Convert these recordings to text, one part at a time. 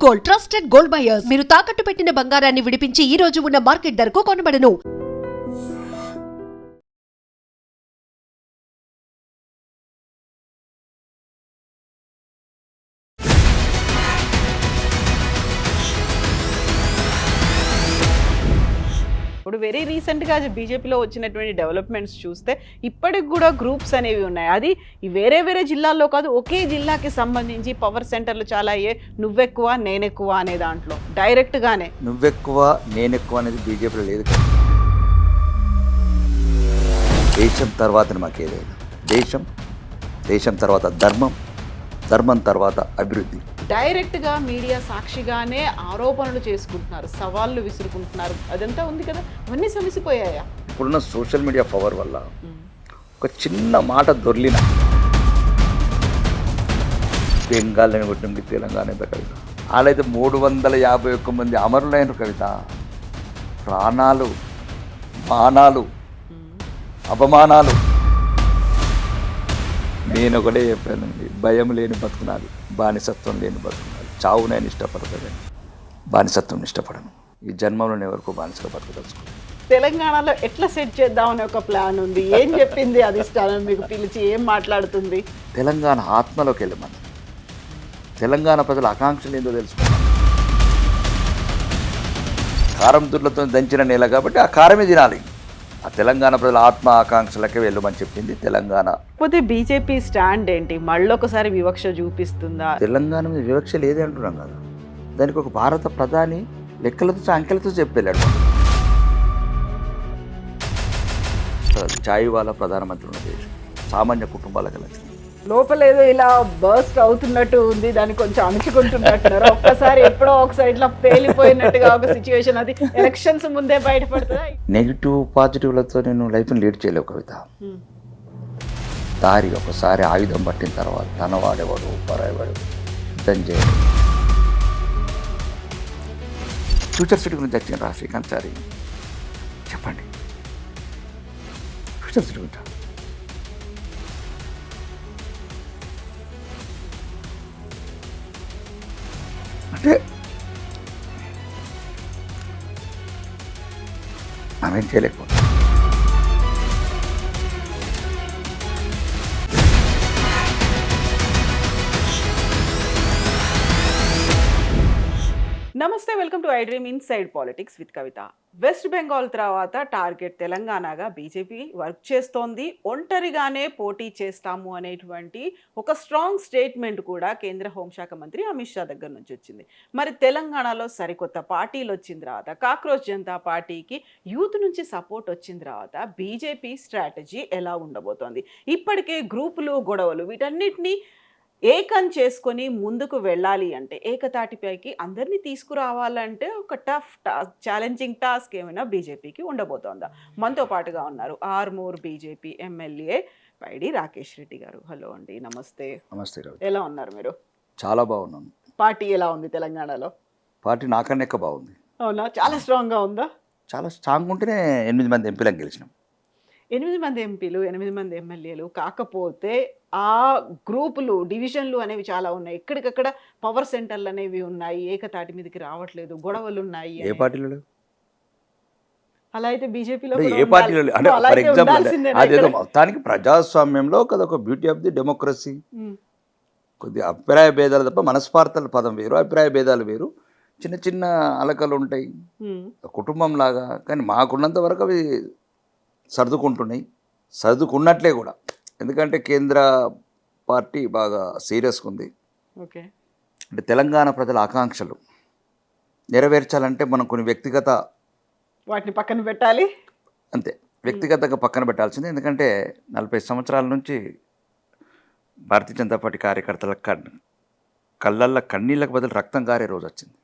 Gold, trusted gold buyers. మీరు తాకట్టు పెట్టిన బంగారాన్ని విడిపించి ఈ రోజు ఉన్న మార్కెట్ ధరకు కొనబడను. ఇప్పుడు వెరీ రీసెంట్గా బీజేపీలో వచ్చినటువంటి డెవలప్మెంట్స్ చూస్తే ఇప్పటికి కూడా గ్రూప్స్ అనేవి ఉన్నాయి. అది వేరే వేరే జిల్లాల్లో కాదు, ఒకే జిల్లాకి సంబంధించి పవర్ సెంటర్లు చాలా అయ్యాయి. నువ్వెక్కువ నేనెక్కువ అనే దాంట్లో డైరెక్ట్గానే నువ్వెక్కువ నేనెక్కువ అనేది బీజేపీలో లేదు. దేశం తర్వాత మాకు ఏదైనా దేశం తర్వాత ధర్మం తర్వాత అభివృద్ధి. డైరెక్ట్గా మీడియా సాక్షిగానే ఆరోపణలు చేసుకుంటున్నారు, సవాళ్ళు విసురుకుంటున్నారు. అదంతా ఉంది కదా, అవన్నీ సమసిపోయాయా? ఇప్పుడున్న సోషల్ మీడియా పవర్ వల్ల ఒక చిన్న మాట దొర్లిన బెంగాల్ని కొట్టింది తెలంగాణ కవిత. వాళ్ళైతే 351 మంది అమరులైన కవిత. ప్రాణాలు, మానాలు, అపమానాలు. నేను ఒకటే చెప్పానండి, భయం లేని బతుకునాలి, బానిసత్వం లేని బతుకునాలి. చావు నేను ఇష్టపడతాను, బానిసత్వం ఇష్టపడను. ఈ జన్మంలో నేను ఎవరికో బానిసగా బతకదలుచుకున్నాను. తెలంగాణలో ఎట్లా సెట్ చేద్దామని ఒక ప్లాన్ ఉంది. ఏం చెప్పింది అధిష్టానం మీకు పిలిచి, ఏం మాట్లాడుతుంది? తెలంగాణ ఆత్మలోకి వెళ్ళమని, తెలంగాణ ప్రజల ఆకాంక్షలు ఏందో తెలుసుకున్నాను. కారం దుర్లతో దంచిన నేల కాబట్టి ఆ కారమే తినాలి. ఆ తెలంగాణ ప్రజల ఆత్మ ఆకాంక్షలకే వెళ్ళమని చెప్పింది తెలంగాణ. పోతే బీజేపీ స్టాండ్ ఏంటి? మళ్ళొకసారి వివక్ష చూపిస్తుందా? తెలంగాణ మీద వివక్ష లేదే అంటున్నాం కదా. దానికి ఒక భారత ప్రధాని లెక్కలతో అంకెలతో చెప్పేళ్ళాడు. చాయ్ వాళ్ళ ప్రధానమంత్రి ఉన్న దేశం, సామాన్య కుటుంబాలకు లక్షణం. లోపల ఏదో ఇలా బర్స్ట్ అవుతున్నట్టు ఉంది, దాన్ని కొంచెం అణుచుకుంటున్నట్టున్నారు. ఒక్కసారి ఎప్పుడో ఒకసారి ఇట్లా పేలిపోయినట్టుగా ఒక సిచ్యువేషన్. అది ఎలక్షన్స్ ముందే బయటపడుతుందా? నెగిటివ్ పాజిటివ్లతో నేను లైఫ్ని లీడ్ చేయలేవు కవిత. దారి ఒకసారి ఆయుధం పట్టిన తర్వాత తన వాడేవాడు పరాయవాడు యుద్ధం చేయడు. ఫ్యూచర్ సిటీ గురించి వచ్చిన శ్రీకాంత్ సారి చెప్పండి. ఫ్యూచర్ సిటీ గురించి అంటే మనమేం చేయలేకపోతే. నమస్తే, welcome to I dream inside politics with Kavitha. West Bengal తర్వాత టార్గెట్ తెలంగాణగా బీజేపీ వర్క్ చేస్తోంది. ఒంటరిగానే పోటీ చేస్తాము అనేటువంటి ఒక స్ట్రాంగ్ స్టేట్మెంట్ కూడా కేంద్ర హోంశాఖ మంత్రి అమిత్ షా దగ్గర నుంచి వచ్చింది. మరి తెలంగాణలో సరికొత్త పార్టీలు వచ్చిన తర్వాత, కాక్రోచ్ జనతా పార్టీకి యూత్ నుంచి సపోర్ట్ వచ్చిన తర్వాత బీజేపీ స్ట్రాటజీ ఎలా ఉండబోతోంది? ఇప్పటికే గ్రూపులు, గొడవలు వీటన్నిటినీ ఏకం చేసుకొని ముందుకు వెళ్ళాలి అంటే, ఏకతాటిపైకి అందరినీ తీసుకురావాలంటే ఒక టఫ్ ఛాలెంజింగ్ టాస్క్ ఏమైనా బీజేపీకి ఉండబోతోందా? మనతో పాటుగా ఉన్నారు ఆర్మూర్ బీజేపీ ఎమ్మెల్యే పైడి రాకేష్ రెడ్డి గారు. హలో అండి, నమస్తే. నమస్తే కవిత. ఎలా ఉన్నారు మీరు? చాలా బాగున్నాను. పార్టీ ఎలా ఉంది తెలంగాణలో? పార్టీ నాకన్నా ఎక్కువ బాగుంది. అవునా? చాలా స్ట్రాంగ్గా ఉందా? చాలా స్ట్రాంగ్ ఉంటేనే 8 మంది ఎంపీలకు గెలిచినాం. 8 మంది ఎంపీలు, 8 మంది ఎమ్మెల్యేలు. కాకపోతే ఆ గ్రూపులు, డివిజన్లు అనేవి చాలా ఉన్నాయి. ఎక్కడికక్కడ పవర్ సెంటర్లు అనేవి ఉన్నాయి. ఏకతాటి మీదకి రావట్లేదు, గొడవలు ఉన్నాయి. ఏ పార్టీలో అలా అయితే బీజేపీలో ఏ పార్టీలో అంటే ఫర్ ఎగ్జాంపుల్ అదేదో మొత్తానికి ప్రజాస్వామ్యంలో ఒక బ్యూటీ ఆఫ్ ది డెమోక్రసీ. కొద్దిగా అభిప్రాయ భేదాలు తప్ప మనస్పార్థల పదం వేరు, అభిప్రాయ భేదాలు వేరు. చిన్న చిన్న అలకలు ఉంటాయి కుటుంబం లాగా. కానీ మాకున్నంత వరకు అవి సర్దుకుంటున్నాయి, సర్దుకున్నట్లే కూడా. ఎందుకంటే కేంద్ర పార్టీ బాగా సీరియస్గా ఉంది. ఓకే, అంటే తెలంగాణ ప్రజల ఆకాంక్షలు నెరవేర్చాలంటే మనం కొన్ని వ్యక్తిగత వాటిని పక్కన పెట్టాలి. అంతే, వ్యక్తిగతంగా పక్కన పెట్టాల్సిందే. ఎందుకంటే 40 సంవత్సరాల నుంచి భారతీయ జనతా పార్టీ కార్యకర్తల కళ్ళల్లో కన్నీళ్ళకు బదులు రక్తం కారే రోజు వచ్చింది.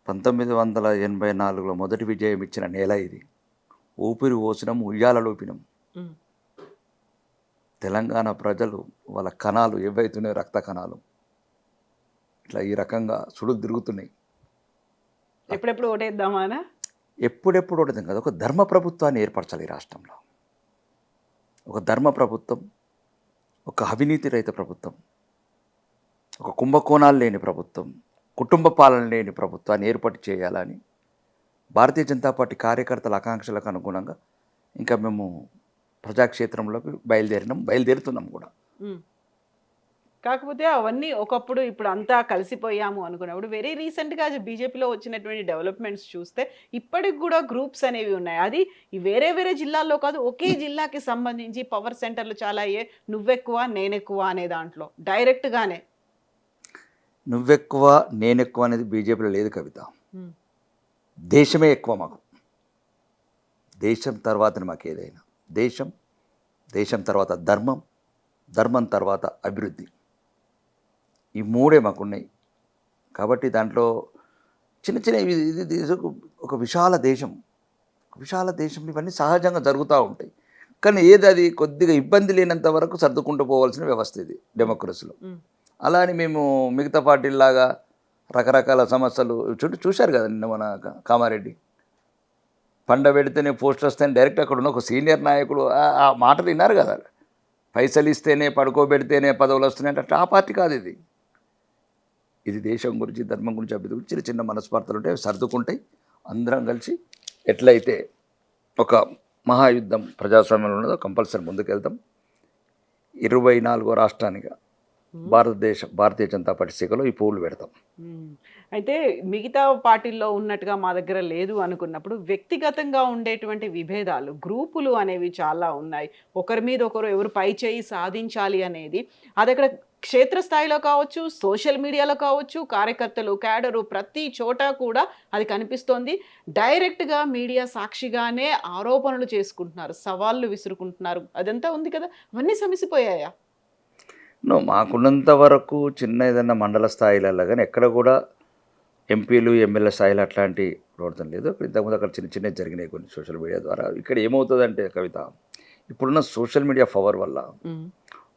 1984లో మొదటి విజయం ఇచ్చిన నేల ఇది. ఊపిరి పోసినాం, ఉయ్యాలలోపినాం. తెలంగాణ ప్రజలు వాళ్ళ కణాలు ఏవైతున్నాయి, రక్త కణాలు ఇట్లా ఈ రకంగా సుడులు తిరుగుతున్నాయి. ఎప్పుడెప్పుడు ఓటేద్దామానా? ఎప్పుడెప్పుడు ఓటేద్దాం కదా. ఒక ధర్మ ప్రభుత్వాన్ని ఏర్పరచాలి ఈ రాష్ట్రంలో. ఒక ధర్మ ప్రభుత్వం, ఒక అవినీతి రహిత ప్రభుత్వం, ఒక కుంభకోణాలు లేని ప్రభుత్వం, కుటుంబ పాలన లేని ప్రభుత్వాన్ని ఏర్పాటు చేయాలని భారతీయ జనతా పార్టీ కార్యకర్తల ఆకాంక్షలకు అనుగుణంగా ఇంకా మేము ప్రజాక్షేత్రంలోకి బయలుదేరుతున్నాం కూడా. కాకపోతే అవన్నీ ఒకప్పుడు ఇప్పుడు అంతా కలిసిపోయాము అనుకున్నప్పుడు వెరీ రీసెంట్గా బీజేపీలో వచ్చినటువంటి డెవలప్మెంట్స్ చూస్తే ఇప్పటికి కూడా గ్రూప్స్ అనేవి ఉన్నాయి. అది ఈ వేరే వేరే జిల్లాల్లో కాదు, ఒకే జిల్లాకి సంబంధించి పవర్ సెంటర్లు చాలా అయ్యే, నువ్వెక్కువ నేనెక్కువ అనే దాంట్లో డైరెక్ట్గానే. నువ్వెక్కువ నేనెక్కువ అనేది బీజేపీలో లేదు కవిత. దేశమే ఎక్కువ మాకు. దేశం తర్వాతనే మాకు ఏదైనా. దేశం తర్వాత ధర్మం, ధర్మం తర్వాత అభివృద్ధి. ఈ మూడే మాకున్నాయి. కాబట్టి దాంట్లో చిన్న చిన్న ఇది ఒక విశాల దేశం ఇవన్నీ సహజంగా జరుగుతూ ఉంటాయి. కానీ ఏది అది కొద్దిగా ఇబ్బంది లేనంత వరకు సర్దుకుంటూ పోవాల్సిన వ్యవస్థ ఇది డెమోక్రసీలో. అలా అని మేము మిగతా పార్టీలాగా రకరకాల సమస్యలు చూశారు కదండి. మన కామారెడ్డి పండ పెడితేనే పోస్ట్ వస్తాయని డైరెక్ట్ అక్కడ ఉన్న ఒక సీనియర్ నాయకుడు ఆ మాటలు విన్నారు కదా. పైసలు ఇస్తేనే పడుకోబెడితేనే పదవులు వస్తున్నాయంటే అట్లా ఆ పార్టీ కాదు ఇది. ఇది దేశం గురించి, ధర్మం గురించి, అభివృద్ధి గురించి చిన్న చిన్న మనస్పర్ధలు ఉంటాయి, సర్దుకుంటాయి. అందరం కలిసి ఎట్లయితే ఒక మహాయుద్ధం ప్రజాస్వామ్యంలో ఉన్నదో కంపల్సరీ ముందుకెళ్తాం. 24వ రాష్ట్రానిగా భారతీయ జనతా పార్టీ శాఖలో ఈ పువ్వులు పెడతాం. అయితే మిగతా పార్టీల్లో ఉన్నట్టుగా మా దగ్గర లేదు అనుకున్నప్పుడు వ్యక్తిగతంగా ఉండేటువంటి విభేదాలు, గ్రూపులు అనేవి చాలా ఉన్నాయి. ఒకరి మీద ఒకరు ఎవరు పై చేయి సాధించాలి అనేది అది అక్కడ క్షేత్రస్థాయిలో కావచ్చు, సోషల్ మీడియాలో కావచ్చు, కార్యకర్తలు, క్యాడరు ప్రతి చోట కూడా అది కనిపిస్తోంది. డైరెక్ట్గా మీడియా సాక్షిగానే ఆరోపణలు చేసుకుంటున్నారు, సవాళ్ళు విసురుకుంటున్నారు. అదంతా ఉంది కదా, అవన్నీ సమసిపోయాయా? మాకున్నంత వరకు చిన్న ఏదన్నా మండల స్థాయిలలో కానీ ఎక్కడ కూడా ఎంపీలు ఎమ్మెల్యే స్థాయిలో అట్లాంటి ప్రవర్తన లేదు. ఇంతకుముందు అక్కడ చిన్న చిన్నవి జరిగినాయి కొన్ని సోషల్ మీడియా ద్వారా. ఇక్కడ ఏమవుతుందంటే కవిత, ఇప్పుడున్న సోషల్ మీడియా పవర్ వల్ల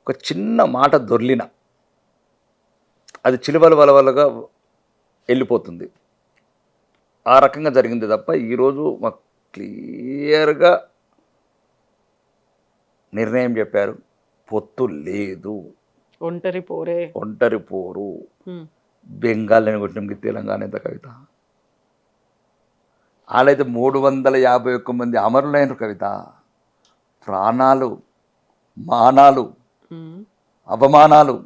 ఒక చిన్న మాట దొర్లిన అది చిలువల వలవలుగా వెళ్ళిపోతుంది. ఆ రకంగా జరిగింది తప్ప ఈరోజు మాకు క్లియర్గా నిర్ణయం చెప్పారు, పొత్తు లేదు, ఒంటరి పోరు. బెంగాల్ని కొట్టిన తెలంగాణ ఎంత కవిత. వాళ్ళైతే 351 మంది అమరులైన కవిత. ప్రాణాలు, మానాలు, అవమానాలు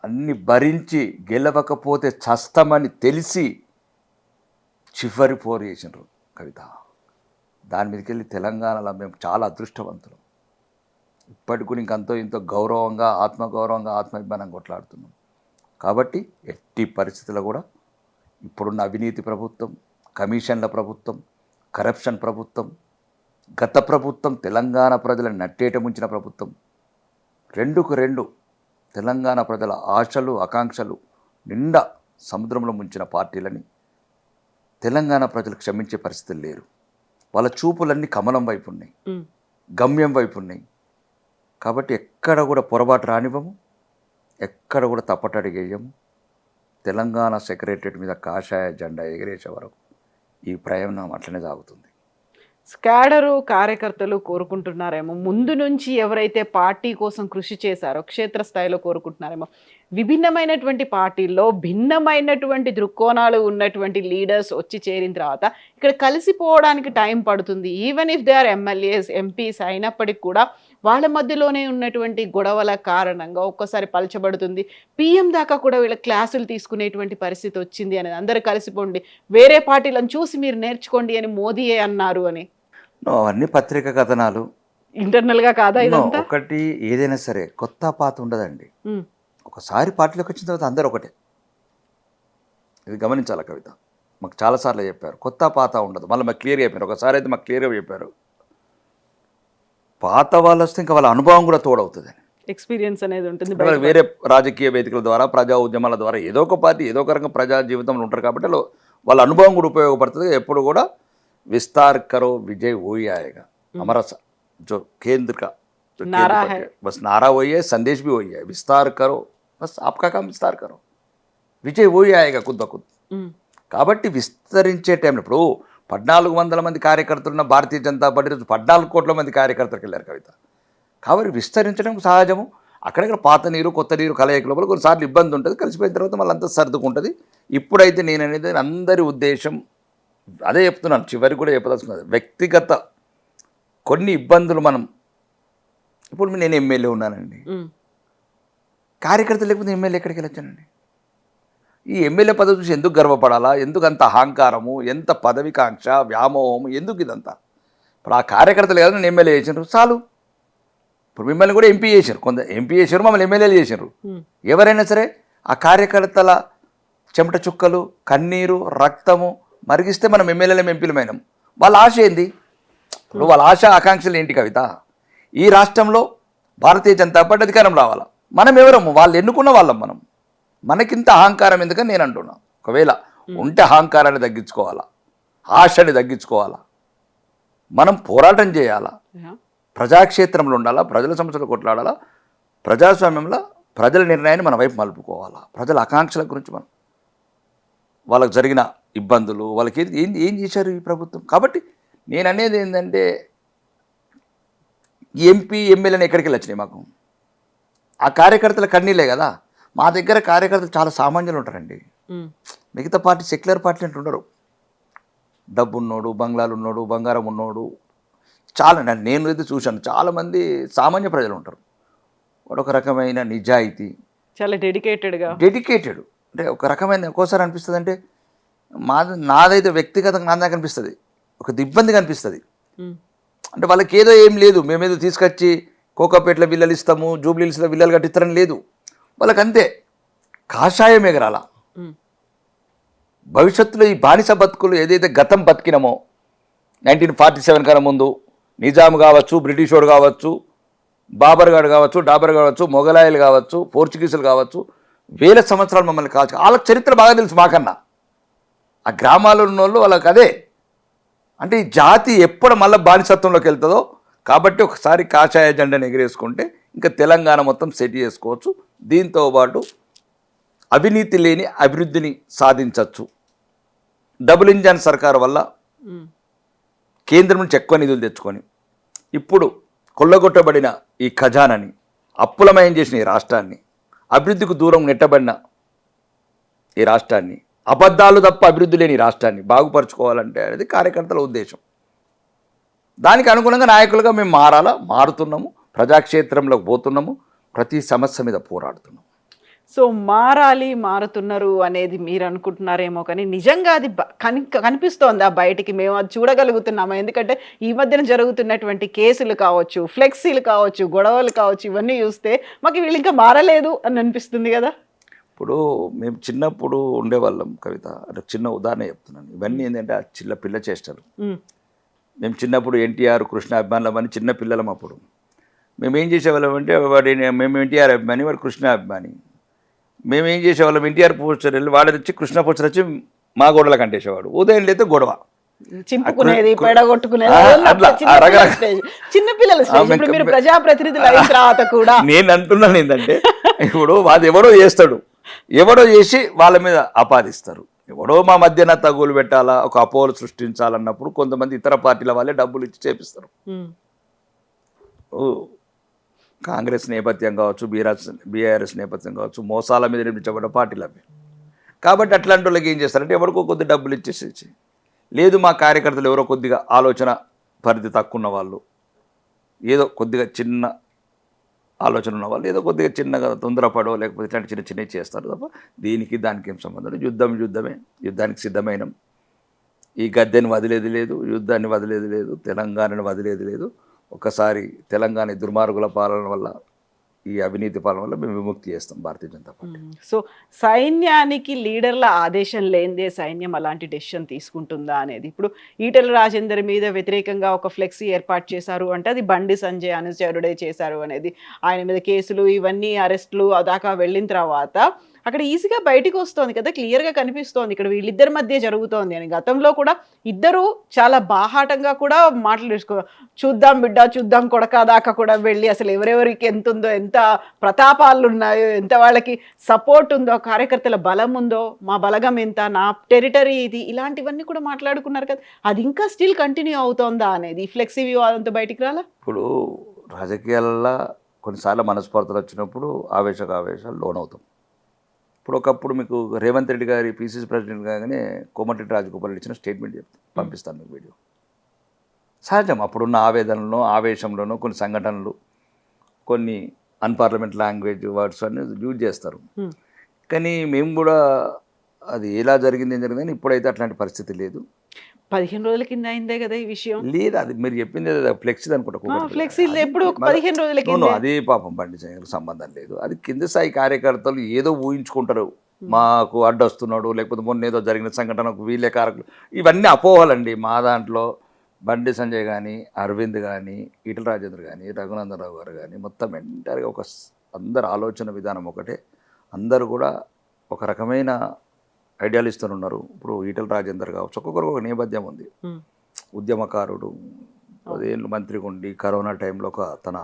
అన్ని భరించి గెలవకపోతే చస్తామని తెలిసి చివరి పోరు చేసినారు కవిత. దాని మీదకి వెళ్ళి తెలంగాణలో మేము చాలా అదృష్టవంతులు. ఇప్పటికి ఇంకంతో ఇంతో గౌరవంగా, ఆత్మగౌరవంగా, ఆత్మాభిమానం కొట్లాడుతున్నాం. కాబట్టి ఎట్టి పరిస్థితుల్లో కూడా ఇప్పుడున్న అవినీతి ప్రభుత్వం, కమిషన్ల ప్రభుత్వం, కరప్షన్ ప్రభుత్వం, గత ప్రభుత్వం తెలంగాణ ప్రజలను నట్టేట ముంచిన ప్రభుత్వం, 2కు 2 తెలంగాణ ప్రజల ఆశలు, ఆకాంక్షలు నిండా సముద్రంలో ముంచిన పార్టీలని తెలంగాణ ప్రజలు క్షమించే పరిస్థితులు లేరు. వాళ్ళ చూపులన్నీ కమలం వైపు ఉన్నాయి, గమ్యం వైపు ఉన్నాయి. కాబట్టి ఎక్కడ కూడా పొరపాటు రానివ్వము, ఎక్కడ కూడా తప్పటడిగేయము. తెలంగాణ సెక్రటరియట్ మీద కాషాయ జెండా ఎగిరేసే వరకు ఈ ప్రయాణం అట్లనే సాగుతుంది. క్యాడరు కార్యకర్తలు కోరుకుంటున్నారేమో, ముందు నుంచి ఎవరైతే పార్టీ కోసం కృషి చేశారో క్షేత్రస్థాయిలో కోరుకుంటున్నారేమో, విభిన్నమైనటువంటి పార్టీల్లో భిన్నమైనటువంటి దృక్కోణాలు ఉన్నటువంటి లీడర్స్ వచ్చి చేరిన తర్వాత ఇక్కడ కలిసిపోవడానికి టైం పడుతుంది. Even if they are MLAs, MPs అయినప్పటికీ కూడా వాళ్ళ మధ్యలోనే ఉన్నటువంటి గొడవల కారణంగా ఒక్కోసారి పలచబడుతుంది. పిఎం దాకా కూడా వీళ్ళ క్లాసులు తీసుకునేటువంటి పరిస్థితి వచ్చింది అనేది. అందరూ కలిసిపోండి, వేరే పార్టీలను చూసి మీరు నేర్చుకోండి అని మోదీయే అన్నారు అని. అవన్నీ పత్రికా కథనాలు, ఇంటర్నల్గా కాదా ఇదంతా? ఒకటి ఏదైనా సరే కొత్త పాత ఉండదండి. ఒకసారి పార్టీలోకి వచ్చిన తర్వాత అందరూ ఒకటే. ఇది గమనించాలి కవిత. మాకు చాలాసార్లు చెప్పారు కొత్త పాత ఉండదు. మళ్ళీ మాకు క్లియర్గా చెప్పారు. ఒకసారి అయితే మాకు క్లియర్గా చెప్పారు, పాత వాళ్ళు వస్తే ఇంకా వాళ్ళ అనుభవం కూడా తోడవుతుంది, ఎక్స్పీరియన్స్ అనేది ఉంటుంది. వేరే రాజకీయ వేదికల ద్వారా, ప్రజా ఉద్యమాల ద్వారా ఏదో ఒక పార్టీ ఏదో ఒక రకంగా ప్రజా జీవితంలో ఉంటారు. కాబట్టి వాళ్ళ అనుభవం కూడా ఉపయోగపడుతుంది. ఎప్పుడు కూడా विस्तार करो विजय वही आएगा, हमारा जो केंद्र का नारा है, बस नारा वही है, संदेश भी वही है, विस्तार करो, बस आपका काम विस्तार करो, విజయ్ వోయి ఆయగా ఖుద్ బఖుద్. కాబట్టి విస్తరించే టైంలో ఇప్పుడు 1400 మంది కార్యకర్తలు ఉన్న భారతీయ జనతా పార్టీ 14 కోట్ల మంది కార్యకర్తలకు వెళ్ళారు కవిత. కాబట్టి విస్తరించడం సహజము. అక్కడక్కడ పాత నీరు కొత్త నీరు కలయిక లోపల కొన్నిసార్లు ఇబ్బంది ఉంటుంది, కలిసిపోయిన తర్వాత మళ్ళీ అంతా సర్దుకుంటుంది. ఇప్పుడైతే నేను అనేది అందరి ఉద్దేశం అదే చెప్తున్నాను, చివరికి కూడా చెప్పదలుచుకున్నది, వ్యక్తిగత కొన్ని ఇబ్బందులు మనం ఇప్పుడు నేను ఎమ్మెల్యే ఉన్నానండి, కార్యకర్త లేకపోతే ఎమ్మెల్యే ఎక్కడికి వెళ్ళొచ్చానండి? ఈ ఎమ్మెల్యే పదవి చూసి ఎందుకు గర్వపడాలా? ఎందుకు అంత అహంకారము, ఎంత పదవికాంక్ష, వ్యామోహం, ఎందుకు ఇదంతా? ఇప్పుడు ఆ కార్యకర్తలు కదా నేను ఎమ్మెల్యే చేసినారు చాలు. ఇప్పుడు మిమ్మల్ని కూడా ఎంపీ చేశారు, కొంత ఎంపీ చేశారు, మమ్మల్ని ఎమ్మెల్యేలు చేశారు. ఎవరైనా సరే ఆ కార్యకర్తల చెమట చుక్కలు, కన్నీరు, రక్తము మరిగిస్తే మనం ఎమ్మెల్యేలం ఎంపీలమైనాం. వాళ్ళ ఆశ ఏంది? ఇప్పుడు వాళ్ళ ఆశ ఆకాంక్షలు ఏంటి కవిత? ఈ రాష్ట్రంలో భారతీయ జనతా పార్టీ అధికారం రావాలా. మనం ఎవరము? వాళ్ళు ఎన్నుకున్న వాళ్ళం మనం. మనకింత అహంకారం ఎందుకని నేను అంటున్నా. ఒకవేళ ఉంటే అహంకారాన్ని తగ్గించుకోవాలా, ఆశని తగ్గించుకోవాలా, మనం పోరాటం చేయాలా, ప్రజాక్షేత్రంలో ఉండాలా, ప్రజల సమస్యలు కొట్లాడాలా, ప్రజాస్వామ్యంలో ప్రజల నిర్ణయాన్ని మన వైపు మలుపుకోవాలా, ప్రజల ఆకాంక్షల గురించి మనం, వాళ్ళకి జరిగిన ఇబ్బందులు, వాళ్ళకి ఏం చేశారు ఈ ప్రభుత్వం. కాబట్టి నేను అనేది ఏంటంటే ఎంపీ ఎమ్మెల్యేని ఎక్కడికి వెళ్ళొచ్చినాయి మాకు? ఆ కార్యకర్తల కన్నీళ్ళే కదా. మా దగ్గర కార్యకర్తలు చాలా సామాన్యులు ఉంటారండి. మిగతా పార్టీ సెక్యులర్ పార్టీ అంటే ఉండరు. డబ్బు ఉన్నోడు, బంగ్లాలు ఉన్నోడు, బంగారం ఉన్నోడు, చాలా నేను అయితే చూశాను, చాలామంది సామాన్య ప్రజలు ఉంటారు. వాడు ఒక రకమైన నిజాయితీ, చాలా డెడికేటెడ్ అంటే ఒక రకమైన ఒక్కోసారి అనిపిస్తుంది అంటే నాదైతే వ్యక్తిగతంగా నాదాకా అనిపిస్తుంది, ఒక ఇబ్బందిగా అనిపిస్తుంది. అంటే వాళ్ళకి ఏదో ఏం లేదు, మేమేదో తీసుకొచ్చి కోకాపేటలో విల్లలు ఇస్తాము, జూబ్లీహిల్స్లో విల్లలు కట్టిస్తారని లేదు. వాళ్ళకి అంతే కాషాయం ఎగరాల. భవిష్యత్తులో ఈ బానిస బతుకులు ఏదైతే గతం బతికినామో 1947 కన్నా ముందు నిజాం కావచ్చు, బ్రిటిష్ వాడు కావచ్చు, బాబర్గాడు కావచ్చు, డాబర్ కావచ్చు, మొఘలాయలు కావచ్చు, పోర్చుగీసులు కావచ్చు, వేల సంవత్సరాలు మమ్మల్ని కావచ్చు. వాళ్ళకి చరిత్ర బాగా తెలుసు మాకన్నా. ఆ గ్రామాల్లో ఉన్న వాళ్ళు వాళ్ళకి అదే. అంటే ఈ జాతి ఎప్పుడు మళ్ళీ బానిసత్వంలోకి వెళ్తుందో కాబట్టి ఒకసారి కాషాయ జెండాను ఎగిరేసుకుంటే ఇంకా తెలంగాణ మొత్తం సెట్ చేసుకోవచ్చు. దీంతో పాటు అవినీతి లేని అభివృద్ధిని సాధించవచ్చు. డబుల్ ఇంజన్ సర్కారు వల్ల కేంద్రం నుంచి ఎక్కువ నిధులు తెచ్చుకొని ఇప్పుడు కొల్లగొట్టబడిన ఈ ఖజానాని అప్పులమయం చేసిన ఈ రాష్ట్రాన్ని, అభివృద్ధికి దూరం నెట్టబడిన ఈ రాష్ట్రాన్ని, అబద్ధాలు తప్ప అభివృద్ధి లేని రాష్ట్రాన్ని బాగుపరుచుకోవాలంటే అనేది కార్యకర్తల ఉద్దేశం. దానికి అనుగుణంగా నాయకులుగా మేము మారుతున్నాము, ప్రజాక్షేత్రంలోకి పోతున్నాము, ప్రతి సమస్య మీద పోరాడుతున్నాము. సో మారుతున్నారు అనేది మీరు అనుకుంటున్నారేమో, కానీ నిజంగా అది కనిపిస్తోందా బయటికి? మేము అది చూడగలుగుతున్నాము? ఎందుకంటే ఈ మధ్యన జరుగుతున్నటువంటి కేసులు కావచ్చు, ఫ్లెక్సీలు కావచ్చు, గొడవలు కావచ్చు, ఇవన్నీ చూస్తే మాకు వీళ్ళు ఇంకా మారలేదు అని అనిపిస్తుంది కదా. ఇప్పుడు మేము చిన్నప్పుడు ఉండేవాళ్ళం కవిత, అంటే చిన్న ఉదాహరణ చెప్తున్నాను. ఇవన్నీ ఏంటంటే ఆ పిల్ల చేస్తారు. మేము చిన్నప్పుడు ఎన్టీఆర్ కృష్ణ అభిమానులం అని చిన్న పిల్లలం. అప్పుడు మేము ఏం చేసేవాళ్ళం అంటే మేము ఎన్టీఆర్ అభిమాని, వాడు కృష్ణ అభిమాని. మేము ఏం చేసేవాళ్ళం, ఎన్టీఆర్ పోస్టర్ వెళ్ళి వాడు వచ్చి కృష్ణ పోస్టర్ వచ్చి మా గోడలకు అంటేసేవాడు. ఉదయం లేతే గొడవ, చింపుకునేది, పెడగొట్టుకునేది. చిన్నపిల్లలు మీరు ప్రజాప్రతినిధులు అయిన తర్వాత కూడా నేను అంటున్నాను ఏంటంటే ఇప్పుడు అది ఎవడో చేస్తాడు, ఎవడో చేసి వాళ్ళ మీద ఆపాదిస్తారు. ఎవడో మా మధ్యన తగులు పెట్టాలా, ఒక అపోహలు సృష్టించాలన్నప్పుడు కొంతమంది ఇతర పార్టీల వాళ్ళే డబ్బులు ఇచ్చి చేపిస్తారు. కాంగ్రెస్ నేపథ్యం కావచ్చు, బీఆర్ఎస్ నేపథ్యం కావచ్చు, మోసాల మీద నిర్మించబడ్డ పార్టీలు అవి. కాబట్టి అట్లాంటి వాళ్ళకి ఏం చేస్తారంటే ఎవరికో కొద్ది డబ్బులు ఇచ్చేసి, లేదు మా కార్యకర్తలు ఎవరో కొద్దిగా ఆలోచన పరిధి తక్కువ ఉన్న వాళ్ళు, ఏదో కొద్దిగా చిన్న ఆలోచన ఉన్న వాళ్ళు ఏదో కొద్దిగా చిన్నగా తొందరపడో లేకపోతే ఇట్లాంటి చిన్నవి చేస్తారు తప్ప దీనికి దానికి ఏం సంబంధం లేదు. యుద్ధమే, యుద్ధానికి సిద్ధమైనం. ఈ గద్దెని వదిలేది లేదు, యుద్ధాన్ని వదిలేది లేదు, తెలంగాణను వదిలేది లేదు. ఒకసారి తెలంగాణ దుర్మార్గుల పాలన వల్ల, ఈ అవినీతి పాలన వల్ల మేము విముక్తి చేస్తాం భారతీయ జనతా పార్టీ. సో సైన్యానికి లీడర్ల ఆదేశం లేనిదే సైన్యం అలాంటి డెసిషన్ తీసుకుంటుందా అనేది, ఇప్పుడు ఈటెల రాజేందర్ మీద వ్యతిరేకంగా ఒక ఫ్లెక్సీ ఏర్పాటు చేశారు అంటే అది బండి సంజయ్ అనుచరుడే చేశారు అనేది, ఆయన మీద కేసులు ఇవన్నీ అరెస్టులు దాకా వెళ్ళిన తర్వాత అక్కడ ఈజీగా బయటికి వస్తోంది కదా, క్లియర్గా కనిపిస్తోంది ఇక్కడ వీళ్ళిద్దరి మధ్య జరుగుతోంది అని. గతంలో కూడా ఇద్దరు చాలా బాహాటంగా కూడా మాట్లాడేసుకో, చూద్దాం బిడ్డ చూద్దాం కొడక దాకా కూడా వెళ్ళి అసలు ఎవరెవరికి ఎంత ఉందో, ఎంత ప్రతాపాలు ఉన్నాయో, ఎంత వాళ్ళకి సపోర్ట్ ఉందో, కార్యకర్తల బలం ఉందో, మా బలగం ఎంత, నా టెరిటరీ ఇది, ఇలాంటివన్నీ కూడా మాట్లాడుకున్నారు కదా. అది ఇంకా స్టిల్ కంటిన్యూ అవుతోందా అనేది ఈ ఫ్లెక్సీ వివాదంతో బయటికి రాలా? ఇప్పుడు రాజకీయాలలో కొన్నిసార్లు మనస్పర్ధలు వచ్చినప్పుడు ఆవేశాలు లోనవుతాం. ఇప్పుడు ఒకప్పుడు మీకు రేవంత్ రెడ్డి గారి పీసీసీ ప్రెసిడెంట్ కాగానే కోమటిరెడ్డి రాజగోపాల్ ఇచ్చిన స్టేట్మెంట్ పంపిస్తాను మీకు వీడియో. సహజం అప్పుడున్న ఆవేదనలో ఆవేశంలోనూ కొన్ని సంఘటనలు, కొన్ని అన్పార్లమెంట్ లాంగ్వేజ్ వర్డ్స్ అన్ని యూజ్ చేస్తారు. కానీ మేము కూడా అది ఎలా జరిగింది ఏం జరిగిందని ఇప్పుడైతే అట్లాంటి పరిస్థితి లేదు. 15 రోజుల కింద అయిందే కదా ఈ విషయం. లేదు, అది మీరు చెప్పింది ఫ్లెక్సీ అనుకుంటా. ఫ్లెక్సీ ఎప్పుడు 15 రోజుల కింద. అది పాపం బండి సంజయ్కి సంబంధం లేదు. అది కింద స్థాయి కార్యకర్తలు ఏదో ఊహించుకుంటారు, మాకు అడ్డొస్తున్నాడు, లేకపోతే మొన్న ఏదో జరిగిన సంఘటనకు వీళ్ళే కారకులు. ఇవన్నీ అపోహలండి. మా దాంట్లో బండి సంజయ్ కానీ, అరవింద్ కానీ, ఈటల రాజేంద్ర కానీ, రఘునందన్ రావు గారు కానీ మొత్తం ఎంటర్గా ఒక అందరు ఆలోచన విధానం ఒకటే. అందరూ కూడా ఒక రకమైన ఐడియాలిస్టులు ఉన్నారు. ఇప్పుడు ఈటల రాజేందర్ కావచ్చు, ఒక్కొక్కరు ఒక నేపథ్యం ఉంది. ఉద్యమకారుడు, 10 ఏళ్ళు మంత్రిగా ఉండి కరోనా టైంలో తన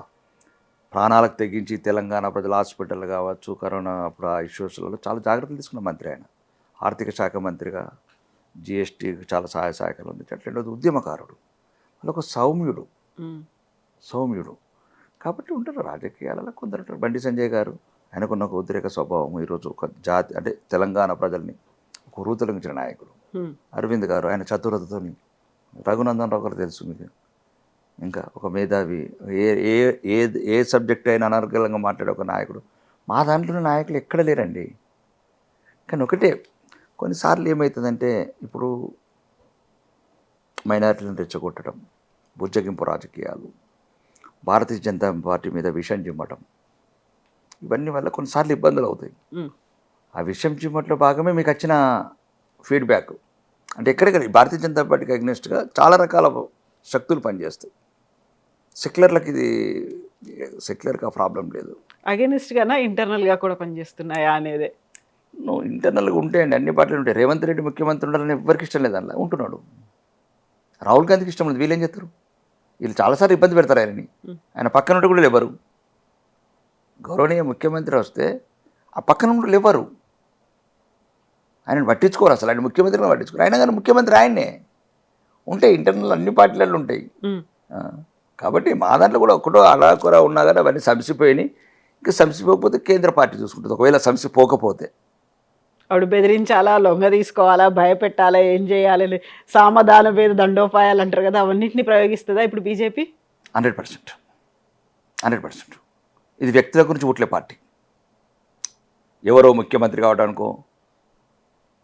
ప్రాణాలకు తెగించి తెలంగాణ ప్రజల హాస్పిటల్ కావచ్చు, కరోనా అప్పుడు ఆ ఇష్యూస్లలో చాలా జాగ్రత్తలు తీసుకున్న మంత్రి ఆయన. ఆర్థిక శాఖ మంత్రిగా జిఎస్టీకి చాలా సహాయ సహాయకాలు ఉంది. అట్లాంటి ఉద్యమకారుడు, వాళ్ళొక సౌమ్యుడు కాబట్టి ఉంటారు రాజకీయాలలో కొందరు ఉంటారు. బండి సంజయ్ గారు ఆయనకున్న ఒక ఉద్రేక స్వభావం. ఈరోజు ఒక జాతి అంటే తెలంగాణ ప్రజల్ని ఒక రూతులంచిన నాయకుడు. అరవింద్ గారు ఆయన చతురతతోని, రఘునందన్ రావు గారు తెలుసు మీకు, ఇంకా ఒక మేధావి, ఏ సబ్జెక్ట్ అయినా అనర్గళంగా మాట్లాడే ఒక నాయకుడు. మా దాంట్లోని నాయకులు ఎక్కడ లేరండి. కానీ ఒకటే, కొన్నిసార్లు ఏమవుతుందంటే ఇప్పుడు మైనారిటీలను రెచ్చగొట్టడం, బుజ్జగింపు రాజకీయాలు, భారతీయ జనతా పార్టీ మీద విషం చిమ్మటం, ఇవన్నీ వల్ల కొన్నిసార్లు ఇబ్బందులు అవుతాయి. ఆ విషయం చిమ్మట్లో భాగమే మీకు వచ్చిన ఫీడ్బ్యాక్. అంటే ఎక్కడెక్కడ భారతీయ జనతా పార్టీకి అగ్నెస్ట్గా చాలా రకాల శక్తులు పనిచేస్తాయి. సెక్యులర్కి ఆ ప్రాబ్లం లేదు. అగెనిస్ట్గానా ఇంటర్నల్గా కూడా పనిచేస్తున్నాయా అనేది నువ్వు ఇంటర్నల్గా ఉంటాయండి, అన్ని పార్టీలు ఉంటాయి. రేవంత్ రెడ్డి ముఖ్యమంత్రి ఉండాలని ఎవరికి ఇష్టం లేదు, అందులో ఉంటున్నాడు. రాహుల్ గాంధీకి ఇష్టం లేదు, వీళ్ళు ఏం చేస్తారు? వీళ్ళు చాలాసార్లు ఇబ్బంది పెడతారు ఆయనని. ఆయన పక్కన ఉంటే కూడా లేవరు. గౌరవనీయ ముఖ్యమంత్రి వస్తే ఆ పక్కన ఉంటే లేవరు, ఆయనను పట్టించుకోరు. అసలు ఆయన ముఖ్యమంత్రిని పట్టించుకోరు. అయినా కానీ ముఖ్యమంత్రి ఆయన్నే. ఉంటాయి ఇంటర్నల్, అన్ని పార్టీలలో ఉంటాయి. కాబట్టి మా దాంట్లో కూడా ఒకటో అడాకొర ఉన్నా కానీ అవన్నీ సంసిపోయినాయి. ఇంకా సంసిపోకపోతే కేంద్ర పార్టీ చూసుకుంటుంది. ఒకవేళ సంసిపోకపోతే ఆవిడ బెదిరించాలా, లొంగ తీసుకోవాలా, భయపెట్టాలా, ఏం చేయాలి, సామధాన భేద దండోపాయాలు అంటారు కదా, అవన్నింటినీ ప్రయోగిస్తుందా ఇప్పుడు బీజేపీ? 100%. ఇది వ్యక్తుల గురించి పుట్లే పార్టీ. ఎవరో ముఖ్యమంత్రి కావడానికో,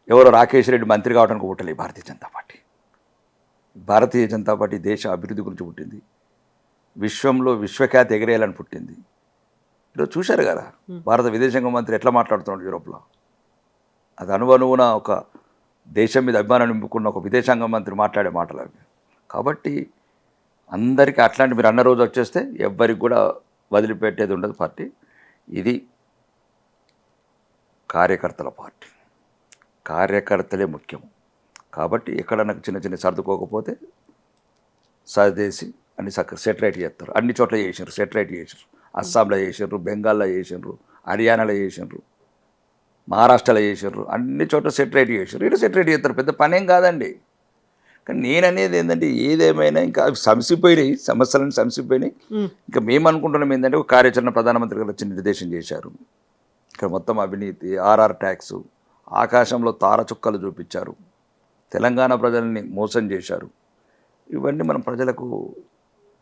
ఎవరో రాకేష్ రెడ్డి మంత్రి కావడానికి పుట్టలే భారతీయ జనతా పార్టీ. భారతీయ జనతా పార్టీ దేశ అభివృద్ధి గురించి పుట్టింది. విశ్వంలో విశ్వఖ్యాతి ఎగరేయాలని పుట్టింది. ఈరోజు చూశారు కదా భారత విదేశాంగ మంత్రి ఎట్లా మాట్లాడుతున్నాడు యూరోప్లో. అది అనువనువున ఒక దేశం మీద అభిమానం నింపుకున్న ఒక విదేశాంగ మంత్రి మాట్లాడే మాటలు అవి. కాబట్టి అందరికీ అట్లాంటి మీరు అన్న రోజు వచ్చేస్తే ఎవ్వరికి కూడా వదిలిపెట్టేది ఉండదు పార్టీ. ఇది కార్యకర్తల పార్టీ, కార్యకర్తలే ముఖ్యం. కాబట్టి ఎక్కడ నాకు చిన్న సర్దుకోకపోతే సర్దేసి అన్ని సెటరేట్ చేస్తారు. అన్ని చోట్ల చేసినారు, సెటరేట్ చేసారు. అస్సాంలో చేసినారు, బెంగాల్లో చేసినారు, హర్యానాలో చేసినారు, మహారాష్ట్రలో చేసినారు, అన్ని చోట్ల సెటరేట్ చేసారు. ఇటు సెటరేట్ చేస్తారు, పెద్ద పనేం కాదండి. కానీ నేను అనేది ఏంటంటే ఏదేమైనా ఇంకా సంసిపోయినాయి, సమస్యలను సంసిపోయినాయి. ఇంకా మేము అనుకుంటున్నాం ఏంటంటే ఒక కార్యాచరణ ప్రధానమంత్రి గారు వచ్చి నిర్దేశం చేశారు. ఇక్కడ మొత్తం అవినీతి, ఆర్ఆర్ ట్యాక్స్, ఆకాశంలో తార చుక్కలు చూపించారు, తెలంగాణ ప్రజల్ని మోసం చేశారు. ఇవన్నీ మనం ప్రజలకు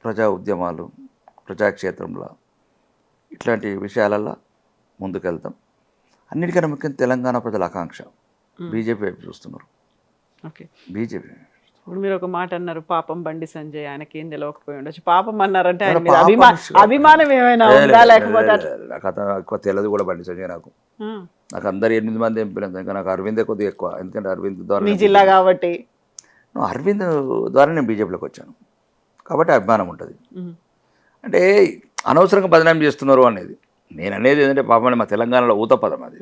ప్రజా ఉద్యమాలు, ప్రజాక్షేత్రంలో ఇట్లాంటి విషయాలలో ముందుకెళ్తాం. అన్నిటికన్నా ముఖ్యం తెలంగాణ ప్రజల ఆకాంక్ష. బీజేపీ వైపు చూస్తున్నారు. Okay, BJP. ఇప్పుడు మీరు ఒక మాట అన్నారు, పాపం బండి సంజయ్, ఆయనకేం తెలియకపోయి ఉండొచ్చు. పాపం అన్నారంటే ఆయన మీద అభిమానం ఏమైనా ఉందా? లేకపోతే నాకు ఎక్కువ తెలియదు కూడా బండి సంజయ్. నాకు అందరు 8 మంది ఎంపీలు, ఇంకా నాకు అరవిందే కొద్దిగా ఎక్కువ. ఎందుకంటే అరవింద్ ద్వారా, మీ జిల్లా కాబట్టి, అరవింద్ ద్వారా నేను బీజేపీలోకి వచ్చాను కాబట్టి అభిమానం ఉంటుంది. అంటే అనవసరంగా బదనాం చేస్తున్నారు అనేది నేను అనేది ఏంటంటే పాపం మా తెలంగాణలో ఊత పదం అది.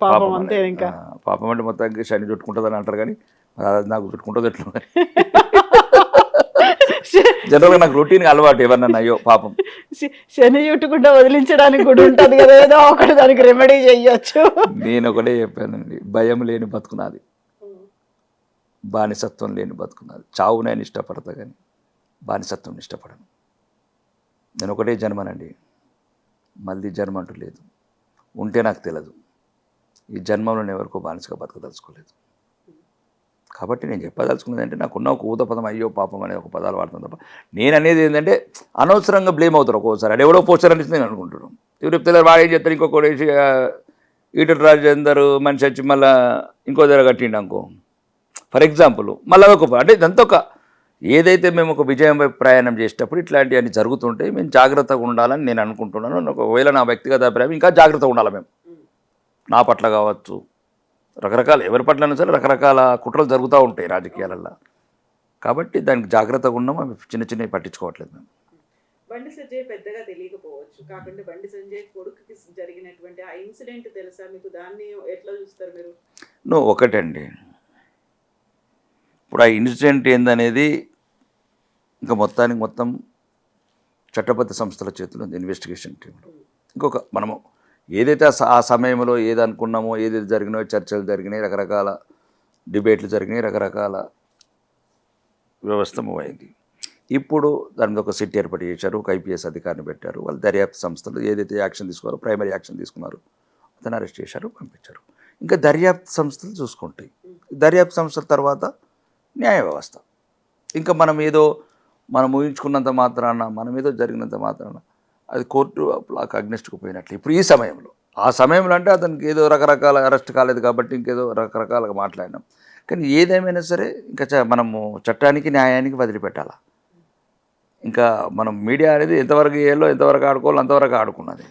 పాపం అంతే. ఇంకా పాపం అంటే మొత్తానికి శని చుట్టుకుంటుందని అంటారు, కానీ అది నాకు చుట్టుకుంటుంది ఎట్లా. జనరల్గా నాకు రొటీన్ అలవాటు ఎవరన్నా అయ్యో పాపం శని చుట్టుకుంటా వదిలించడానికి కూడా ఉంటుంది కదా, ఏదో ఒకటి దానికి రెమెడీ చెయ్యొచ్చు. నేను ఒకటే చెప్పానండి, భయం లేని బతుకున్నది, బానిసత్వం లేని బతుకున్నది. చావు నేను ఇష్టపడతా కానీ బానిసత్వం ఇష్టపడను. నేను ఒకటే జన్మనండి, మళ్ళీ జన్మ అంటూ లేదు, ఉంటే నాకు తెలియదు. ఈ జన్మలో నేను ఎవరికో బానిసగా బతకదలుచుకోలేదు. కాబట్టి నేను చెప్పదలుచుకున్నది అంటే నాకున్న ఒక ఊత పదం అయ్యో పాపం అనే ఒక పదాలు వాడుతాను తప్ప, నేను అనేది ఏంటంటే అనవసరంగా బ్లేమ్ అవుతారు ఒక్కోసారి. అది ఎవడో పోస్టర్ అనిపిస్తుంది నేను అనుకుంటున్నాను. ఎవరు చెప్తారు వాడు ఏం చెప్తారు, ఇంకొకటి వేసి ఈటల రాజేందర్ మనిషి వచ్చి మళ్ళీ ఇంకో దగ్గర కట్టిండు అనుకో ఫర్ ఎగ్జాంపుల్, మళ్ళీ ఒక అంటే ఇదంతా ఒక ఏదైతే మేము ఒక విజయం వైపు ప్రయాణం చేసేటప్పుడు ఇట్లాంటివన్నీ జరుగుతుంటాయి. మేము జాగ్రత్తగా ఉండాలని నేను అనుకుంటున్నాను. ఒకవేళ నా వ్యక్తిగత అభిప్రాయం ఇంకా జాగ్రత్తగా ఉండాలి మేము, నా పట్ల కావచ్చు, రకరకాల ఎవరి పట్ల సరే రకరకాల కుట్రలు జరుగుతూ ఉంటాయి రాజకీయాలలో. కాబట్టి దానికి జాగ్రత్తగా ఉన్నాం. అవి చిన్న చిన్నవి పట్టించుకోవట్లేదు మేము. బండి సంజయ్ పెద్దగా తెలియకపోవచ్చు, కాకుండా బండి సంజయ్ కొడుకుకి జరిగినటువంటి ఆ ఇన్సిడెంట్ తెలుసా మీకు? దాన్ని ఎట్లా చూస్తారు మీరు? ఒకటండి, ఇప్పుడు ఆ ఇన్సిడెంట్ ఏందనేది ఇంకా మొత్తం చట్టబద్ధ సంస్థల చేతిలో ఉంది, ఇన్వెస్టిగేషన్ టీంలో. ఇంకొక మనము ఏదైతే ఆ సమయంలో ఏది అనుకున్నామో, ఏదైతే జరిగినాయో, చర్చలు జరిగినాయి, రకరకాల డిబేట్లు జరిగినాయి, రకరకాల వ్యవస్థ మూవ్ అయింది. ఇప్పుడు దాని మీద ఒక సిట్ ఏర్పాటు చేశారు, ఒక ఐపీఎస్ అధికారిని పెట్టారు. వాళ్ళు దర్యాప్తు సంస్థలు ఏదైతే యాక్షన్ తీసుకున్నారో, ప్రైమరీ యాక్షన్ తీసుకున్నారు, అతను అరెస్ట్ చేశారు, పంపించారు. ఇంకా దర్యాప్తు సంస్థలు చూసుకుంటాయి. దర్యాప్తు సంస్థల తర్వాత న్యాయ వ్యవస్థ. ఇంకా మనం ఊహించుకున్నంత మాత్రాన, మనం ఏదో జరిగినంత మాత్రాన అది కోర్టు లాక్ అగ్నెస్ట్కు పోయినట్లు ఇప్పుడు ఈ సమయంలో. ఆ సమయంలో అంటే అతనికి ఏదో రకరకాల అరెస్ట్ కాలేదు కాబట్టి ఇంకేదో రకరకాలుగా మాట్లాడినాం. కానీ ఏదేమైనా సరే ఇంకా మనము చట్టానికి న్యాయానికి వదిలిపెట్టాలి. ఇంకా మనం మీడియా అనేది ఎంతవరకు చేయాలో, ఎంతవరకు ఆడుకోవాలో అంతవరకు ఆడుకున్నది.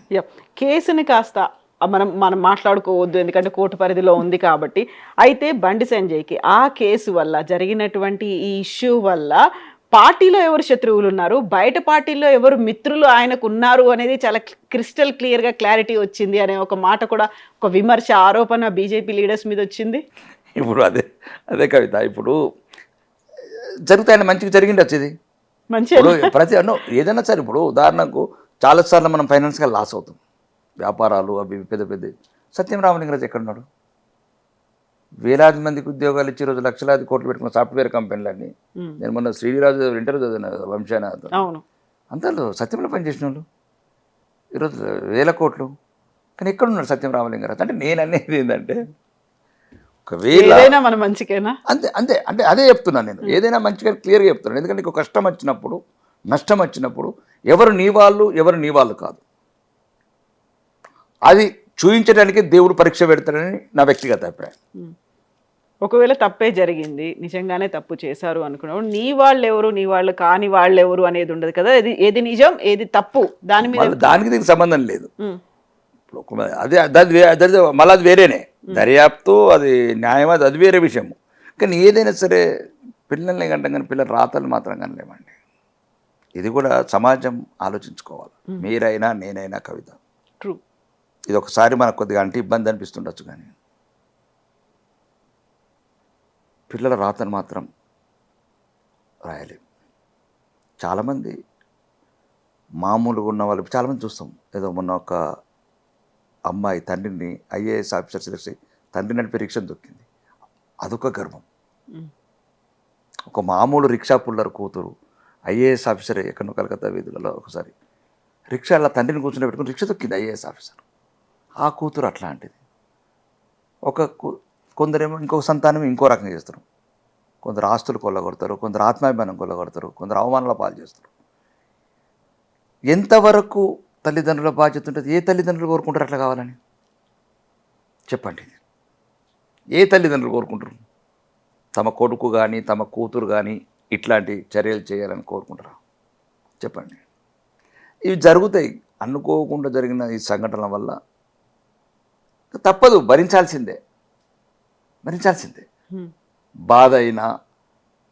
కేసుని కాస్త మనం మాట్లాడుకోవద్దు, ఎందుకంటే కోర్టు పరిధిలో ఉంది కాబట్టి. అయితే బండి సంజయ్కి ఆ కేసు వల్ల, జరిగినటువంటి ఈ ఇష్యూ వల్ల పార్టీలో ఎవరు శత్రువులు ఉన్నారు, బయట పార్టీలో ఎవరు మిత్రులు ఆయనకు ఉన్నారు అనేది చాలా క్రిస్టల్ క్లియర్గా క్లారిటీ వచ్చింది అనే ఒక మాట కూడా, ఒక విమర్శ, ఆరోపణ బీజేపీ లీడర్స్ మీద వచ్చింది. ఇప్పుడు అదే కవిత, ఇప్పుడు జరుగుతాయని మంచిగా జరిగింది వచ్చేది మంచిగా ప్రతి ఏదైనా సరే. ఇప్పుడు ఉదాహరణకు చాలాసార్లు మనం ఫైనాన్స్గా లాస్ అవుతాం, వ్యాపారాలు అవి పెద్ద సత్యం రామలింగరాజు ఎక్కడున్నాడు? వేలాది మందికి ఉద్యోగాలు ఇచ్చి రోజు లక్షలాది కోట్లు పెట్టుకున్న సాఫ్ట్వేర్ కంపెనీలన్నీ. నేను మొన్న శ్రీరాజు ఇంటర్వ్యూ చదివిన వంశానాథ్, అంతలో సత్యంలో పనిచేసిన వాళ్ళు ఈరోజు 1000 కోట్లు. కానీ ఎక్కడున్నాడు సత్యం రామలింగరాజు? అంటే నేను అనేది ఏంటంటే, ఒకవేళ మన మంచికేనా, అంతే అంటే అదే చెప్తున్నాను నేను. ఏదైనా మంచిగా క్లియర్గా చెప్తున్నాను. ఎందుకంటే నీకు కష్టం వచ్చినప్పుడు, నష్టం వచ్చినప్పుడు ఎవరు నీ వాళ్ళు కాదు. అది చూపించడానికి దేవుడు పరీక్ష పెడతాడని నా వ్యక్తిగత అభిప్రాయం. ఒకవేళ తప్పే జరిగింది, నిజంగానే తప్పు చేశారు అనుకున్నప్పుడు నీ వాళ్ళు ఎవరు, నీ వాళ్ళు కాని వాళ్ళు ఎవరు అనేది ఉండదు కదా. ఏది నిజం, ఏది తప్పు, దానికి దీనికి సంబంధం లేదు. మళ్ళీ అది వేరేనే దర్యాప్తు, అది న్యాయం, అది వేరే విషయము. కానీ ఏదైనా సరే పిల్లల్ని కంటాం కానీ పిల్లల రాతలు మాత్రం కనలేమండి. ఇది కూడా సమాజం ఆలోచించుకోవాలి. మీరైనా నేనైనా కవిత, ట్రూ. ఇది ఒకసారి మనకు కొద్దిగా అంటే ఇబ్బంది అనిపిస్తుండొచ్చు, కానీ పిల్లల రాతను మాత్రం రాయలేము. చాలామంది మామూలుగా ఉన్న వాళ్ళు చాలామంది చూస్తాం. ఏదో మొన్న ఒక అమ్మాయి తండ్రిని ఐఏఎస్ ఆఫీసర్ చేసి తండ్రి నడిపే రిక్షా దొక్కింది, అదొక గర్వం. ఒక మామూలు రిక్షా పుల్లర్ కూతురు ఐఏఎస్ ఆఫీసర్ ఎక్కడో కలకత్తా వీధులలో ఒకసారి రిక్షాలో తండ్రిని కూర్చుని పెట్టుకుని రిక్షా దొక్కింది ఐఏఎస్ ఆఫీసర్. ఆ కూతురు అట్లాంటిది. కొందరేమో ఇంకొక సంతానం ఇంకో రకంగా చేస్తారు. కొందరు ఆస్తులు కొల్లగొడతారు, కొందరు ఆత్మాభిమానం కొల్లగొడతారు, కొందరు అవమానాల పాలు చేస్తారు. ఎంతవరకు తల్లిదండ్రుల బాధ్యత ఉంటుంది? ఏ తల్లిదండ్రులు కోరుకుంటారు అట్లా కావాలని? చెప్పండి. ఏ తల్లిదండ్రులు కోరుకుంటారు తమ కొడుకు కానీ తమ కూతురు కానీ ఇట్లాంటి చర్యలు చేయాలని కోరుకుంటారా? చెప్పండి. ఇవి జరుగుతాయి. అనుకోకుండా జరిగిన ఈ సంఘటనల వల్ల తప్పదు, భరించాల్సిందే. బాధ అయినా,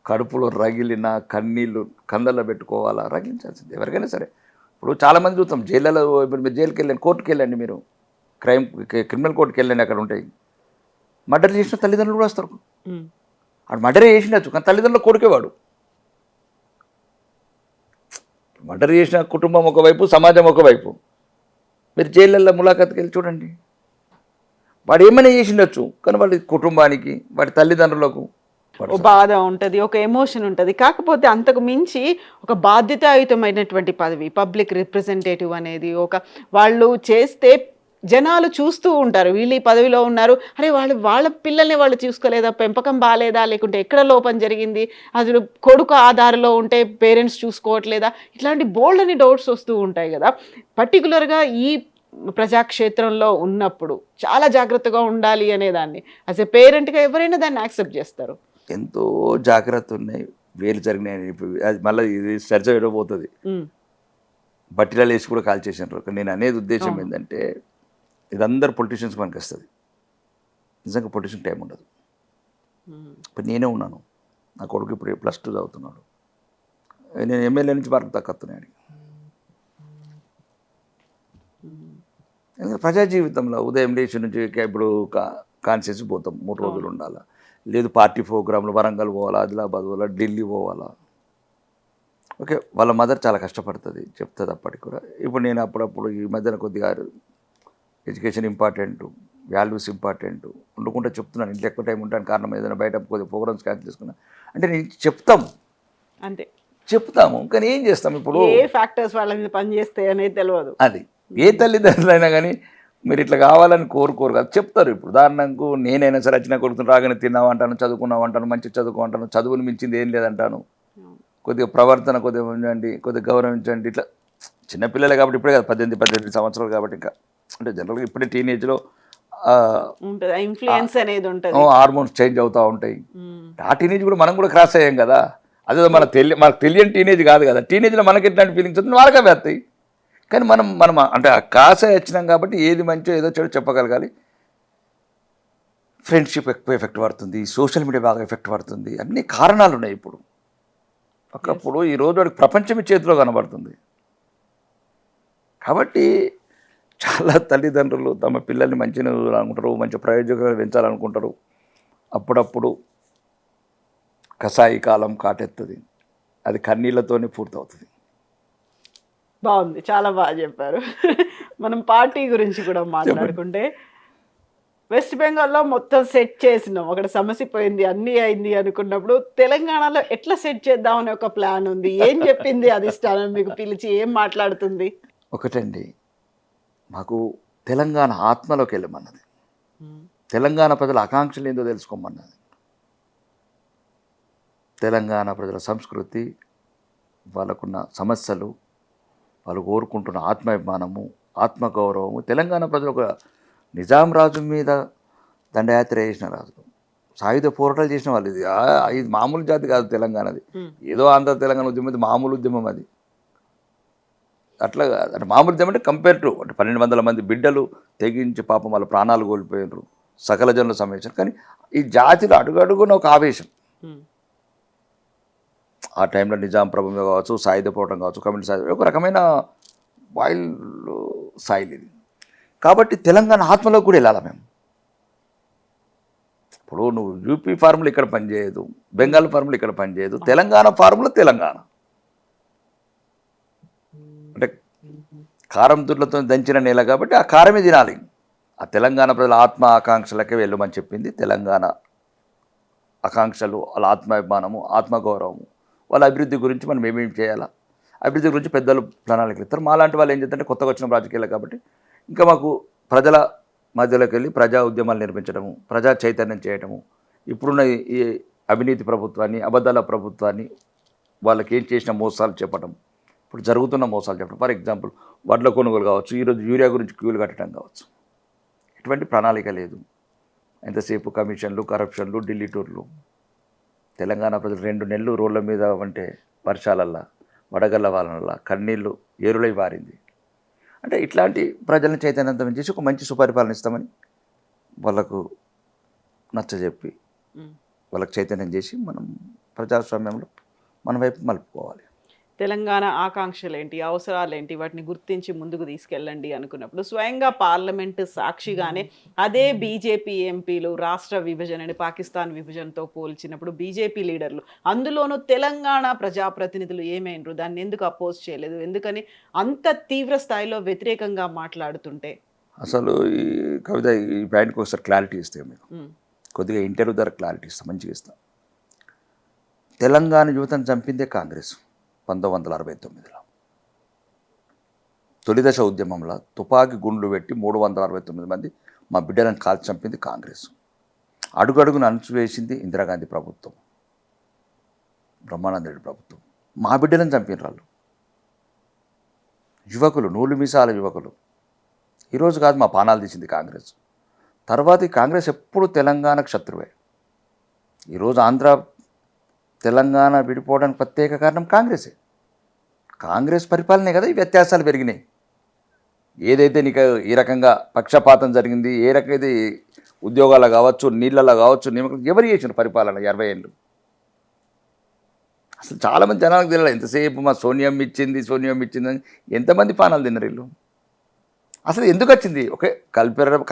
కడుపులో రగిలిన కన్నీళ్ళు కళ్ళల్లో పెట్టుకోవాలా, రగిలించాల్సిందే ఎవరికైనా సరే. ఇప్పుడు చాలామంది చూస్తాం జైళ్ళలో, ఇప్పుడు మీరు జైలుకి వెళ్ళండి, కోర్టుకి వెళ్ళండి, మీరు క్రిమినల్ కోర్టుకి వెళ్ళండి, అక్కడ ఉంటాయి మర్డర్ చేసిన తల్లిదండ్రులు కూడా వస్తారు. వాడు మర్డర్ చేసినచ్చు, కానీ తల్లిదండ్రులు కొడుకేవాడు. మర్డర్ చేసిన కుటుంబం ఒకవైపు, సమాజం ఒకవైపు. మీరు జైళ్ళల్లో ములాఖాత్కి వెళ్ళి చూడండి, వాడు ఏమైనా చేసిండొచ్చు, కానీ వాడి కుటుంబానికి, వాడి తల్లిదండ్రులకు ఓ బాధ ఉంటుంది, ఒక ఎమోషన్ ఉంటుంది. కాకపోతే అంతకు మించి ఒక బాధ్యతాయుతమైనటువంటి పదవి పబ్లిక్ రిప్రజెంటేటివ్ అనేది వాళ్ళు చేస్తే జనాలు చూస్తూ ఉంటారు. వీళ్ళు ఈ పదవిలో ఉన్నారు, అరే వాళ్ళ పిల్లల్ని వాళ్ళు చూసుకోలేదా, పెంపకం బాగాలేదా, లేకుంటే ఎక్కడ లోపం జరిగింది, అసలు కొడుకు ఆధారలో ఉంటే పేరెంట్స్ చూసుకోవట్లేదా, ఇట్లాంటి బోల్డ్ అని డౌట్స్ వస్తూ ఉంటాయి కదా. పర్టికులర్గా ఈ ప్రజాక్షేత్రంలో ఉన్నప్పుడు చాలా జాగ్రత్తగా ఉండాలి అనేదాన్ని యాజ్ ఎ పేరెంట్గా ఎవరైనా దాన్ని యాక్సెప్ట్ చేస్తారు. ఎంతో జాగ్రత్త ఉన్నాయి, వేలు జరిగినాయి. ఇప్పుడు అది మళ్ళీ ఇది చర్చ పోతుంది. బట్టిలలో వేసి కూడా కాల్ చేసినారు. నేను అనేది ఉద్దేశం ఏంటంటే, ఇది అందరు పొలిటీషియన్స్ మనకి వస్తుంది. నిజంగా పొలిటీషియన్ టైం ఉండదు. ఇప్పుడు నేనే ఉన్నాను, నా కొడుకు ఇప్పుడు +2 చదువుతున్నాడు. నేను ఎమ్మెల్యే నుంచి మార్కు తక్కుతున్నాయి. ఎందుకంటే ప్రజా జీవితంలో ఉదయం లేచి నుంచి ఇప్పుడు కాన్షియస్ పోతాం, 3 రోజులు ఉండాలా, లేదు పార్టీ ప్రోగ్రాంలు వరంగల్ పోవాలా, ఆదిలాబాద్ పోవాలా, ఢిల్లీ పోవాలా. ఓకే, వాళ్ళ మదర్ చాలా కష్టపడుతుంది, చెప్తుంది అప్పటికి కూడా. ఇప్పుడు నేను అప్పుడప్పుడు ఈ మధ్యన కొద్దిగా ఎడ్యుకేషన్ ఇంపార్టెంట్, వాల్యూస్ ఇంపార్టెంట్ ఉండకుండా చెప్తున్నాను. ఇంట్లో ఎక్కువ టైం ఉంటాను, కారణం ఏదైనా బయట కొద్దిగా ప్రోగ్రామ్స్ క్యాన్సిల్ చేసుకున్నా అంటే నేను చెప్తాము, అంతే చెప్తాము. కానీ ఏం చేస్తాం, ఇప్పుడు ఏ ఫ్యాక్టర్స్ వాళ్ళ మీద పనిచేస్తాయి అనేది తెలియదు. అది ఏ తల్లిదండ్రులైనా కానీ మీరు ఇట్లా కావాలని కోరుకోరు కదా, చెప్తారు. ఇప్పుడు ఉదాహరణకు నేనైనా సరే వచ్చిన కొడుకుని రాగానే తిన్నావు అంటాను, చదువుకున్నావు అంటాను, మంచి చదువుకో అంటాను, చదువుని మించింది ఏం లేదంటాను, కొద్దిగా ప్రవర్తన కొద్దిగా ఉంచండి, కొద్దిగా గౌరవించండి. ఇట్లా చిన్నపిల్లలే కాబట్టి ఇప్పుడే కదా 18 సంవత్సరాలు కాబట్టి, ఇంకా అంటే జనరల్గా ఇప్పుడే టీనేజ్లో ఇన్ఫ్లుయెన్స్ అనేది ఉంటుంది, హార్మోన్స్ చేంజ్ అవుతూ ఉంటాయి. ఆ టీనేజ్ కూడా మనం కూడా క్రాస్ అయ్యాం కదా. అదే మనకు తెలియని టీనేజ్ కాదు కదా. టీనేజ్లో మనకి ఎట్లాంటి ఫీలింగ్స్ వస్తుంది వాళ్ళకే వేస్తాయి. కానీ మనం అంటే ఆ క్రాస్ అయ్యి వచ్చినాం కాబట్టి ఏది మంచో ఏదో చెడు చెప్పగలగాలి. ఫ్రెండ్షిప్ ఎక్కువ ఎఫెక్ట్ పడుతుంది, సోషల్ మీడియా బాగా ఎఫెక్ట్ పడుతుంది, అన్ని కారణాలు ఉన్నాయి. ఇప్పుడు ఒకప్పుడు ఈ రోజు వాడికి ప్రపంచమే చేతిలో కనబడుతుంది. కాబట్టి చాలా తల్లిదండ్రులు తమ పిల్లల్ని మంచిగా అనుకుంటారు, మంచి ప్రయోజకులు పెంచాలనుకుంటారు. అప్పుడప్పుడు కషాయి కాలం కాటెత్తుంది, అది కన్నీళ్లతోనే పూర్తవుతుంది. బాగుంది, చాలా బాగా చెప్పారు. మనం పార్టీ గురించి కూడా మాట్లాడుకుంటే, వెస్ట్ బెంగాల్లో మొత్తం సెట్ చేసినాం, అక్కడ సమస్య పోయింది, అన్నీ అయింది అనుకున్నప్పుడు తెలంగాణలో ఎట్లా సెట్ చేద్దామని ఒక ప్లాన్ ఉంది. ఏం చెప్పింది అధిష్టానం మీకు పిలిచి, ఏం మాట్లాడుతుంది? ఒకటండి, మాకు తెలంగాణ ఆత్మలోకి వెళ్ళమన్నది, తెలంగాణ ప్రజల ఆకాంక్షలు ఏందో తెలుసుకోమన్నది, తెలంగాణ ప్రజల సంస్కృతి, వాళ్ళకున్న సమస్యలు, వాళ్ళు కోరుకుంటున్న ఆత్మాభిమానము, ఆత్మగౌరవము. తెలంగాణ ప్రజలు ఒక నిజాం రాజు మీద దండయాత్ర చేసిన రాజులు, సాయుధ పోరాటాలు చేసిన వాళ్ళు. ఇది మామూలు జాతి కాదు తెలంగాణది. ఏదో ఆంధ్ర తెలంగాణ ఉద్యమం, అది మామూలు ఉద్యమం. అది అట్లా కాదు. అంటే మామూలు ఉద్యమం అంటే కంపేర్ టు అంటే 1200 మంది బిడ్డలు తెగించి పాపం వాళ్ళ ప్రాణాలు కోల్పోయినారు, సకల జనుల సమావేశం. కానీ ఈ జాతిలో అడుగడుగున ఒక ఆవేశం. ఆ టైంలో నిజాం ప్రభుత్వం కావచ్చు, సాయుధ పోరాటం కావచ్చు, కమ్యూనిస్ట్ సాయుధ, ఒక రకమైన వైల్డ్ సాయిల్ ఇది. కాబట్టి తెలంగాణ ఆత్మలోకి కూడా వెళ్ళాలి మేము. ఇప్పుడు నువ్వు యూపీ ఫార్ములా ఇక్కడ పనిచేయదు, బెంగాల్ ఫార్ములా ఇక్కడ పనిచేయదు, తెలంగాణ ఫార్ములా తెలంగాణ. అంటే కారం దుడ్లతో దంచిన నేల కాబట్టి ఆ కారమే తినాలి. ఆ తెలంగాణ ప్రజల ఆత్మ ఆకాంక్షలకే వెళ్ళమని చెప్పింది. తెలంగాణ ఆకాంక్షలు, వాళ్ళ ఆత్మాభిమానము, ఆత్మగౌరవము, వాళ్ళ అభివృద్ధి గురించి మనం ఏమేమి చేయాలా, అభివృద్ధి గురించి పెద్దలు ప్రణాళికలు ఇస్తారు. మాలాంటి వాళ్ళు ఏం చేస్తారంటే కొత్తగా వచ్చిన రాజకీయాలు కాబట్టి ఇంకా మాకు ప్రజల మధ్యలోకి వెళ్ళి ప్రజా ఉద్యమాలు నిర్మించడము, ప్రజా చైతన్యం చేయడము, ఇప్పుడున్న ఈ అవినీతి ప్రభుత్వాన్ని, అబద్ధాల ప్రభుత్వాన్ని, వాళ్ళకి ఏం చేసిన మోసాలు చెప్పడం, ఇప్పుడు జరుగుతున్న మోసాలు చెప్పడం. ఫర్ ఎగ్జాంపుల్ వడ్ల కొనుగోలు కావచ్చు, ఈరోజు యూరియా గురించి క్యూలు కట్టడం కావచ్చు. ఎటువంటి ప్రణాళిక లేదు, ఎంతసేపు కమిషన్లు, కరప్షన్లు, ఢిల్లీ టూర్లు. తెలంగాణ ప్రజలు 2 నెలలు రోడ్ల మీద అంటే వర్షాలల్లా, వడగళ్ళ వాళ్ళ కన్నీళ్ళు ఏరులై పారింది. అంటే ఇట్లాంటి ప్రజలను చైతన్యవంతం చేసి ఒక మంచి సుపరిపాలన ఇస్తామని వాళ్ళకు నచ్చజెప్పి వాళ్ళకి చైతన్యం చేసి మనం ప్రజాస్వామ్యంలో మన వైపు మలుపుకోవాలి. తెలంగాణ ఆకాంక్షలు ఏంటి, అవసరాలు ఏంటి, వాటిని గుర్తించి ముందుకు తీసుకెళ్ళండి అనుకున్నప్పుడు స్వయంగా పార్లమెంటు సాక్షిగానే అదే బీజేపీ ఎంపీలు రాష్ట్ర విభజనని పాకిస్తాన్ విభజనతో పోల్చినప్పుడు బీజేపీ లీడర్లు, అందులోనూ తెలంగాణ ప్రజాప్రతినిధులు ఏమైనరు, దాన్ని ఎందుకు అపోజ్ చేయలేదు, ఎందుకని అంత తీవ్ర స్థాయిలో వ్యతిరేకంగా మాట్లాడుతుంటే? అసలు ఈ కవిత ఈ పాయింట్కి ఒకసారి క్లారిటీ ఇస్తే మీరు కొద్దిగా ఇంటర్వ్యూ ద్వారా క్లారిటీ ఇస్తాం, మంచిగా ఇస్తాం. తెలంగాణ యువతను చంపిందే కాంగ్రెస్ 1969లో. తొలిదశ ఉద్యమంలో తుపాకీ గుండ్లు పెట్టి 369 మంది మా బిడ్డలను కాల్చి చంపింది కాంగ్రెస్. అడుగడుగును అణచివేసింది ఇందిరాగాంధీ ప్రభుత్వం, బ్రహ్మానంద రెడ్డి ప్రభుత్వం. మా బిడ్డలను చంపిన వాళ్ళు యువకులు, నూలు మీసాల యువకులు. ఈరోజు కాదు మా పానాలు తీసింది కాంగ్రెస్. తర్వాత ఈ కాంగ్రెస్ ఎప్పుడు తెలంగాణకు శత్రువే. ఈరోజు ఆంధ్ర తెలంగాణ విడిపోవడానికి ప్రత్యేక కారణం కాంగ్రెసే. కాంగ్రెస్ పరిపాలనే కదా ఈ వ్యత్యాసాలు పెరిగినాయి. ఏదైతే నీకు ఈ రకంగా పక్షపాతం జరిగింది, ఏ రకమైతే ఉద్యోగాలు కావచ్చు, నీళ్ళలో కావచ్చు, నియమకం ఎవరు చేసిన పరిపాలన 20 ఏళ్ళు? అసలు చాలామంది జనాలకు తెలియదు. ఎంతసేపు మా సోనియం ఇచ్చింది అని ఎంతమంది పానాలు తిన్నారు వీళ్ళు? అసలు ఎందుకు వచ్చింది? ఓకే,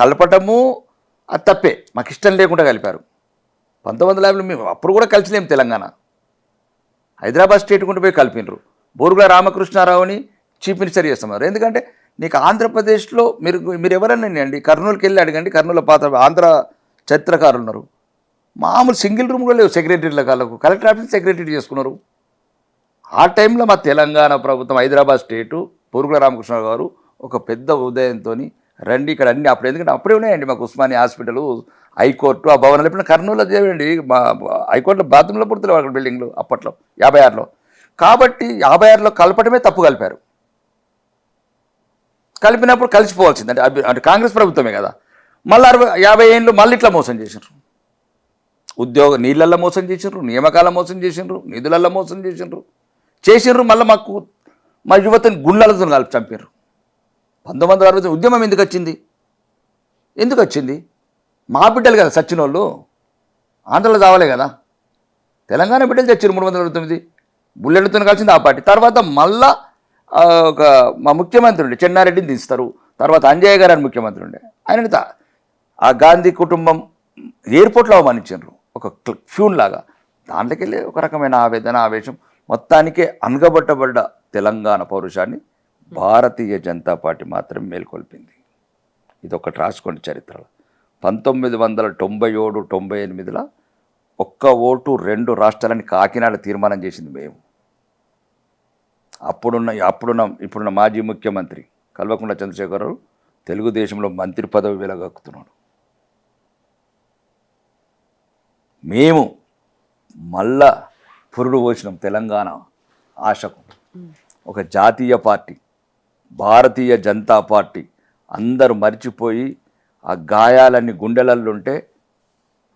కలపటము అది తప్పే, మాకు ఇష్టం లేకుండా కలిపారు. 1950లో మేము అప్పుడు కూడా కలిసిలేము. తెలంగాణ హైదరాబాద్ స్టేట్ కుంటూ పోయి కలిపినరు. బోరుగుల రామకృష్ణారావుని చీఫ్ మినిస్టర్ చేస్తున్నారు. ఎందుకంటే నీకు ఆంధ్రప్రదేశ్లో మీరు ఎవరన్నా అండి, కర్నూలుకి వెళ్ళి అడగండి, కర్నూలు పాత ఆంధ్ర చరిత్రకారులు ఉన్నారు. మామూలు సింగిల్ రూమ్ కూడా లేవు సెక్రటరీల కాళ్ళకు. కలెక్టర్ ఆఫీస్ సెక్రటరీ చేసుకున్నారు. ఆ టైంలో మా తెలంగాణ ప్రభుత్వం, హైదరాబాద్ స్టేటు, బోరుగుల రామకృష్ణరావు గారు ఒక పెద్ద ఉదయంతో రండి ఇక్కడ అన్ని అప్పుడు, ఎందుకంటే అప్పుడే ఉన్నాయండి మాకు ఉస్మానియా హాస్పిటల్, హైకోర్టు, ఆ భవనాలు. ఇప్పుడు కర్నూలులో చేయండి, మా హైకోర్టులో బాత్రూంలో పుడుతులేవు అక్కడ బిల్డింగ్లు అప్పట్లో 56లో. కాబట్టి 56లో కలపడమే తప్పు కలిపారు. కలిపినప్పుడు కలిసిపోవాల్సింది అంటే కాంగ్రెస్ ప్రభుత్వమే కదా. మళ్ళీ 50 ఏళ్ళు మళ్ళీ ఇట్లా మోసం చేసినారు. నీళ్ళల్లో మోసం చేసినారు, నియామకాల మోసం చేసినారు, నిధులల్లో మోసం చేసినారు. మళ్ళీ మా యువతని గుండెలతో కలిపి చంపారు. 1960 ఉద్యమం ఎందుకు వచ్చింది? మా బిడ్డలు కదా సచ్చిన వాళ్ళు. ఆంధ్రలో చావలే కదా, తెలంగాణ బిడ్డలు చచ్చారు 369. బుల్లెట్లతో కలిసింది ఆ పార్టీ. తర్వాత మళ్ళా ఒక మా ముఖ్యమంత్రి ఉండే చెన్నారెడ్డిని దించుతారు. తర్వాత అంజయ్య గారు అని ముఖ్యమంత్రి ఉండే, ఆయన ఆ గాంధీ కుటుంబం ఎయిర్పోర్ట్లో అవమానించారు ఒక ఫ్యూన్ లాగా. దాంట్లోకి వెళ్ళి ఒక రకమైన ఆవేదన, ఆవేశం. మొత్తానికే అనగబట్టబడ్డ తెలంగాణ పౌరుషాన్ని భారతీయ జనతా పార్టీ మాత్రం మేల్కొల్పింది. ఇది ఒకటి రాసుకోండి చరిత్రలో. 1997, 98లో ఒక్క ఓటు 2 రాష్ట్రాలని కాకినాడ తీర్మానం చేసింది మేము. ఇప్పుడున్న మాజీ ముఖ్యమంత్రి కల్వకుంట్ల చంద్రశేఖరరావు తెలుగుదేశంలో మంత్రి పదవి వెలగక్కుతున్నాడు. మేము మళ్ళా పురుడు పోసినాం తెలంగాణ ఆశకు. ఒక జాతీయ పార్టీ, భారతీయ జనతా పార్టీ అందరూ మర్చిపోయి ఆ గాయాలన్నీ గుండెలల్లో ఉంటే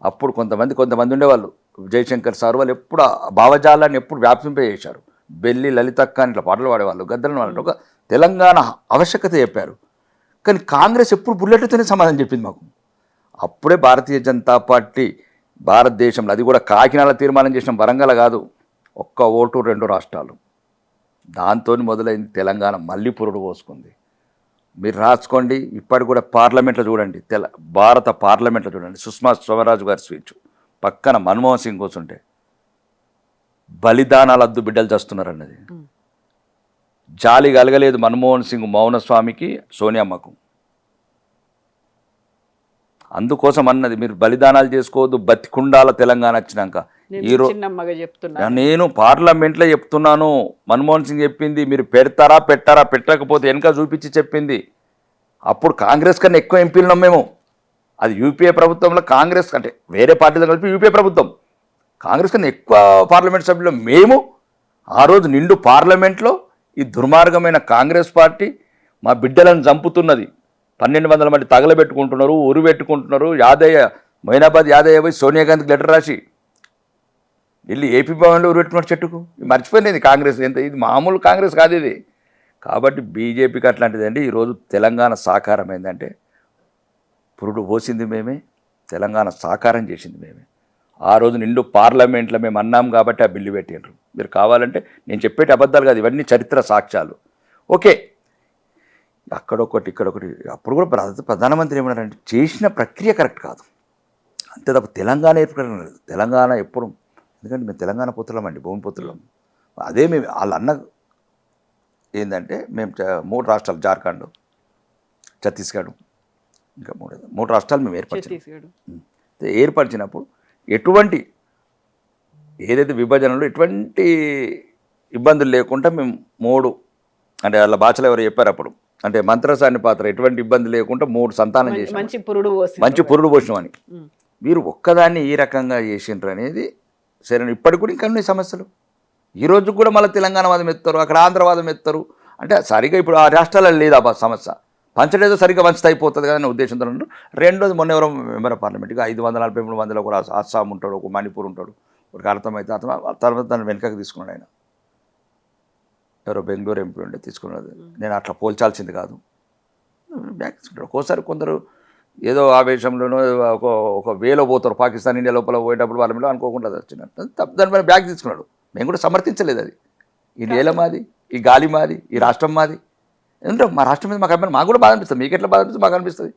అప్పుడు కొంతమంది ఉండేవాళ్ళు. జయశంకర్ సార్ వాళ్ళు ఎప్పుడు ఆ భావజాలాన్ని ఎప్పుడు వ్యాపింపజేశారు. బెల్లి, లలితక్క అని ఇట్లా పాటలు పాడేవాళ్ళు, గద్దలను వాళ్ళు ఒక తెలంగాణ ఆవశ్యకత చెప్పారు. కానీ కాంగ్రెస్ ఎప్పుడు బుల్లెట్లతోనే సమాధానం చెప్పింది మాకు. అప్పుడే భారతీయ జనతా పార్టీ భారతదేశంలో, అది కూడా కాకినాడ తీర్మానం చేసిన, వరంగల్ కాదు, ఒక్క ఓటు 2 రాష్ట్రాలు. దాంతో మొదలైంది తెలంగాణ మళ్ళీ పురుడు పోసుకుంది. మీరు రాసుకోండి. ఇప్పటి కూడా పార్లమెంట్లో చూడండి, భారత పార్లమెంట్లో చూడండి, సుష్మా స్వరాజ్ గారి స్పీచ్ పక్కన మన్మోహన్ సింగ్ కూర్చుంటే బలిదానాలద్దు బిడ్డలు చేస్తున్నారు అన్నది. జాలి కలగలేదు మన్మోహన్ సింగ్ మౌనస్వామికి, సోనియమ్మకు. అందుకోసం అన్నది మీరు బలిదానాలు చేసుకోవద్దు, బతికుండాల తెలంగాణ వచ్చినాక. నేను పార్లమెంట్లో చెప్తున్నాను, మన్మోహన్ సింగ్ చెప్పింది మీరు పెట్టారా పెట్టకపోతే వెనక చూపించి చెప్పింది. అప్పుడు కాంగ్రెస్ కన్నా ఎక్కువ ఎంపీలున్నాం మేము. అది యూపీఏ ప్రభుత్వంలో కాంగ్రెస్ అంటే వేరే పార్టీతో కలిపి యూపీఏ ప్రభుత్వం, కాంగ్రెస్ కన్నా ఎక్కువ పార్లమెంట్ సభ్యులు మేము. ఆ రోజు నిండు పార్లమెంట్లో ఈ దుర్మార్గమైన కాంగ్రెస్ పార్టీ మా బిడ్డలను చంపుతున్నది. 1200 మంది తగలబెట్టుకుంటున్నారు, ఉరి పెట్టుకుంటున్నారు. మొయినాబాద్ యాదయ్య పోయి సోనియా గాంధీకి లెటర్ రాసి వెళ్ళి ఏపీ భవన్లో ఉరి పెట్టుకున్నారు చెట్టుకు. మర్చిపోయింది కాంగ్రెస్ ఎంత, ఇది మామూలు కాంగ్రెస్ కాదు ఇది. కాబట్టి బీజేపీకి అట్లాంటిది అండి. ఈరోజు తెలంగాణ సాకారం ఏంటంటే పురుడు పోసింది మేమే, తెలంగాణ సాకారం చేసింది మేమే. ఆ రోజు నిండు పార్లమెంట్లో మేము అన్నాం కాబట్టి ఆ బిల్లు పెట్టిండ్రు. మీరు కావాలంటే నేను చెప్పేటి అబద్ధాలు కాదు, ఇవన్నీ చరిత్ర సాక్ష్యాలు. ఓకే, అక్కడొకటి ఇక్కడొకటి. అప్పుడు కూడా ప్రధానమంత్రి ఏమన్నారంటే చేసిన ప్రక్రియ కరెక్ట్ కాదు, అంతే తప్ప తెలంగాణ ఏర్పడడం లేదు. తెలంగాణ ఎప్పుడు, ఎందుకంటే మేము తెలంగాణ పుత్రులం అండి, భూమి పుత్రులం. అదే మేము వాళ్ళ అన్న ఏంటంటే మేము 3 రాష్ట్రాలు, జార్ఖండ్, ఛత్తీస్గఢ్, ఇంకా 3 రాష్ట్రాలు మేము ఏర్పరిచినప్పుడు ఎటువంటి ఏదైతే విభజనలో ఎటువంటి ఇబ్బందులు లేకుండా మేము 3 అంటే వాళ్ళ భాషలో ఎవరు చెప్పారు అప్పుడు, అంటే మంత్రసాని పాత్ర ఎటువంటి ఇబ్బంది లేకుండా 3 సంతానం చేసాం, మంచి పురుడు పోసి మంచి పురుడు పోషణం అని. మీరు ఒక్కదాన్ని ఈ రకంగా చేసిండ్రు అనేది సరే. ఇప్పటికి కూడా ఇంకా ఉన్నాయి సమస్యలు. ఈ రోజు కూడా మళ్ళీ తెలంగాణ వాదం ఎత్తారు, అక్కడ ఆంధ్రవాదం ఎత్తారు. అంటే సరిగా ఇప్పుడు ఆ రాష్ట్రాలలో లేదు ఆ సమస్య, పంచలేదో సరిగ్గా వంచితే అయిపోతుంది కదా అనే ఉద్దేశంతో ఉన్నారు. రెండోది మొన్న ఎవరో మెంబర్ ఆఫ్ పార్లమెంట్గా 543 మందిలో కూడా అస్సాం ఉంటాడు, ఒక మణిపూర్ ఉంటాడు, ఒక అర్థమైతే తర్వాత దాన్ని వెనకకి తీసుకున్నాడు ఆయన. ఎవరో బెంగళూరు ఎంపీ ఉండే తీసుకున్నది. నేను అట్లా పోల్చాల్సింది కాదు, బ్యాక్ తీసుకుంటాడు. ఒక్కోసారి కొందరు ఏదో ఆవేశంలోనో ఒక వేలో పోతారు, పాకిస్తాన్ ఇండియా లోపల పోయేటప్పుడు వాళ్ళ మీద అనుకోకుండా వచ్చినట్టు దానిపైన బ్యాక్ తీసుకున్నాడు. మేము కూడా సమర్థించలేదు. అది ఈ నేల మాది, ఈ గాలి మాది, ఈ రాష్ట్రం మాది. ఎందుకంటే మా రాష్ట్రం మీద మాకు అభిమానం, మాకు కూడా బాధ అనిపిస్తుంది. మీకు ఎట్లా బాధ అనిపిస్తుంది మాకు అనిపిస్తుంది.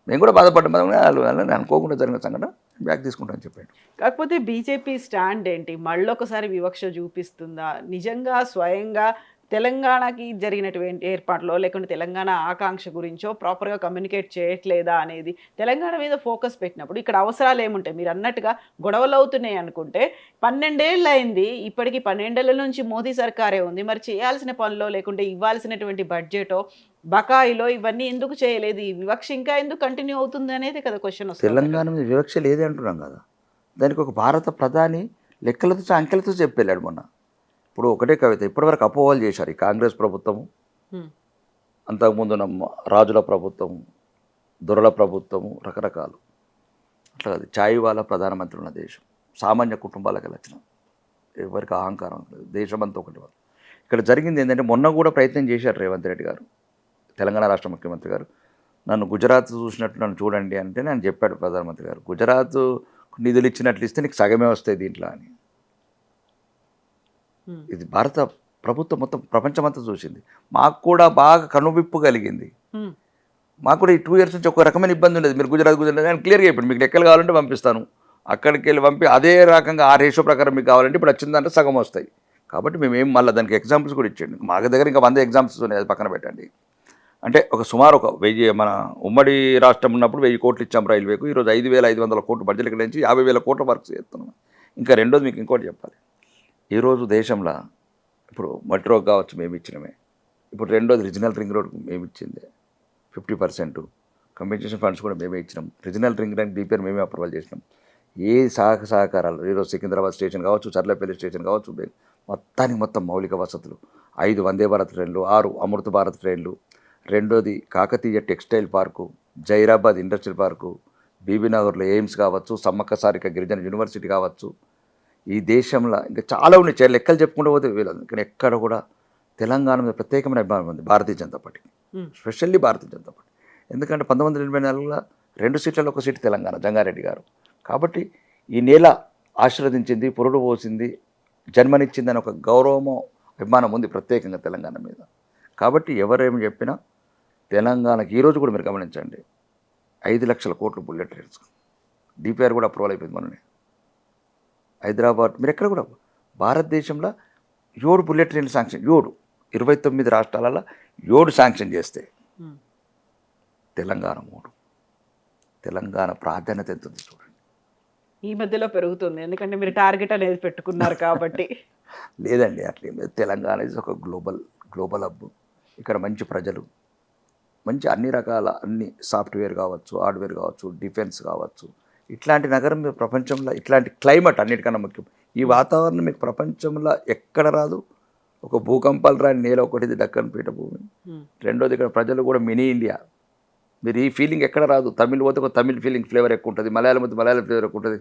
మేము కూడా బాధపడ్డాం. వాళ్ళు అనుకోకుండా జరిగిన సంఘటన బ్యాక్ తీసుకుంటామని చెప్పాడు. కాకపోతే బీజేపీ స్టాండ్ ఏంటి? మళ్ళొకసారి వివక్ష చూపిస్తుందా? నిజంగా స్వయంగా తెలంగాణకి జరిగినటువంటి ఏర్పాట్లో లేకుంటే తెలంగాణ ఆకాంక్ష గురించో ప్రాపర్గా కమ్యూనికేట్ చేయట్లేదా అనేది తెలంగాణ మీద ఫోకస్ పెట్టినప్పుడు ఇక్కడ అవసరాలు ఏముంటాయి? మీరు అన్నట్టుగా గొడవలు అవుతున్నాయి అనుకుంటే 12 ఏళ్ళు అయింది, ఇప్పటికి 12 ఏళ్ళ నుంచి మోదీ సర్కారే ఉంది. మరి చేయాల్సిన పనులో లేకుంటే ఇవ్వాల్సినటువంటి బడ్జెటో బకాయిలో ఇవన్నీ ఎందుకు చేయలేదు? ఈ వివక్ష ఇంకా ఎందుకు కంటిన్యూ అవుతుంది అనేది కదా క్వశ్చన్ వస్తుంది. తెలంగాణ మీద వివక్ష లేదే అంటున్నాం కదా. దానికి ఒక భారత ప్రధాని లెక్కలతో అంకెలతో చెప్పేళ్ళాడు మొన్న. ఇప్పుడు ఒకటే కవిత, ఇప్పటివరకు అపోహలు చేశారు ఈ కాంగ్రెస్ ప్రభుత్వము, అంతకుముందు రాజుల ప్రభుత్వము, దొరల ప్రభుత్వము, రకరకాలు. అట్లా కాదు, ఛాయ్ వాళ్ళ ప్రధానమంత్రి ఉన్న దేశం, సామాన్య కుటుంబాలకు లక్షణం, ఎవరికి అహంకారం లేదు, దేశమంతా ఒకటి. వాళ్ళు ఇక్కడ జరిగింది ఏంటంటే మొన్న కూడా ప్రయత్నం చేశారు రేవంత్ రెడ్డి గారు, తెలంగాణ రాష్ట్ర ముఖ్యమంత్రి గారు. నన్ను గుజరాత్ చూసినట్టు నన్ను చూడండి అంటే నేను చెప్పాడు ప్రధానమంత్రి గారు, గుజరాత్ నిధులు ఇచ్చినట్లు ఇస్తే నీకు సగమే వస్తాయి దీంట్లో అని. ఇది భారత ప్రభుత్వం మొత్తం ప్రపంచమంతా చూసింది. మాకు కూడా బాగా కనువిప్పు కలిగింది. మాకు కూడా ఈ 2 years నుంచి ఒక రకమైన ఇబ్బంది ఉండేది. మీరు గుజరాత్ అని క్లియర్గా చెప్పండి, మీకు లెక్కలు కావాలంటే పంపిస్తాను, అక్కడికి వెళ్ళి పంపి అదే రకంగా ఆ రేషియో ప్రకారం మీకు కావాలంటే ఇప్పుడు వచ్చిందంటే సగం వస్తాయి. కాబట్టి మేము మళ్ళీ దానికి ఎగ్జాంపుల్స్ కూడా ఇచ్చేయండి. మా దగ్గర ఇంకా 100 ఎగ్జాంపుల్స్ ఉన్నాయి, అది పక్కన పెట్టండి. అంటే సుమారు 1000, మన ఉమ్మడి రాష్ట్రం ఉన్నప్పుడు 1000 కోట్లు ఇచ్చాం రైల్వేకు. ఈరోజు 5500 కోట్లు బడ్జెట్ ఇక్కడ నుంచి 50,000 కోట్ల వర్క్ చేస్తున్నాం. ఇంకా రెండోది మీకు ఇంకోటి చెప్పాలి, ఈరోజు దేశంలో ఇప్పుడు మట్టి రోడ్ కావచ్చు మేము ఇచ్చినమే, ఇప్పుడు రెండోది రీజనల్ రింగ్ రోడ్ మేము ఇచ్చిందే 50%, కంపెన్సేషన్ ఫండ్స్ కూడా మేమే ఇచ్చినాం. రీజనల్ రింగ్ రోడ్ డిపిఆర్ మేమే అప్రూవల్ చేసినాం. ఏ సహకారాలు ఈరోజు సికింద్రాబాద్ స్టేషన్ కావచ్చు, చర్లపల్లి స్టేషన్ కావచ్చు, మొత్తానికి మొత్తం మౌలిక వసతులు, 5 వందే భారత్ ట్రైన్లు, 6 అమృత భారత్ ట్రైన్లు, రెండోది Kakatiya textile park, Zaheerabad industrial park, బీబీనగర్లో ఎయిమ్స్ కావచ్చు, సమ్మక్క సారిక గిరిజన యూనివర్సిటీ కావచ్చు. ఈ దేశంలో ఇంకా చాలా ఉన్నాయి, లెక్కలు చెప్పుకుంటూ పోతే వీళ్ళది. కానీ ఎక్కడ కూడా తెలంగాణ మీద ప్రత్యేకమైన అభిమానం ఉంది భారతీయ జనతా పార్టీకి, స్పెషల్లీ భారతీయ జనతా పార్టీ. ఎందుకంటే 1984లో 2 సీట్లలో 1 సీటు తెలంగాణ, జంగారెడ్డి గారు. కాబట్టి ఈ నేల ఆశీర్వదించింది, పురుడు పోసింది, జన్మనిచ్చింది అని ఒక గౌరవము, అభిమానం ఉంది ప్రత్యేకంగా తెలంగాణ మీద. కాబట్టి ఎవరేమి చెప్పినా తెలంగాణకి ఈరోజు కూడా మీరు గమనించండి, 5 లక్షల కోట్లు బుల్లెట్ ట్రైన్స్, డిపిఆర్ కూడా అప్రూవల్ అయిపోయింది మొన్ననే. హైదరాబాద్ మీరు ఎక్కడ కూడా భారతదేశంలో 7 బుల్లెట్ ట్రైన్లు శాంక్షన్, 29 రాష్ట్రాలలో 7 శాంక్షన్ చేస్తే తెలంగాణ 3. తెలంగాణ ప్రాధాన్యత ఎంత ఉంది చూడండి. ఈ మధ్యలో పెరుగుతుంది ఎందుకంటే మీరు టార్గెట్ అనేది పెట్టుకున్నారు కాబట్టి. లేదండి అట్లేం లేదు. తెలంగాణ ఇస్ ఒక గ్లోబల్ హబ్. ఇక్కడ మంచి ప్రజలు, మంచి అన్ని రకాల సాఫ్ట్వేర్ కావచ్చు, హార్డ్వేర్ కావచ్చు, డిఫెన్స్ కావచ్చు, ఇట్లాంటి నగరం మీకు ప్రపంచంలో, ఇట్లాంటి క్లైమేట్ అన్నిటికన్నా ముఖ్యం. ఈ వాతావరణం మీకు ప్రపంచంలో ఎక్కడ రాదు. ఒక భూకంపాలు రాని నేల ఒకటిది దక్కన్ పీఠభూమి. రెండోది ఇక్కడ ప్రజలు కూడా మినీ ఇండియా. మీరు ఈ ఫీలింగ్ ఎక్కడ రాదు. తమిళ్ పోతే ఒక తమిళ్ ఫీలింగ్ ఫ్లేవర్ ఎక్కువ ఉంటుంది, మలయాళం పోతే మలయాళం ఫ్లేవర్ ఎక్కువ ఉంటుంది.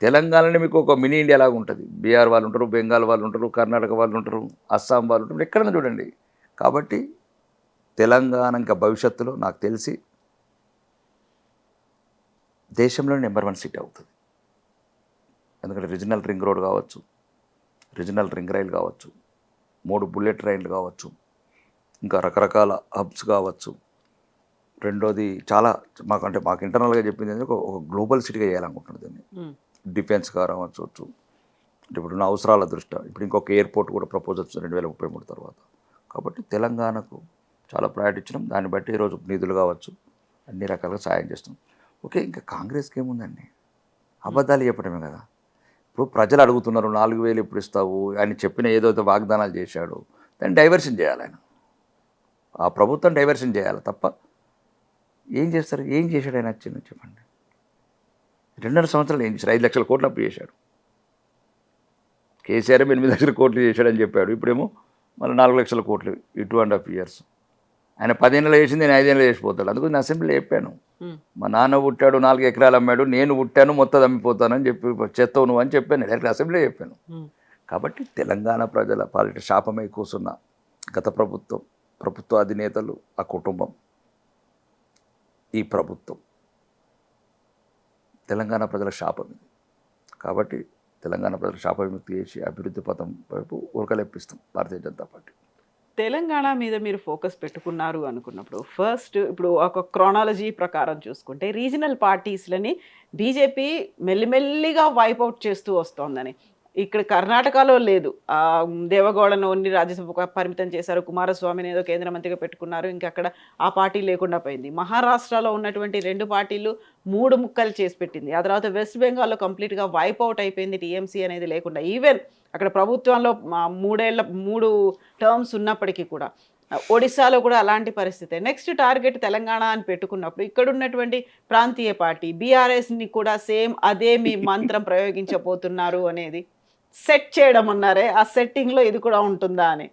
తెలంగాణలో మీకు ఒక మినీ ఇండియా లాగా ఉంటుంది. బీహార్ వాళ్ళు ఉంటారు, బెంగాల్ వాళ్ళు ఉంటారు, కర్ణాటక వాళ్ళు ఉంటారు, అస్సాం వాళ్ళు ఉంటారు, ఎక్కడైనా చూడండి. కాబట్టి తెలంగాణ ఇంకా భవిష్యత్తులో నాకు తెలిసి దేశంలో నెంబర్ 1 సీట్ అవుతుంది. ఎందుకంటే రీజనల్ రింగ్ రోడ్ కావచ్చు, రీజనల్ రింగ్ రైల్ కావచ్చు, 3 బుల్లెట్ ట్రైన్లు కావచ్చు, ఇంకా రకరకాల హబ్స్ కావచ్చు. రెండోది చాలా మాకు ఇంటర్నల్గా చెప్పింది ఒక గ్లోబల్ సిటీగా చేయాలనుకుంటున్నాను దీన్ని. డిఫెన్స్ కావచ్చు, అంటే ఇప్పుడున్న అవసరాల దృష్ట్యా ఇప్పుడు ఇంకొక ఎయిర్పోర్ట్ కూడా ప్రపోజల్స్ 2033 తర్వాత. కాబట్టి తెలంగాణకు చాలా ప్రయారిటీ ఇచ్చినాం. దాన్ని బట్టి ఈరోజు నిధులు కావచ్చు అన్ని రకాలుగా సాయం చేస్తున్నాం. ఓకే, ఇంకా కాంగ్రెస్కి ఏముందండి, అబద్ధాలు చెప్పడమే కదా. ఇప్పుడు ప్రజలు అడుగుతున్నారు 4,000 ఎప్పుడు ఇస్తావు, ఆయన చెప్పిన ఏదైతే వాగ్దానాలు చేశాడు దాన్ని డైవర్షన్ చేయాలి ఆయన, ఆ ప్రభుత్వం డైవర్షన్ చేయాలి తప్ప ఏం చేస్తారు? ఏం చేశాడు ఆయన వచ్చింది చెప్పండి. 2.5 సంవత్సరాలు ఏం చేశాడు? 5 లక్షల కోట్లు అప్పు చేశాడు. కేసీఆర్ 8 లక్షల కోట్లు చేశాడని చెప్పాడు, ఇప్పుడేమో మళ్ళీ 4 లక్షల కోట్లు ఈ 2.5 years. ఆయన 10 ఏళ్ళు చేసింది, నేను 5 ఏళ్ళు చేసిపోతాడు. అందుకు నేను అసెంబ్లీలో చెప్పాను, మా నాన్న పుట్టాడు 4 ఎకరాలు అమ్మాడు, నేను పుట్టాను మొత్తం అమ్మిపోతానని చెప్పి చెత్తవు నువ్వు అని చెప్పాను, డైరెక్ట్ అసెంబ్లీలో చెప్పాను. కాబట్టి తెలంగాణ ప్రజల పాలిట శాపమై కూర్చున్న గత ప్రభుత్వ అధినేతలు, ఆ కుటుంబం, ఈ ప్రభుత్వం తెలంగాణ ప్రజల శాపం ఇది. కాబట్టి తెలంగాణ ప్రజల శాప విముక్తి చేసి అభివృద్ధి పథం వైపు ఉరకలెప్పిస్తాం భారతీయ జనతా పార్టీ. తెలంగాణ మీద మీరు ఫోకస్ పెట్టుకున్నారు అనుకున్నప్పుడు ఫస్ట్ ఇప్పుడు ఒక క్రానాలజీ ప్రకారం చూసుకుంటే రీజనల్ పార్టీస్లని బీజేపీ మెల్లిమెల్లిగా వైపౌట్ చేస్తూ వస్తోందని. ఇక్కడ కర్ణాటకలో లేదు, దేవగౌడను ఓన్లీ రాజ్యసభకు పరిమితం చేశారు, కుమారస్వామిని ఏదో కేంద్ర మంత్రిగా పెట్టుకున్నారు, ఇంకా అక్కడ ఆ పార్టీ లేకుండా పోయింది. మహారాష్ట్రలో ఉన్నటువంటి 2 పార్టీలు 3 ముక్కలు చేసి పెట్టింది. ఆ తర్వాత వెస్ట్ బెంగాల్లో కంప్లీట్గా వైపౌట్ అయిపోయింది, టీఎంసీ అనేది లేకుండా. ఈవెన్ అక్కడ ప్రభుత్వంలో 3 టర్మ్స్ ఉన్నప్పటికీ కూడా ఒడిశాలో కూడా అలాంటి పరిస్థితే. నెక్స్ట్ టార్గెట్ తెలంగాణ అని పెట్టుకున్నప్పుడు ఇక్కడ ఉన్నటువంటి ప్రాంతీయ పార్టీ బీఆర్ఎస్ని కూడా సేమ్ అదే మీ మంత్రం ప్రయోగించబోతున్నారు అనేది సెట్ చేయడం అన్నారే, ఆ సెట్టింగ్లో ఇది కూడా ఉంటుందా అని.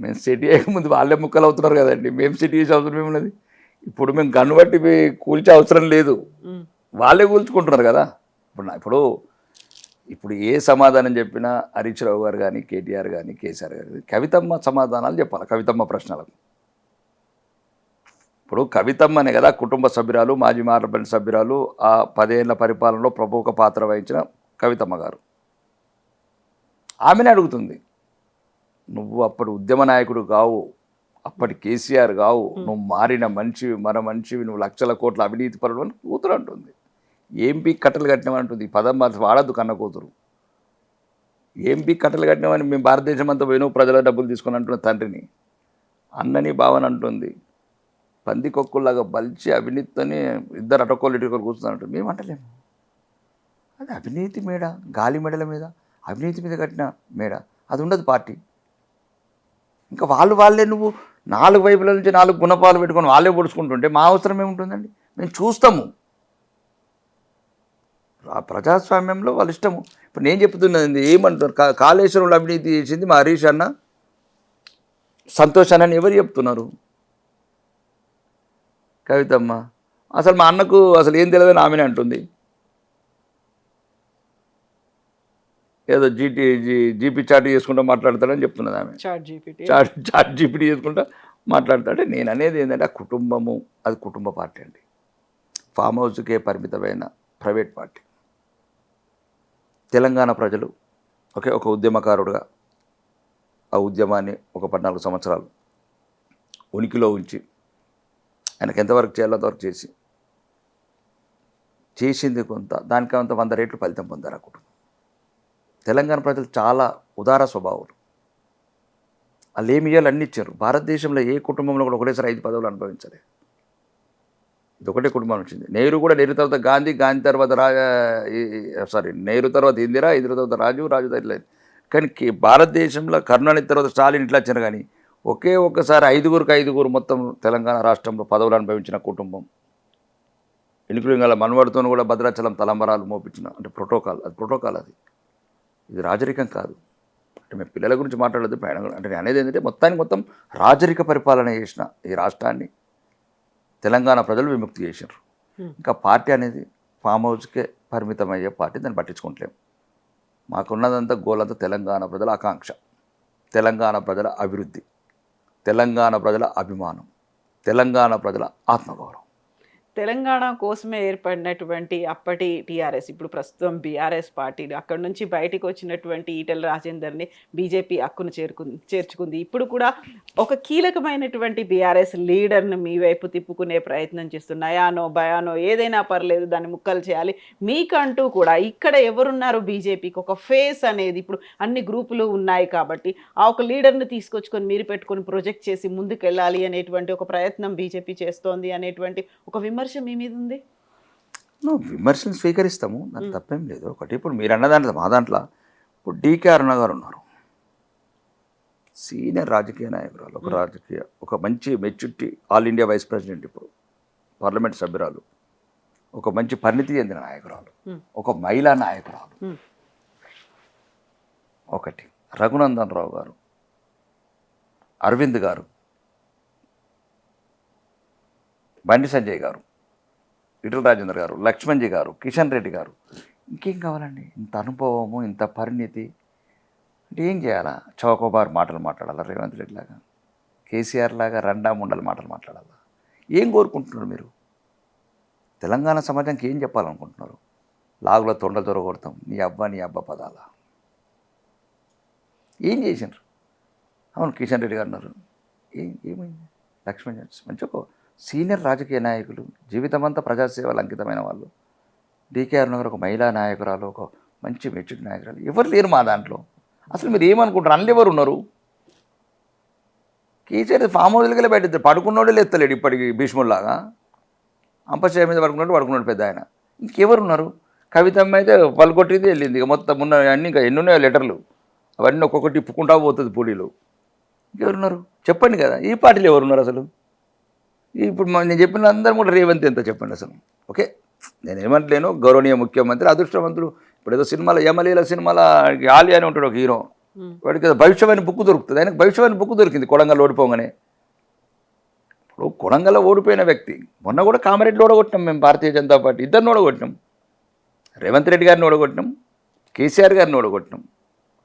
మేము సెట్ చేయకముందు వాళ్ళే ముక్కలు అవుతున్నారు కదండి, మేము సెట్ చేసే అవసరం ఏమున్నది? ఇప్పుడు మేము గన్ను బట్టి కూల్చే అవసరం లేదు, వాళ్ళే కూల్చుకుంటున్నారు కదా. ఇప్పుడు ఏ సమాధానం చెప్పినా హరీష్ రావు గారు కానీ, కేటీఆర్ కానీ, కేసీఆర్ గారు కవితమ్మ సమాధానాలు చెప్పాలి. కవితమ్మ ప్రశ్నలకు ఇప్పుడు కవితమ్మనే కదా కుటుంబ సభ్యురాలు, మాజీ పార్లమెంట్ సభ్యురాలు, ఆ 10 ఏళ్ల పరిపాలనలో ప్రముఖ పాత్ర వహించిన కవితమ్మ గారు. ఆమెనే అడుగుతుంది, నువ్వు అప్పటి ఉద్యమ నాయకుడు కావు, అప్పటి కేసీఆర్ కావు, నువ్వు మారిన మనిషివి, మనిషివి, నువ్వు లక్షల కోట్ల అవినీతి పరుడు అని కూతురు అంటుంది. ఏంపీ కట్టలు కట్టినామంటుంది. ఈ పదం వాడద్దు కన్న కూతురు. ఏంపీ కట్టలు కట్టినామని మేము భారతదేశం అంతా పోయినా ప్రజల డబ్బులు తీసుకొని అంటున్న తండ్రిని, అన్నని భావన అంటుంది. పందికొక్కుల్లాగా బలిచి అవినీతితోనే ఇద్దరు అటకోళ్ళు ఇటుకోలు కూర్చున్నట్టు మేము అంటలేము. అది అవినీతి మేడ, గాలి మెడల మీద అవినీతి మీద కట్టిన మేడ, అది ఉండదు పార్టీ. ఇంకా వాళ్ళే నువ్వు 4 వైపుల నుంచి 4 గుణపాలు పెట్టుకొని వాళ్ళే పొడుచుకుంటుంటే మా అవసరం ఏముంటుందండి? మేము చూస్తాము. ఆ ప్రజాస్వామ్యంలో వాళ్ళ ఇష్టము. ఇప్పుడు నేను చెప్తున్నది ఏమంటున్నారు, కాళేశ్వరంలో అవినీతి చేసింది మా హరీష్ అన్న, సంతోష్ అన్న ఎవరు చెప్తున్నారు? కవితమ్మ. అసలు మా అన్నకు అసలు ఏం తెలియదని ఆమెనే అంటుంది. ఏదో జీపీ చాట్ చేసుకుంటూ మాట్లాడతాడని చెప్తున్నది ఆమె. చాట్ జీపీటీ చేసుకుంటా మాట్లాడతాడే. నేను అనేది ఏంటంటే ఆ కుటుంబము, అది కుటుంబ పార్టీ అండి. ఫామ్ హౌస్కే పరిమితమైన ప్రైవేట్ పార్టీ. తెలంగాణ ప్రజలు ఒక ఉద్యమకారుడుగా ఆ ఉద్యమాన్ని ఒక 14 సంవత్సరాలు ఉనికిలో ఉంచి ఆయనకు ఎంతవరకు చేయాలో అంతవరకు చేసింది కొంత, దానికి అంత 100 రెట్లు ఫలితం పొందారు ఆ కుటుంబం. తెలంగాణ ప్రజలు చాలా ఉదార స్వభావాలు, వాళ్ళు ఏమి ఇవ్వాలి అన్ని ఇచ్చారు. భారతదేశంలో ఏ కుటుంబంలో కూడా ఒకటేసారి 5 పదవులు అనుభవించలేదు. ఇది ఒకటే కుటుంబం వచ్చింది. నెహ్రూ తర్వాత గాంధీ తర్వాత నెహ్రూ తర్వాత ఇందిరా తర్వాత రాజు తర్వాత. కానీ భారతదేశంలో కరుణానిధి తర్వాత స్టాలిన్ ఇట్లా వచ్చారు. కానీ ఒక్కసారి 5 మొత్తం తెలంగాణ రాష్ట్రంలో పదవులు అనుభవించిన కుటుంబం. ఎన్నికల మనవాడితో కూడా భద్రాచలం తలంబరాలు మోపించిన, అంటే ప్రోటోకాల్, అది ప్రోటోకాల్, ఇది రాజరికం కాదు. అంటే మేము పిల్లల గురించి మాట్లాడలేదు, అంటే నేను అనేది ఏంటంటే మొత్తం రాజరిక పరిపాలన చేసిన ఈ రాష్ట్రాన్ని తెలంగాణ ప్రజలు విముక్తి చేశారు. ఇంకా పార్టీ అనేది ఫామ్ హౌస్కే పరిమితమయ్యే పార్టీ, దాన్ని పట్టించుకుంటలేము. మాకున్నదంతా గోలంతా తెలంగాణ ప్రజల ఆకాంక్ష, తెలంగాణ ప్రజల అభివృద్ధి, తెలంగాణ ప్రజల అభిమానం, తెలంగాణ ప్రజల ఆత్మగౌరవం. తెలంగాణ కోసమే ఏర్పడినటువంటి అప్పటి టీఆర్ఎస్, ఇప్పుడు ప్రస్తుతం బీఆర్ఎస్ పార్టీలు, అక్కడ నుంచి బయటకు వచ్చినటువంటి ఈటెల రాజేందర్ని బీజేపీ హక్కును చేర్చుకుంది. ఇప్పుడు కూడా ఒక కీలకమైనటువంటి బీఆర్ఎస్ లీడర్ని మీ వైపు తిప్పుకునే ప్రయత్నం చేస్తుంది. నయానో భయానో ఏదైనా పర్లేదు, దాన్ని ముక్కలు చేయాలి. మీకంటూ కూడా ఇక్కడ ఎవరున్నారు బీజేపీకి ఒక ఫేస్ అనేది? ఇప్పుడు అన్ని గ్రూపులు ఉన్నాయి కాబట్టి ఆ ఒక లీడర్ని తీసుకొచ్చుకొని మీరు పెట్టుకొని ప్రొజెక్ట్ చేసి ముందుకెళ్ళాలి అనేటువంటి ఒక ప్రయత్నం బీజేపీ చేస్తోంది అనేటువంటి ఒక విమర్శ మీ మీద ఉంది. విమర్శలు స్వీకరిస్తాము, దానికి తప్పేం లేదు. ఒకటి ఇప్పుడు మీరు అన్న దాంట్లో మా దాంట్లో ఇప్పుడు డీకే అరుణ గారు ఉన్నారు, సీనియర్ రాజకీయ నాయకురాలు, ఒక మంచి maturity all India vice president, ఇప్పుడు పార్లమెంట్ సభ్యురాలు, ఒక మంచి పరిణితి చెందిన నాయకురాలు, ఒక మహిళా నాయకురాలు. ఒకటి రఘునందన్ రావు గారు, అరవింద్ గారు, బండి సంజయ్ గారు, ఈటల రాజేందర్ గారు, లక్ష్మణ్జీ గారు, కిషన్ రెడ్డి గారు. ఇంకేం కావాలండి? ఇంత అనుభవము, ఇంత పరిణితి అంటే ఏం చేయాలా? చౌకబార్ మాటలు మాట్లాడాలా? రేవంత్ రెడ్డి లాగా, కేసీఆర్ లాగా రెండా ముండల మాటలు మాట్లాడాలా? ఏం కోరుకుంటున్నారు మీరు? తెలంగాణ సమాజానికి ఏం చెప్పాలనుకుంటున్నారు? లాగులో తొండ దొరకొడతాం, నీ అబ్బా పదాల ఏం చేసినారు? అవును, కిషన్ రెడ్డి గారు అన్నారు, ఏమైంది? లక్ష్మణ్ మంచి ఒక సీనియర్ రాజకీయ నాయకులు, జీవితమంతా ప్రజాసేవలు అంకితమైన వాళ్ళు. డీకే అరుణ గారు ఒక మహిళా నాయకురాలు, ఒక మంచి మెచ్యూరిటీ నాయకురాలు. ఎవరు లేరు మా దాంట్లో. అసలు మీరు ఏమనుకుంటారు? అందులో ఎవరు ఉన్నారు? కేసీఆర్ ఫామ్ హౌస్లకెళ్ళి బయట పడుకున్నోడే లేస్తలేడు ఇప్పటికి, భీష్ముల్లాగా అంపశయ మీద పడుకున్నాడు పెద్ద ఆయన. ఇంకెవరు ఉన్నారు? కవితమ్మ అయితే పలుకొట్టింది వెళ్ళింది. ఇక మొత్తం ఉన్న అన్నీ ఇంకా ఎన్ని ఉన్నాయో లెటర్లు, అవన్నీ ఒక్కొక్కటి ఇప్పుకుంటా పోతుంది పూడీలు. ఇంకెవరున్నారు చెప్పండి కదా? ఈ పార్టీలు ఎవరున్నారు అసలు? ఇప్పుడు నేను చెప్పిన అందరూ కూడా రేవంత్ ఎంత చెప్పండి అసలు? ఓకే, నేను ఏమంటలేను, గౌరవనీయ ముఖ్యమంత్రి అదృష్టవంతుడు. ఇప్పుడు ఏదో సినిమాలో యమలీల సినిమాలో ఆలి అని ఉంటాడు ఒక హీరో, వాడికి భవిష్యవాణి బుక్ దొరుకుతుంది. ఆయనకు భవిష్యవాణి బుక్ దొరికింది కొడంగల్ ఓడిపోగానే. ఇప్పుడు కొడంగల్లో ఓడిపోయిన వ్యక్తి, మొన్న కూడా కామారెడ్డిలో ఓడగొట్టినాం మేము, భారతీయ జనతా పార్టీ ఇద్దరిని ఓడగొట్టినాం. రేవంత్ రెడ్డి గారిని ఓడగొట్టినాం, కేసీఆర్ గారిని ఓడగొట్టినాం.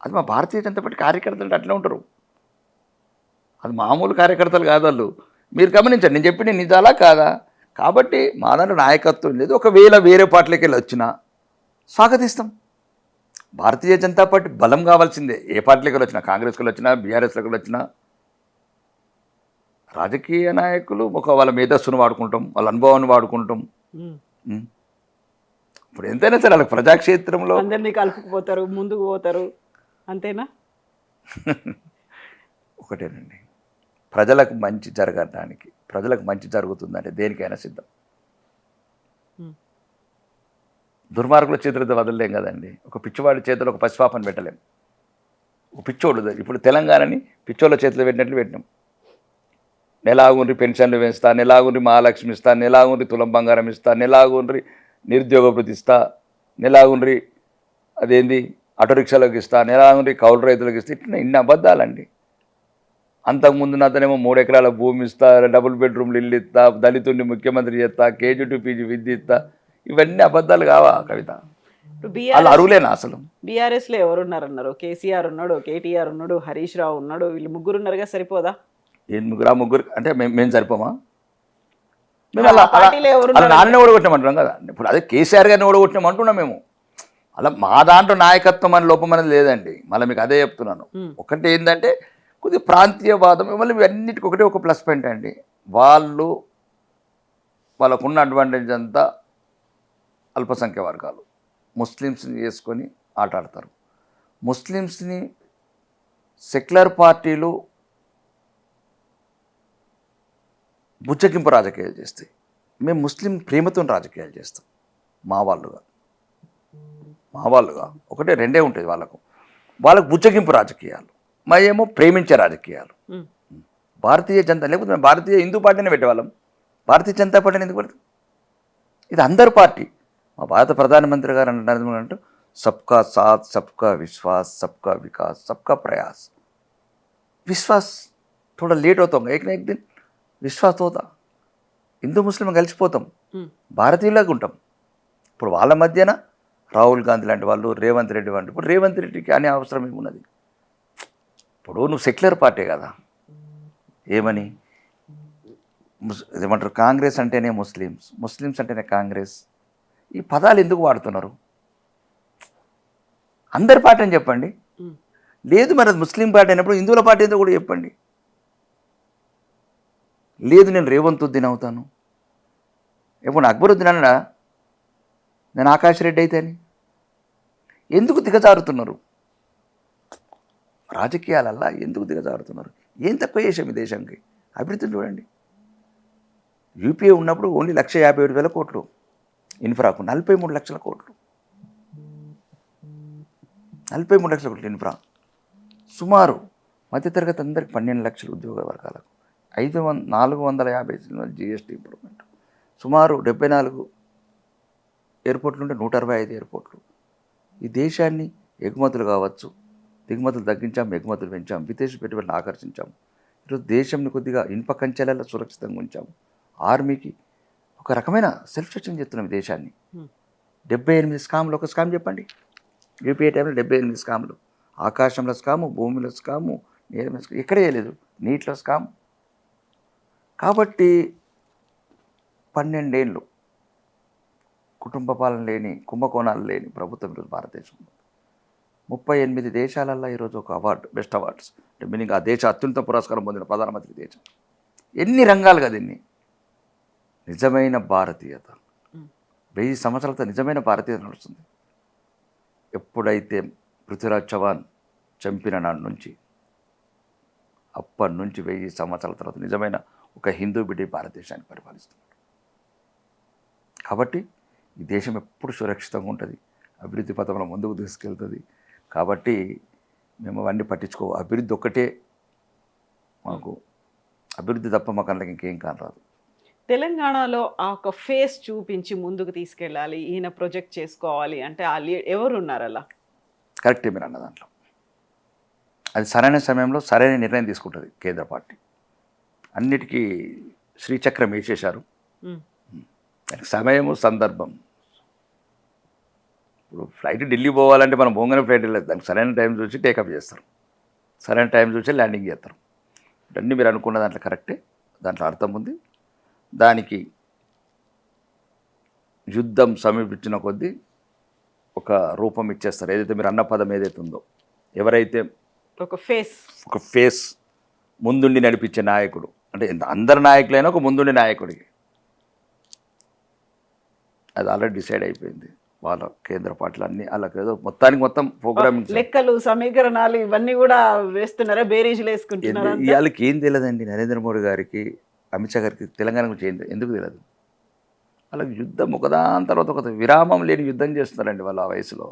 అది మా భారతీయ జనతా పార్టీ కార్యకర్తలు అట్లా ఉంటారు. అది మామూలు కార్యకర్తలు కాదు వాళ్ళు. మీరు గమనించండి, నేను చెప్పిన నిజాలా కాదా? కాబట్టి మా దాంట్లో నాయకత్వం లేదు. ఒకవేళ వేరే పార్టీలకి వెళ్ళి వచ్చినా స్వాగతిస్తాం. భారతీయ జనతా పార్టీ బలం కావాల్సిందే. ఏ పార్టీలకి వచ్చినా, కాంగ్రెస్కి వచ్చినా, బీఆర్ఎస్లోకి వచ్చినా, రాజకీయ నాయకులు ఒక వాళ్ళ మేధస్సును వాడుకుంటాం, వాళ్ళ అనుభవాన్ని వాడుకుంటాం. ఇప్పుడు ఎంతైనా సరే వాళ్ళకి ప్రజాక్షేత్రంలో అందరినీ కలుపుకుపోతారు, ముందుకు పోతారు, అంతేనా? ఒకటేనండి, ప్రజలకు మంచి జరగడానికి, ప్రజలకు మంచి జరుగుతుందంటే దేనికైనా సిద్ధం. దుర్మార్గుల చేతులతో వదలలేం కదండి. ఒక పిచ్చివాడి చేతిలో ఒక పసిపాపని పెట్టలేం. ఒక పిచ్చోడు ఇప్పుడు తెలంగాణని పిచ్చోళ్ళ చేతిలో పెట్టినట్లు పెట్టినాం. నెలాగుండ్రి పెన్షన్లు వేస్తా, నెలాగుండ్రి మహాలక్ష్మి ఇస్తా, నెలాగుండ్రి తులం బంగారం ఇస్తా, నెలాగుండ్రి నిరుద్యోగ భృతి ఇస్తా, నెలాగుండ్రి అదేంది ఆటో రిక్షాలకు ఇస్తా, నెలాగుండ్రి కౌలు రైతులకు ఇస్తా. ఇట్లా ఇన్ని అబద్ధాలండి. అంతకుముందు నాతనేమో 3 ఎకరాల భూమి ఇస్తా, డబుల్ బెడ్రూమ్లు ఇల్లు ఇస్తా, దళితుడిని ముఖ్యమంత్రి చేస్తా, కేజీ టు పీజీ విద్య ఇస్తా. ఇవన్నీ అబద్ధాలు కావా కవిత? వాళ్ళు అరువులేనా అసలు? బీఆర్ఎస్లో ఎవరున్నారన్నారు? కేసీఆర్ ఉన్నాడు, కేటీఆర్ ఉన్నాడు, హరీష్ రావు ఉన్నాడు, వీళ్ళు ముగ్గురు ఉన్నారుగా, సరిపోదా? ఏం ముగ్గురు అంటే మేము సరిపోమా? మేము అలా నాన్నని ఓడగొట్టామంటున్నాం కదా. ఇప్పుడు అదే కేసీఆర్ గారిని ఓడగొట్టాం అంటున్నాం మేము. అలా మా దాంట్లో నాయకత్వం అని లోపం అనేది లేదండి. మళ్ళీ మీకు అదే చెప్తున్నాను. ఒకటి ఏంటంటే కొద్దిగా ప్రాంతీయవాదం, మళ్ళీ అన్నిటికీ ఒకటే ఒక ప్లస్ పాయింట్ అండి. వాళ్ళకున్న అడ్వాంటేజ్ అంతా అల్పసంఖ్య వర్గాలు, ముస్లిమ్స్ని చేసుకొని ఆటాడతారు. ముస్లిమ్స్ని సెక్యులర్ పార్టీలు బుచ్చగింపు రాజకీయాలు చేస్తాయి. మేము ముస్లిం ప్రేమతో రాజకీయాలు చేస్తాం. మా వాళ్ళుగా ఒకటే రెండే ఉంటాయి వాళ్ళకు బుచ్చగింపు రాజకీయాలు, మా ఏమో ప్రేమించే రాజకీయాలు. భారతీయ జనతా, లేకపోతే మేము భారతీయ హిందూ పార్టీనే పెట్టేవాళ్ళం. భారతీయ జనతా పార్టీని ఎందుకు పెడతాం? ఇది అందరి పార్టీ. మా భారత ప్రధానమంత్రి గారు అంటున్నారు, సబ్కా సాత్, సబ్కా విశ్వాస్, సబ్కా వికాస్, సబ్కా ప్రయాస్. విశ్వాస్ थोड़ा लेट होता होगा, एक ना एक दिन విశ్వాస్ హోతా. హిందూ ముస్లిం కలిసిపోతాం, భారతీయులాగా ఉంటాం. ఇప్పుడు వాళ్ళ మధ్యన రాహుల్ గాంధీ లాంటి వాళ్ళు, రేవంత్ రెడ్డి వంటి, ఇప్పుడు రేవంత్ రెడ్డికి అనే అవసరం ఏమున్నది? ఇప్పుడు నువ్వు సెక్యులర్ పార్టీ కదా, ఏమని ఏమంటారు, కాంగ్రెస్ అంటేనే ముస్లిమ్స్, ముస్లిమ్స్ అంటేనే కాంగ్రెస్. ఈ పదాలు ఎందుకు వాడుతున్నారు? అందరి పార్టీ అని చెప్పండి. లేదు మరి అది ముస్లిం పార్టీ అయినప్పుడు హిందువుల పార్టీ ఏంటో కూడా చెప్పండి. లేదు నేను రేవంతుద్దీన్ అవుతాను, ఎప్పుడు అక్బరుద్దీన్ అన్నాడా నేను ఆకాష్ రెడ్డి అయితే అని? ఎందుకు దిగజారుతున్నారు? రాజకీయాలల్లా ఎందుకు దిగజారుతున్నారు? ఏం తక్కువ చేసాం ఈ దేశానికి? అభివృద్ధిని చూడండి. యూపీఏ ఉన్నప్పుడు ఓన్లీ 1,57,000 కోట్లు, ఇన్ఫ్రాకు 43 లక్షల కోట్లు, 43 లక్షల కోట్లు ఇన్ఫ్రా. సుమారు మధ్యతరగతి అందరికి 12 లక్షల ఉద్యోగ వర్గాలకు 450 జిఎస్టీ ఇంప్రూవ్మెంట్, సుమారు 74 ఎయిర్పోర్ట్లు ఉంటే 165 ఎయిర్పోర్ట్లు. ఈ దేశాన్ని ఎగుమతులు కావచ్చు, దిగుమతులు తగ్గించాం, ఎగుమతులు పెంచాం, విదేశీ పెట్టుబడులను ఆకర్షించాం. ఈరోజు దేశంని కొద్దిగా ఇనుప కంచెలలో సురక్షితంగా ఉంచాము. ఆర్మీకి ఒక రకమైన సెల్ఫ్ సస్టైన్ చేస్తున్నాం ఈ దేశాన్ని. 78 స్కామ్లు, ఒక స్కామ్ చెప్పండి. యూపీఏ టైంలో 78 స్కామ్లు, ఆకాశంలో స్కాము, భూమిలో స్కాము, నీళ్ళ మీద స్కాము, ఎక్కడే లేదు, నీటిలో స్కామ్. కాబట్టి 12 ఏళ్ళు కుటుంబ పాలన లేని, కుంభకోణాలు లేని ప్రభుత్వం ఈరోజు భారతదేశంలో. 38 దేశాలల్లో ఈరోజు ఒక అవార్డు, బెస్ట్ అవార్డ్స్ అంటే మీనింగ్ ఆ దేశ అత్యున్నత పురస్కారం పొందిన ప్రధానమంత్రి దేశం. ఎన్ని రంగాలుగా దీన్ని నిజమైన భారతీయత, 1000 సంవత్సరాలతో నిజమైన భారతీయత నడుస్తుంది. ఎప్పుడైతే పృథ్వీరాజ్ చౌహాన్ చంపిన నాటి నుంచి అప్పటి నుంచి 1000 సంవత్సరాల తర్వాత నిజమైన ఒక హిందూ బిడ్డ భారతదేశాన్ని పరిపాలిస్తున్నాడు. కాబట్టి ఈ దేశం ఎప్పుడు సురక్షితంగా ఉంటుంది, అభివృద్ధి పథంలో ముందుకు తీసుకెళ్తుంది. కాబట్టి మేము అవన్నీ పట్టించుకో, అభివృద్ధి ఒక్కటే మాకు, అభివృద్ధి తప్ప మాకు అందులో ఇంకేం కానరాదు. తెలంగాణలో ఆ ఒక ఫేస్ చూపించి ముందుకు తీసుకెళ్ళాలి, ఈయన ప్రొజెక్ట్ చేసుకోవాలి అంటే ఆ ఎవరు ఉన్నారు అలా? కరెక్టే మీరు అన్న దాంట్లో. అది సరైన సమయంలో సరైన నిర్ణయం తీసుకుంటుంది కేంద్ర పార్టీ. అన్నిటికీ శ్రీచక్రం వేసేశారు. దానికి సమయము, సందర్భం. ఇప్పుడు ఫ్లైట్ ఢిల్లీ పోవాలంటే మనం బొంగనే ఫ్లైట్ వెళ్ళదు, దానికి సరైన టైం చూసి టేకప్ చేస్తారు, సరైన టైం చూసి ల్యాండింగ్ చేస్తారు. అన్నీ మీరు అనుకున్న దాంట్లో కరెక్టే, దాంట్లో అర్థం ఉంది. దానికి యుద్ధం సమీపించిన కొద్దీ ఒక రూపం ఇచ్చేస్తారు. ఏదైతే మీరు అన్న పదం ఏదైతే ఉందో, ఎవరైతే ఒక ఫేస్ ముందుండి నడిపించే నాయకుడు, అంటే అందరు నాయకులైనా ఒక ముందుండి నాయకుడికి, అది ఆల్రెడీ డిసైడ్ అయిపోయింది. వాళ్ళ కేంద్ర పార్టీలు అన్నీ వాళ్ళకి ఏదో మొత్తం ప్రోగ్రామింగ్, లెక్కలు, సమీకరణాలు ఇవన్నీ కూడా వేస్తున్నారా, బేరీజులు వేసుకుంటున్నారా? వాళ్ళకి ఏం తెలియదండి నరేంద్ర మోడీ గారికి, అమిత్ షా గారికి తెలంగాణ గురించి ఎందుకు తెలియదు? వాళ్ళకి యుద్ధం ఒకదాని తర్వాత ఒక విరామం లేని యుద్ధం చేస్తున్నారండి వాళ్ళ వయసులో.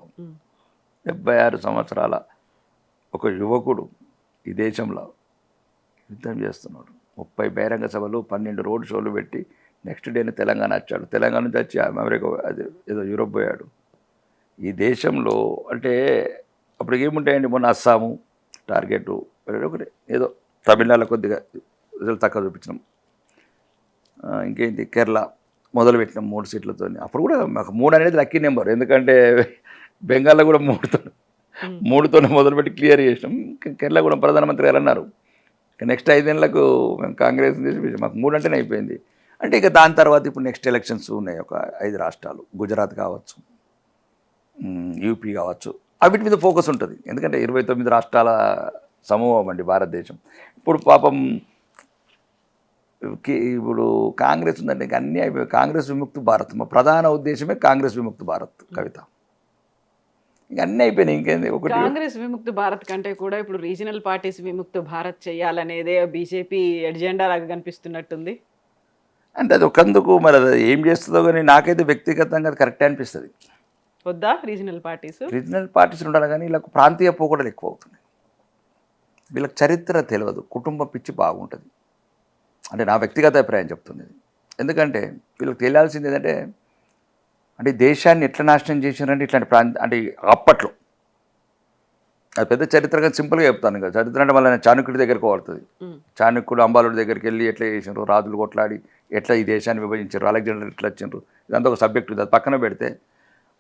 76 సంవత్సరాల ఒక యువకుడు ఈ దేశంలో యుద్ధం చేస్తున్నాడు. 30 బహిరంగ సభలు, 12 రోడ్ షోలు పెట్టి నెక్స్ట్ డేని తెలంగాణ వచ్చాడు. తెలంగాణ నుంచి వచ్చి అమెరికా, అది ఏదో యూరోప్ పోయాడు. ఈ దేశంలో అంటే అప్పుడు ఏముంటాయండి, మొన్న అస్సాము టార్గెట్ ఒకటి, ఏదో తమిళనాడులో కొద్దిగా రిజల్ట్ తక్కువ చూపించినాం, ఇంకేంటి కేరళ మొదలుపెట్టినాం 3 సీట్లతో. అప్పుడు కూడా మాకు 3 అనేది లక్కీ నెంబర్, ఎందుకంటే బెంగాల్లో కూడా 3తోనే మొదలుపెట్టి క్లియర్ చేసినాం. కేరళ కూడా ప్రధానమంత్రి గారు అన్నారు నెక్స్ట్ 5 ఏళ్ళకు మేము కాంగ్రెస్ చేసి మాకు 3 అంటేనే అయిపోయింది. అంటే ఇక దాని తర్వాత ఇప్పుడు నెక్స్ట్ ఎలక్షన్స్ ఉన్నాయి, ఒక 5 రాష్ట్రాలు, గుజరాత్ కావచ్చు, యూపీ కావచ్చు, వీటి మీద ఫోకస్ ఉంటుంది. ఎందుకంటే 29 రాష్ట్రాల సమూహం అండి భారతదేశం. ఇప్పుడు పాపం ఇప్పుడు కాంగ్రెస్ ఉందంటే ఇంక అన్నీ అయిపోయి, కాంగ్రెస్ విముక్త భారత్, మా ప్రధాన ఉద్దేశమే కాంగ్రెస్ విముక్త భారత్ కవిత. ఇంక అన్నీ అయిపోయినాయి, ఇంకేంది. ఒకటి కాంగ్రెస్ విముక్త భారత్ కంటే కూడా ఇప్పుడు రీజనల్ పార్టీస్ విముక్త భారత్ చేయాలనేదే బీజేపీ ఎజెండా లాగా కనిపిస్తున్నట్టుంది. అంటే అది ఒకందుకు మరి అది ఏం చేస్తుందో కానీ నాకైతే వ్యక్తిగతంగా అది కరెక్టే అనిపిస్తుంది. వద్దా రీజనల్ పార్టీస్ ఉండాలి, కానీ వీళ్ళకు ప్రాంతీయ పోకడలు ఎక్కువ అవుతున్నాయి. వీళ్ళకి చరిత్ర తెలియదు, కుటుంబ పిచ్చి బాగుంటుంది అంటే నా వ్యక్తిగత అభిప్రాయం చెప్తుంది. ఎందుకంటే వీళ్ళకి తెలియాల్సింది ఏంటంటే, అంటే దేశాన్ని ఎట్లా నాశనం చేసినారంటే ఇట్లాంటి అంటే అప్పట్లో అది పెద్ద చరిత్రగా సింపుల్గా చెప్తాను. ఇంకా చరిత్ర అంటే మళ్ళీ చాణక్యుడి దగ్గరకు పడుతుంది. చాణక్యుడు అంబాలుడి దగ్గరికి వెళ్ళి ఎట్లా చేసినారు, రాజులు కొట్లాడి ఎట్లా ఈ దేశాన్ని విభజించారు, అలెగ్జాండర్ ఎట్లా వచ్చినారు, ఇదంతా ఒక సబ్జెక్ట్. అది పక్కన పెడితే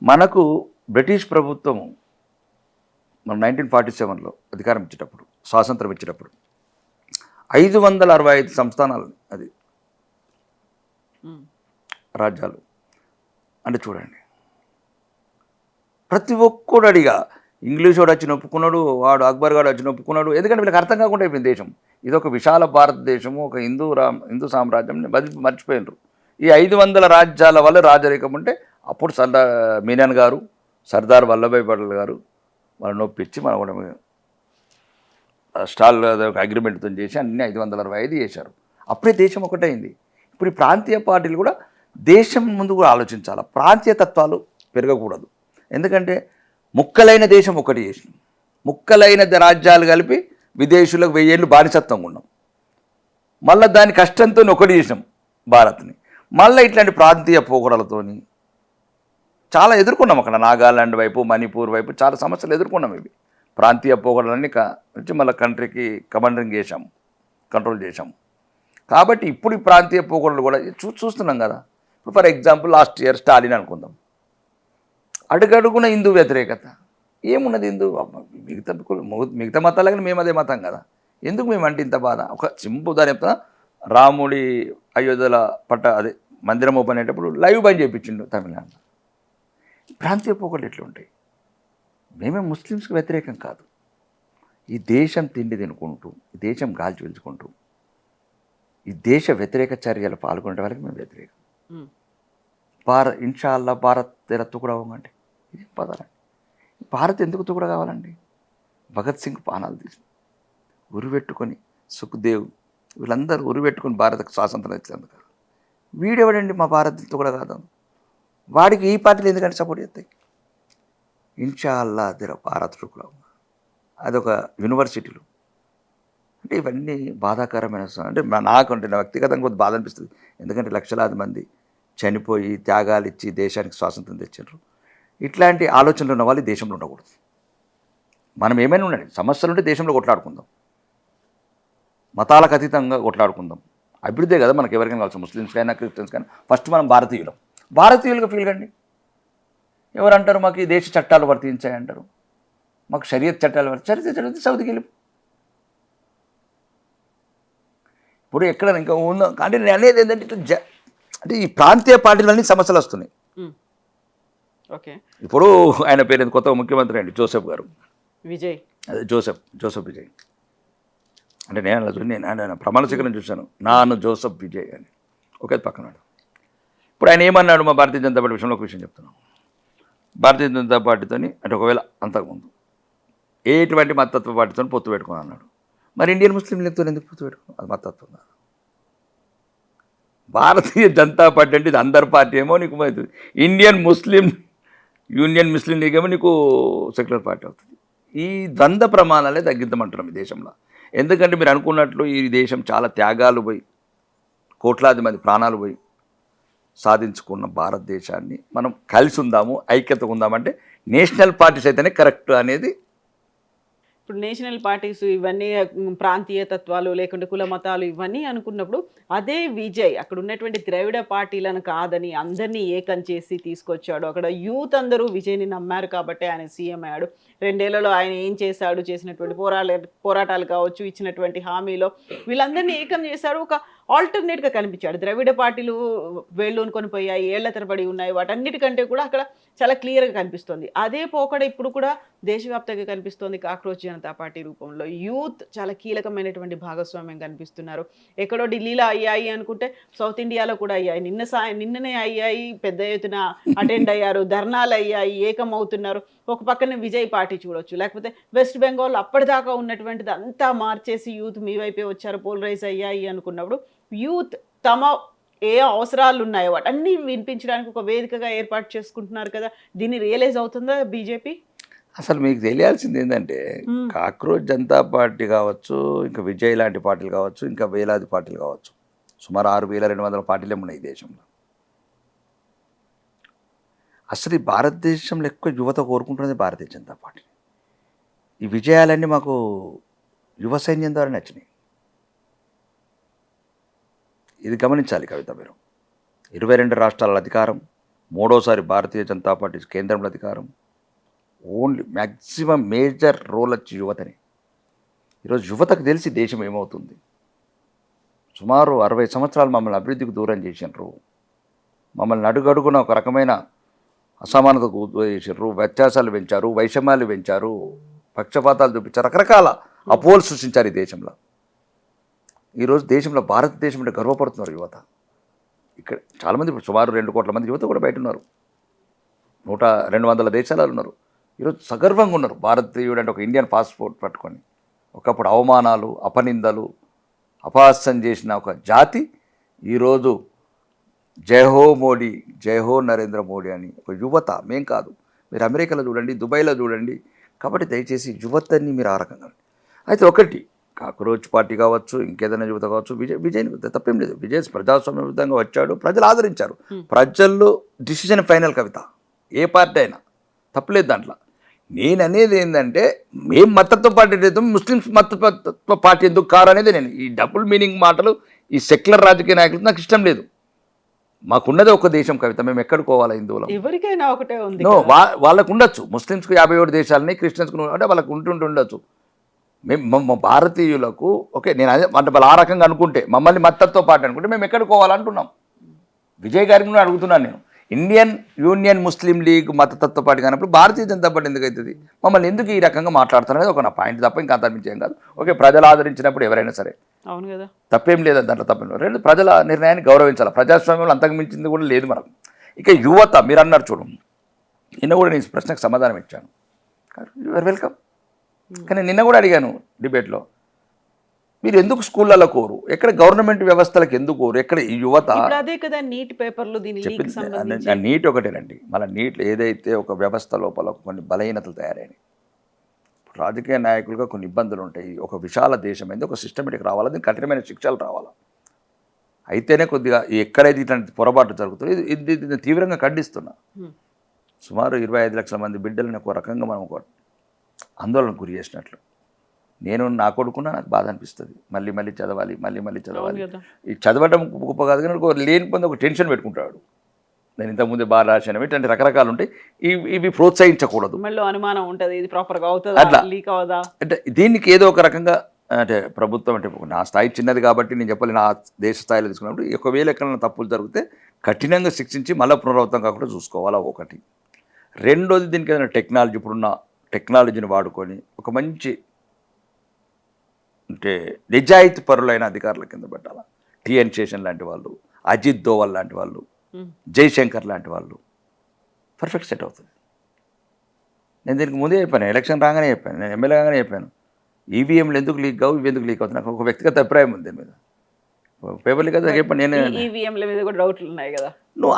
మనకు బ్రిటిష్ ప్రభుత్వం మన 1947లో అధికారం ఇచ్చేటప్పుడు, స్వాతంత్రం ఇచ్చేటప్పుడు 565 సంస్థానాలు, అది రాజ్యాలు. అంటే చూడండి, ప్రతి ఒక్కడు అడిగా ఇంగ్లీష్ వాడు వచ్చి ఒప్పుకున్నాడు, వాడు అక్బర్ గారు వచ్చి ఒప్పుకున్నాడు. ఎందుకంటే వీళ్ళకి అర్థం కాకుండా అయిపోయింది దేశం. ఇది ఒక విశాల భారతదేశము, ఒక హిందూ సామ్రాజ్యం మర్చిపోయినారు. ఈ 500 రాజ్యాల వల్ల రాజరికం ఉంటే అప్పుడు మీనన్ గారు, సర్దార్ వల్లభాయ్ పటేల్ గారు వాళ్ళు నొప్పించి మనం కూడా స్టాల్ ఒక అగ్రిమెంట్తో చేసి అన్నీ 565 చేశారు. అప్పుడే దేశం ఒకటైంది. ఇప్పుడు ఈ ప్రాంతీయ పార్టీలు కూడా దేశం ముందు కూడా ఆలోచించాలి. ప్రాంతీయ తత్వాలు పెరగకూడదు. ఎందుకంటే ముక్కలైన దేశం ఒకటి చేసినాం, ముక్కలైన రాజ్యాలు కలిపి విదేశీయులకు 1000 ఏళ్ళు బానిసత్వంగా ఉన్నాం. మళ్ళీ దాని కష్టంతో ఒకటి చేసినాం భారత్ని. మళ్ళీ ఇట్లాంటి ప్రాంతీయ పోకడలతోని చాలా ఎదుర్కొన్నాం. అక్కడ నాగాలాండ్ వైపు, మణిపూర్ వైపు చాలా సమస్యలు ఎదుర్కొన్నాం. ఇవి ప్రాంతీయ పోకడలన్నీ నుంచి మళ్ళీ కంట్రీకి కమాండరింగ్ చేశాము, కంట్రోల్ చేశాము. కాబట్టి ఇప్పుడు ఈ ప్రాంతీయ పోకడలు కూడా చూస్తున్నాం కదా. ఇప్పుడు for example last year Stalin అనుకుందాం, అడుగడుగున హిందూ వ్యతిరేకత. ఏమున్నది హిందూ మిగతా మతాలకి మేము అదే మతం కదా, ఎందుకు మేము అంటే ఇంత బాధ? ఒక సింపుల్ దాని చెప్తున్నా, రాముడి అయోధ్యల అదే మందిరం ఓపెన్ అయ్యేటప్పుడు లైవ్ బంద్ చేయించిండు తమిళనాడు. ప్రాంతీయ పోకడలు ఎట్లా ఉంటాయి? మేమే ముస్లిమ్స్కి వ్యతిరేకం కాదు. ఈ దేశం తిండి తినుకుంటూ, ఈ దేశం గాలి పీల్చుకుంటూ, ఈ దేశ వ్యతిరేక చర్యలు పాల్గొనే వాళ్ళకి మేము వ్యతిరేకం. ఇన్షాల్లా భారత్ తెర తుకుడా అవ్వమంటే ఇది పదాలండి. భారత్ ఎందుకు తుకుడా కావాలండి? భగత్ సింగ్ పానాలు తీసి ఉరిపెట్టుకొని, సుఖ్దేవ్ వీళ్ళందరూ ఉరిపెట్టుకొని భారత్కు స్వాతంత్రం ఇచ్చేందుకు. వీడెవడండి మా భారత్ తుకుడా కాదు? వాడికి ఈ పార్టీలు ఎందుకంటే సపోర్ట్ చేస్తాయి? ఇన్షాల్లా తెర భారత్ తుకుడా. అదొక యూనివర్సిటీలు. అంటే ఇవన్నీ బాధాకరమైన అంటే నాకంటే నా వ్యక్తిగతంగా కొద్ది బాధ అనిపిస్తుంది. ఎందుకంటే లక్షలాది మంది చనిపోయి త్యాగాలు ఇచ్చి దేశానికి స్వాతంత్రం తెచ్చారు. ఇట్లాంటి ఆలోచనలు ఉన్న వాళ్ళు ఈ దేశంలో ఉండకూడదు. మనం ఏమైనా ఉండండి, సమస్యలు ఉంటే దేశంలో కొట్లాడుకుందాం, మతాలకు అతీతంగా కొట్లాడుకుందాం. అభివృద్ధే కదా మనకు ఎవరికైనా కావచ్చు, ముస్లిమ్స్కైనా క్రిస్టియన్స్కైనా. ఫస్ట్ మనం భారతీయులుగా ఫీల్ కండి. ఎవరు అంటారు మాకు ఈ దేశ చట్టాలు వర్తించాయంటారు, మాకు షరియత్ చట్టాలు చదివితే సౌదీకి వెళ్ళి. ఇప్పుడు ఎక్కడ ఇంకా ఉందో అంటే నేను అనేది ఏంటంటే ఇట్లా అంటే ఈ ప్రాంతీయ పార్టీలన్నీ సమస్యలు వస్తున్నాయి. ఓకే, ఇప్పుడు ఆయన పేరు కొత్త ముఖ్యమంత్రి అండి జోసెఫ్ గారు, విజయ్. అదే జోసెఫ్ విజయ్. అంటే నేను ప్రమాణ స్వీకారం చూశాను, నాను జోసెఫ్ విజయ్ అని ఒకే పక్కనాడు. ఇప్పుడు ఆయన ఏమన్నాడు? మా భారతీయ జనతా పార్టీ విషయంలో ఒక విషయం చెప్తున్నాను. భారతీయ జనతా పార్టీతోని అంటే ఒకవేళ అంతకుముందు ఎటువంటి మతత్వ పార్టీతో పొత్తు పెట్టుకుని అన్నాడు. మరి ఇండియన్ ముస్లిం లీగ్తో ఎందుకు పొత్తు పెట్టుకున్నాను? అది మతత్వం కాదు. భారతీయ జనతా పార్టీ అంటే ఇది అందరి పార్టీ ఏమో నీకు ఇండియన్ ముస్లిం యూనియన్ ముస్లిం లీగ్ ఏమో నీకు సెక్యులర్ పార్టీ అవుతుంది. ఈ ద్వంద్వ ప్రమాణాలే తగ్గిద్దామంటున్నాం ఈ దేశంలో. ఎందుకంటే మీరు అనుకున్నట్లు ఈ దేశం చాలా త్యాగాలు పోయి, కోట్లాది మంది ప్రాణాలు పోయి సాధించుకున్న భారతదేశాన్ని మనం కలిసి ఉందాము, ఐక్యతగా ఉందామంటే నేషనల్ పార్టీస్ అయితేనే కరెక్ట్ అనేది. ఇప్పుడు నేషనల్ పార్టీస్ ఇవన్నీ ప్రాంతీయ తత్వాలు లేకుంటే కుల మతాలు ఇవన్నీ అనుకున్నప్పుడు అదే విజయ్ అక్కడ ఉన్నటువంటి ద్రవిడ పార్టీలను కాదని అందరినీ ఏకం చేసి తీసుకొచ్చాడు. అక్కడ యూత్ అందరూ విజయ్ని నమ్మారు కాబట్టి ఆయన సీఎం అయ్యాడు. 2 ఏళ్లలో ఆయన ఏం చేశాడు, చేసినటువంటి పోరాటాలు కావచ్చు, ఇచ్చినటువంటి హామీలో వీళ్ళందరినీ ఏకం చేశాడు. ఒక ఆల్టర్నేట్గా కనిపించాడు. ద్రవిడ పార్టీలు వేళ్ళూనుకొని పోయాయి, ఏళ్ల తరబడి ఉన్నాయి, వాటన్నిటికంటే కూడా అక్కడ చాలా క్లియర్గా కనిపిస్తుంది. అదే పోకడ ఇప్పుడు కూడా దేశవ్యాప్తంగా కనిపిస్తోంది కాక్రోచ్ జనతా పార్టీ రూపంలో. యూత్ చాలా కీలకమైనటువంటి భాగస్వామ్యం కనిపిస్తున్నారు. ఎక్కడో ఢిల్లీలో అయ్యాయి అనుకుంటే సౌత్ ఇండియాలో కూడా అయ్యాయి. నిన్ననే అయ్యాయి, పెద్ద ఎత్తున అటెండ్ అయ్యారు, ధర్నాలు అయ్యాయి, ఏకమవుతున్నారు. ఒక పక్కన విజయ్ పార్టీ చూడొచ్చు, లేకపోతే వెస్ట్ బెంగాల్ అప్పటిదాకా ఉన్నటువంటిది అంతా మార్చేసి యూత్ మీ వైపే వచ్చారు, పోలరైజ్ అయ్యాయి అనుకున్నప్పుడు యూత్ తమ ఏ అవసరాలు ఉన్నాయో వాటన్నీ వినిపించడానికి ఒక వేదికగా ఏర్పాటు చేసుకుంటున్నారు కదా. దీన్ని రియలైజ్ అవుతుందా బీజేపీ? అసలు మీకు తెలియాల్సింది ఏంటంటే కాక్రోచ్ జనతా పార్టీ కావచ్చు, ఇంకా విజయ్ లాంటి పార్టీలు కావచ్చు, ఇంకా వేలాది పార్టీలు కావచ్చు, సుమారు 6200 పార్టీలే ఉన్నాయి ఈ దేశంలో. అసలు ఈ భారతదేశంలో ఎక్కువ యువత కోరుకుంటున్నది భారతీయ జనతా పార్టీ. ఈ విజయాలన్నీ మాకు యువ సైన్యం ద్వారా నచ్చినాయి. ఇది గమనించాలి కవిత మీరు. 22 రాష్ట్రాల అధికారం, 3వసారి భారతీయ జనతా పార్టీ కేంద్రంలో అధికారం, ఓన్లీ మ్యాక్సిమం మేజర్ రోల్ వచ్చి యువతని. ఈరోజు యువతకు తెలిసి దేశం ఏమవుతుంది. సుమారు 60 సంవత్సరాలు మమ్మల్ని అభివృద్ధికి దూరం చేసినారు, మమ్మల్ని అడుగడుగున ఒక రకమైన అసమానతకు చేసారు, వ్యత్యాసాలు పెంచారు, వైషమ్యాలు పెంచారు, పక్షపాతాలు చూపించారు, రకరకాల అపోహలు సృష్టించారు ఈ దేశంలో. ఈరోజు దేశంలో భారతదేశంలో గర్వపడుతున్నారు యువత. ఇక్కడ చాలామంది ఇప్పుడు సుమారు 2 కోట్ల మంది యువత కూడా బయట ఉన్నారు, 200 దేశాలలో ఉన్నారు. ఈరోజు సగర్వంగా ఉన్నారు. భారతీయుడు అంటే ఒక ఇండియన్ పాస్పోర్ట్ పట్టుకొని ఒకప్పుడు అవమానాలు, అపనిందలు, అపహాస్యం చేసిన ఒక జాతి ఈరోజు జై హో మోడీ, జై హో నరేంద్ర మోడీ అని ఒక యువత, మేం కాదు, మీరు అమెరికాలో చూడండి, దుబాయ్లో చూడండి. కాబట్టి దయచేసి యువతని మీరు ఆ రకంగా. అయితే ఒకటి, కాక్రోచ్ పార్టీ కావచ్చు, ఇంకేదైనా యువత కావచ్చు, విజయ్ తప్పేం లేదు. విజయ్ ప్రజాస్వామ్యబద్ధంగా వచ్చాడు, ప్రజలు ఆదరించారు. ప్రజల్లో డిసిషన్ ఫైనల్ కవిత, ఏ పార్టీ అయినా తప్పలేదు దాంట్లో. నేను అనేది ఏంటంటే, మేం మతత్వ పార్టీ అయితే ముస్లిమ్స్ మతత్వ పార్టీ ఎందుకు కారు అనేది నేను ఈ డబుల్ మీనింగ్ మాటలు, ఈ సెక్యులర్ రాజకీయ నాయకులు నాకు ఇష్టం లేదు. మాకున్నదే ఒక దేశం కవిత, మేము ఎక్కడికి పోవాలా హిందువులు? ఎవరికైనా ఒకటే ఉంది. నో, వాళ్ళకు ఉండొచ్చు, ముస్లిమ్స్కి 57 దేశాలని, క్రిస్టియన్స్కి అంటే వాళ్ళకు ఉండొచ్చు. మేము భారతీయులకు ఓకే, నేను అదే అంటే వాళ్ళు ఆ రకంగా అనుకుంటే, మమ్మల్ని మద్దతుతో పాటు అనుకుంటే మేము ఎక్కడికి పోవాలంటున్నాం. విజయ్ గారికి కూడా అడుగుతున్నాను నేను, ఇండియన్ యూనియన్ ముస్లిం లీగ్ మతతత్వ పార్టీ కానప్పుడు భారతీయ జనతా పార్టీ ఎందుకు అవుతుంది? మమ్మల్ని ఎందుకు ఈ రకంగా మాట్లాడుతున్నది ఒక నా పాయింట్ తప్ప ఇంకా అంతమించేం కాదు. ఓకే, ప్రజలు ఆదరించినప్పుడు ఎవరైనా సరే అవును కదా, తప్పేం లేదు, దాంట్లో తప్పేం లేదు. రెండు, ప్రజల నిర్ణయాన్ని గౌరవించాలి. ప్రజాస్వామ్యంలో అంతకు మించింది కూడా లేదు మనకు. ఇక యువత మీరు అన్నారు చూడు, నిన్న కూడా నేను ప్రశ్నకు సమాధానం ఇచ్చాను, యువర్ వెల్కమ్. కానీ నిన్న కూడా అడిగాను డిబేట్లో, మీరు ఎందుకు స్కూళ్ళలో కోరు, ఎక్కడ గవర్నమెంట్ వ్యవస్థలకు ఎందుకు కోరు, ఎక్కడ ఈ యువత? అదే కదా నీట్ పేపర్లు దీని లీక్ సంబంధించి. నీట్ ఒకటేనండి, మళ్ళీ నీట్ ఏదైతే ఒక వ్యవస్థ లోపల కొన్ని బలహీనతలు తయారైనాయి, రాజకీయ నాయకులుగా కొన్ని ఇబ్బందులు ఉంటాయి. ఒక విశాల దేశం అయింది, ఒక సిస్టమేటిక్ రావాలి, దీనికి కఠినమైన శిక్షలు రావాలి. అయితేనే కొద్దిగా ఎక్కడైతే ఇట్లాంటి పొరపాటు జరుగుతుందో ఇది తీవ్రంగా ఖండిస్తున్నా. సుమారు 25 లక్షల మంది బిడ్డలని ఒక రకంగా మనం ఒక ఆందోళన గురి చేసినట్లు. నేను నా కొడుకున్నా నాకు బాధ అనిపిస్తుంది, మళ్ళీ చదవాలి, మళ్ళీ చదవాలి. ఈ చదవడం గొప్ప కాదు, కానీ లేనిపోతే ఒక టెన్షన్ పెట్టుకుంటాడు. నేను ఇంతకుముందే బాగా రాశాను, ఇట్లాంటి రకరకాలు ఉంటాయి. ఇవి ప్రోత్సహించకూడదు, మళ్ళీ అనుమానం ఉంటుంది, ఇది ప్రాపర్గా అవుతుందా, అట్లా లీక్ అవుదా అంటే. దీనికి ఏదో ఒక రకంగా అంటే ప్రభుత్వం అంటే నా స్థాయి చిన్నది కాబట్టి నేను చెప్పాలి, నా దేశ స్థాయిలో తీసుకున్నప్పుడు ఒకవేళ ఎక్కడైనా తప్పులు జరిగితే కఠినంగా శిక్షించి మళ్ళీ పునరావృతం కాకుండా చూసుకోవాలా ఒకటి. రెండోది, దీనికి ఏదైనా టెక్నాలజీ, ఇప్పుడున్న టెక్నాలజీని వాడుకొని ఒక మంచి అంటే నిజాయితీ పరులైన అధికారుల కింద పెట్టాలి. టిఎన్ శేషన్ లాంటి వాళ్ళు, అజిత్ దోవల్ లాంటి వాళ్ళు, జైశంకర్ లాంటి వాళ్ళు పర్ఫెక్ట్ సెట్ అవుతుంది. నేను దీనికి ముందే చెప్పాను, ఎలక్షన్ రాగానే చెప్పాను, నేను ఎమ్మెల్యే రాగానే చెప్పాను, ఈవీఎంలు ఎందుకు లీక్ కావు, ఇవి ఎందుకు లీక్ అవుతుంది, నాకు ఒక వ్యక్తిగత అభిప్రాయం ఉంది దీని మీద. పేపర్ లీక్ అయితే చెప్పాను నేను. ఈవీఎంల మీద కూడా డౌట్లు ఉన్నాయి కదా.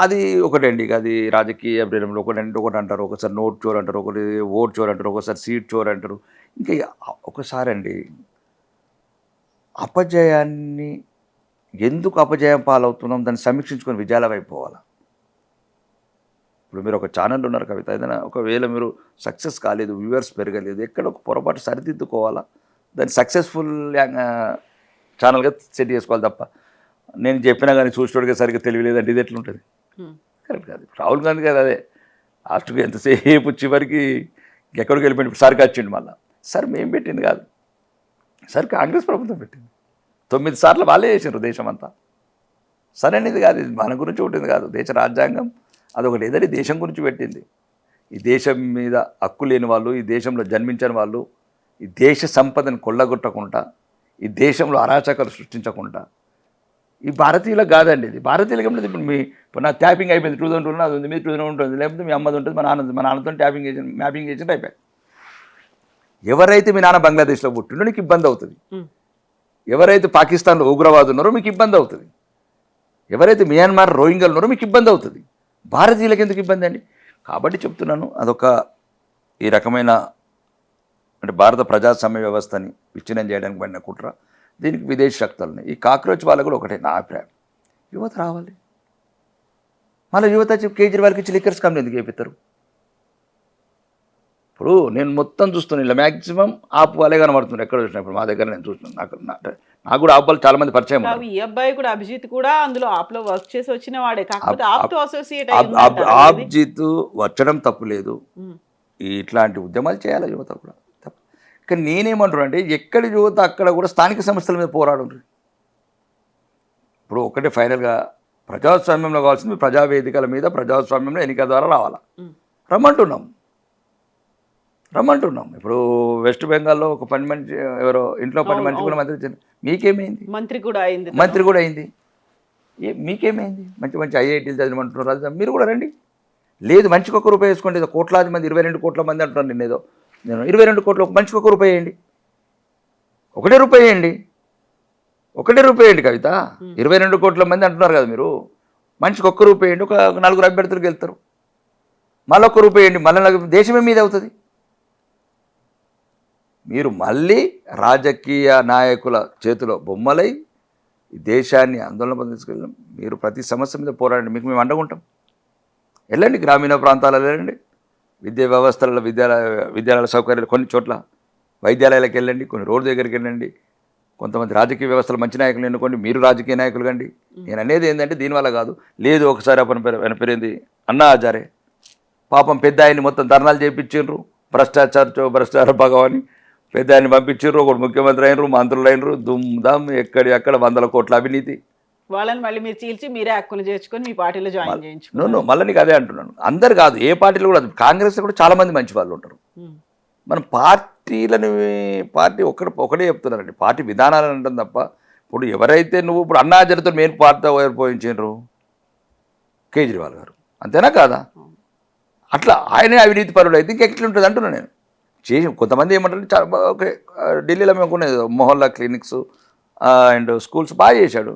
అది ఒకటండి, అది రాజకీయ అభిప్రాయంలో ఒకటి అంటారు, ఒకసారి నోట్ చోర్ అంటారు, ఒకటి ఓట్ చోర్ అంటారు, ఒకసారి సీట్ చోర్ అంటారు. ఇంకా ఒకసారి అండి, అపజయాన్ని ఎందుకు అపజయం పాలవుతున్నాం దాన్ని సమీక్షించుకొని విజయాల వైపు పోవాలి. ఇప్పుడు మీరు ఒక ఛానల్ ఉన్నారు కవిత, ఏదైనా ఒకవేళ మీరు సక్సెస్ కాలేదు, వ్యూవర్స్ పెరగలేదు, ఎక్కడ ఒక పొరపాటు సరిదిద్దుకోవాలా, దాన్ని సక్సెస్ఫుల్ ఛానల్గా సెట్ చేసుకోవాలి తప్ప నేను చెప్పినా కానీ చూసేవాడికి సరిగ్గా తెలియలేదంటే ఇది ఎట్లుంటుంది? కరెక్ట్ కాదు. రాహుల్ గాంధీ గారు అదే లాస్ట్కి ఎంతసేపు చివరికి ఎక్కడికి వెళ్ళిపోయింది, సరికి వచ్చిండు మళ్ళీ. సార్ మేము పెట్టింది కాదు, సార్ కాంగ్రెస్ ప్రభుత్వం పెట్టింది. 9 సార్లు వాళ్ళే చేసారు దేశం అంతా. సరైనది కాదు, ఇది మన గురించి ఉంటుంది కాదు. దేశ రాజ్యాంగం అదొకటి ఏదైనా దేశం గురించి పెట్టింది. ఈ దేశం మీద హక్కు లేని వాళ్ళు, ఈ దేశంలో జన్మించని వాళ్ళు, ఈ దేశ సంపదను కొల్లగొట్టకుండా, ఈ దేశంలో అరాచకాలు సృష్టించకుండా ఈ భారతీయులకు కాదండి. ఇది భారతీయులకి ఏమిటి? ఇప్పుడు నా ట్యాపింగ్ అయిపోయింది, 2002 అది ఉంది, మీ 2000 ఉంటుంది, లేకపోతే మీ అమ్మది ఉంటుంది, మా నాన్నతో మ్యాపింగ్ చేసి అయిపోయాయి. ఎవరైతే మీ నాన్న బంగ్లాదేశ్లో పుట్టిండో నీకు ఇబ్బంది అవుతుంది, ఎవరైతే పాకిస్తాన్లో ఉగ్రవాదు ఉన్నారో మీకు ఇబ్బంది అవుతుంది, ఎవరైతే మియాన్మార్ రోహింగ్యాలు ఉన్నారో మీకు ఇబ్బంది అవుతుంది. భారతీయులకు ఎందుకు ఇబ్బంది అండి? కాబట్టి చెప్తున్నాను, అదొక ఈ రకమైన అంటే భారత ప్రజాస్వామ్య వ్యవస్థని విచ్ఛిన్నం చేయడానికి పడిన కుట్ర. దీనికి విదేశీ శక్తులని, ఈ కాక్రోచ్ వాళ్ళకు కూడా ఒకటే నా అభిప్రాయం, యువత రావాలి. మళ్ళీ యువత కేజ్రీవాల్కి ఇచ్చి లిక్కర్స్ కంపెనీ ఎందుకు వేపిస్తారు? ఇప్పుడు నేను మొత్తం చూస్తున్నాను, ఇలా మ్యాక్సిమం ఆపు వాళ్ళే కనబడుతున్నారు ఎక్కడ చూసినప్పుడు. మా దగ్గర నేను చూస్తున్నాను, నాకు కూడా ఆపు వాళ్ళు చాలా మంది పరిచయం. ఈ అబ్బాయి కూడా, అభిజిత్ కూడా అందులో ఆప్లో వర్క్ చేసి వచ్చిన వాడే, కాకపోతే ఆప్తో అసోసియేట్ అభిజిత్ వచ్చడం తప్పు లేదు, ఇట్లాంటి ఉద్యమాలు చేయాలి యువత కూడా తప్పు. కానీ నేనేమంటున్నా అంటే, ఎక్కడి యువత అక్కడ కూడా స్థానిక సమస్యల మీద పోరాడు. ఇప్పుడు ఒకటే ఫైనల్గా ప్రజాస్వామ్యంలో కావాల్సింది ప్రజావేదికల మీద ప్రజాస్వామ్యంలో ఎన్నిక ద్వారా రావాలా. రమ్మంటున్నాం. ఇప్పుడు వెస్ట్ బెంగాల్లో ఒక పని మనిషి ఎవరో ఇంట్లో పని మనిషి కూడా మంత్రి, మీకేమైంది? మంత్రి కూడా అయింది. మీకేమైంది? మంచి ఐఐటీలు చదివమంటున్నారు, అది మీరు కూడా రండి. లేదు మనిషికి ₹1 వేసుకోండి, ఏదో కోట్లాది మంది, 22 కోట్ల మంది అంటున్నాను. నేను 22 కోట్లు, ఒక మనిషికి ₹1 వేయండి, ₹1 వేయండి కవిత. 22 కోట్ల మంది అంటున్నారు కదా మీరు, మనిషికి ఒక్క రూపాయి వేయండి, ఒక 4 అభ్యర్థులకు వెళ్తారు. మళ్ళీ ఒక్క రూపాయి వేయండి, మళ్ళీ దేశమే మీద అవుతుంది. మీరు మళ్ళీ రాజకీయ నాయకుల చేతిలో బొమ్మలై ఈ దేశాన్ని ఆందోళన తీసుకెళ్ళాం. మీరు ప్రతి సమస్య మీద పోరాడండి, మీకు మేము అండగుంటాం. వెళ్ళండి, గ్రామీణ ప్రాంతాలలో వెళ్ళండి, విద్యా వ్యవస్థలలో విద్యాలయాల సౌకర్యాలు కొన్ని చోట్ల, వైద్యాలయాలకు వెళ్ళండి, కొన్ని రోడ్డు దగ్గరికి వెళ్ళండి. కొంతమంది రాజకీయ వ్యవస్థలు మంచి నాయకులు ఎన్నుకోండి, మీరు రాజకీయ నాయకులు కండి. నేను అనేది ఏంటంటే దీనివల్ల కాదు. లేదు, ఒకసారి ఆయన పేరేంది అన్నా హజారే, పాపం పెద్ద ఆయన్ని మొత్తం ధర్నాలు చేయించారు, భ్రష్టాచార భగవాని పెద్ద ఆయన్ని పంపించారు. ఒకడు ముఖ్యమంత్రి అయినరు, మంత్రులు అయినరు, దుమ్దాం ఎక్కడ 100 కోట్ల అవినీతి. వాళ్ళని మళ్ళీ మీరు చీల్చి మీరే హక్కులు చేర్చుకొని మీ పార్టీలో జాయిన్ చేయించుకున్నారు. మళ్ళీ నీకు అదే అంటున్నాను, అందరు కాదు, ఏ పార్టీలో కూడా. కాంగ్రెస్లో కూడా చాలామంది మంచి వాళ్ళు ఉంటారు. మనం పార్టీ ఒకటే చెప్తున్నారండి, పార్టీ విధానాలు అంటాం తప్ప. ఇప్పుడు ఎవరైతే నువ్వు ఇప్పుడు అన్నా హజారేతో మెయిన్ పార్టీ పోయించారు కేజ్రీవాల్ గారు, అంతేనా కాదా? అట్లా ఆయనే అవినీతి పరుడు అయితే ఇంకెట్లుంటుంది అంటున్నాను నేను. కొంతమంది ఏమంటారు, ఓకే ఢిల్లీలో మేము కొనేది మొహల్లా క్లినిక్స్ అండ్ స్కూల్స్ బాగా చేశాడు.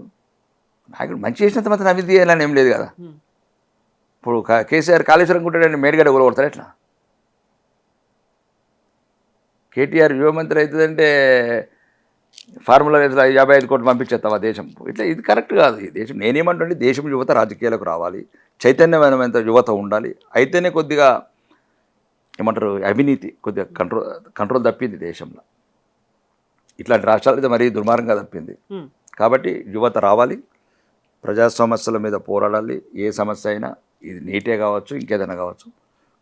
నాయకుడు మంచి చేసినంత మాత్రం అవినీతి చేయాలని ఏం లేదు కదా. ఇప్పుడు కేసీఆర్ కాళేశ్వరం కుంటాడండి, మేడిగడ్డ కొడతాడు ఎట్లా? కేటీఆర్ యువమంత్రి అవుతుందంటే ఫార్ములా 55 కోట్లు పంపించేస్తావా దేశం? ఇట్లా ఇది కరెక్ట్ కాదు. ఈ దేశం నేనేమంటుంటే దేశం యువత రాజకీయాలకు రావాలి, చైతన్యమైన యువత ఉండాలి. అయితేనే కొద్దిగా ఏమంటారు అవినీతి కొద్దిగా కంట్రోల్ తప్పింది దేశంలో. ఇట్లాంటి రాష్ట్రాలు అయితే మరీ దుర్మార్గంగా తప్పింది. కాబట్టి యువత రావాలి, ప్రజా సమస్యల మీద పోరాడాలి. ఏ సమస్య అయినా ఇది నీటే కావచ్చు, ఇంకేదైనా కావచ్చు,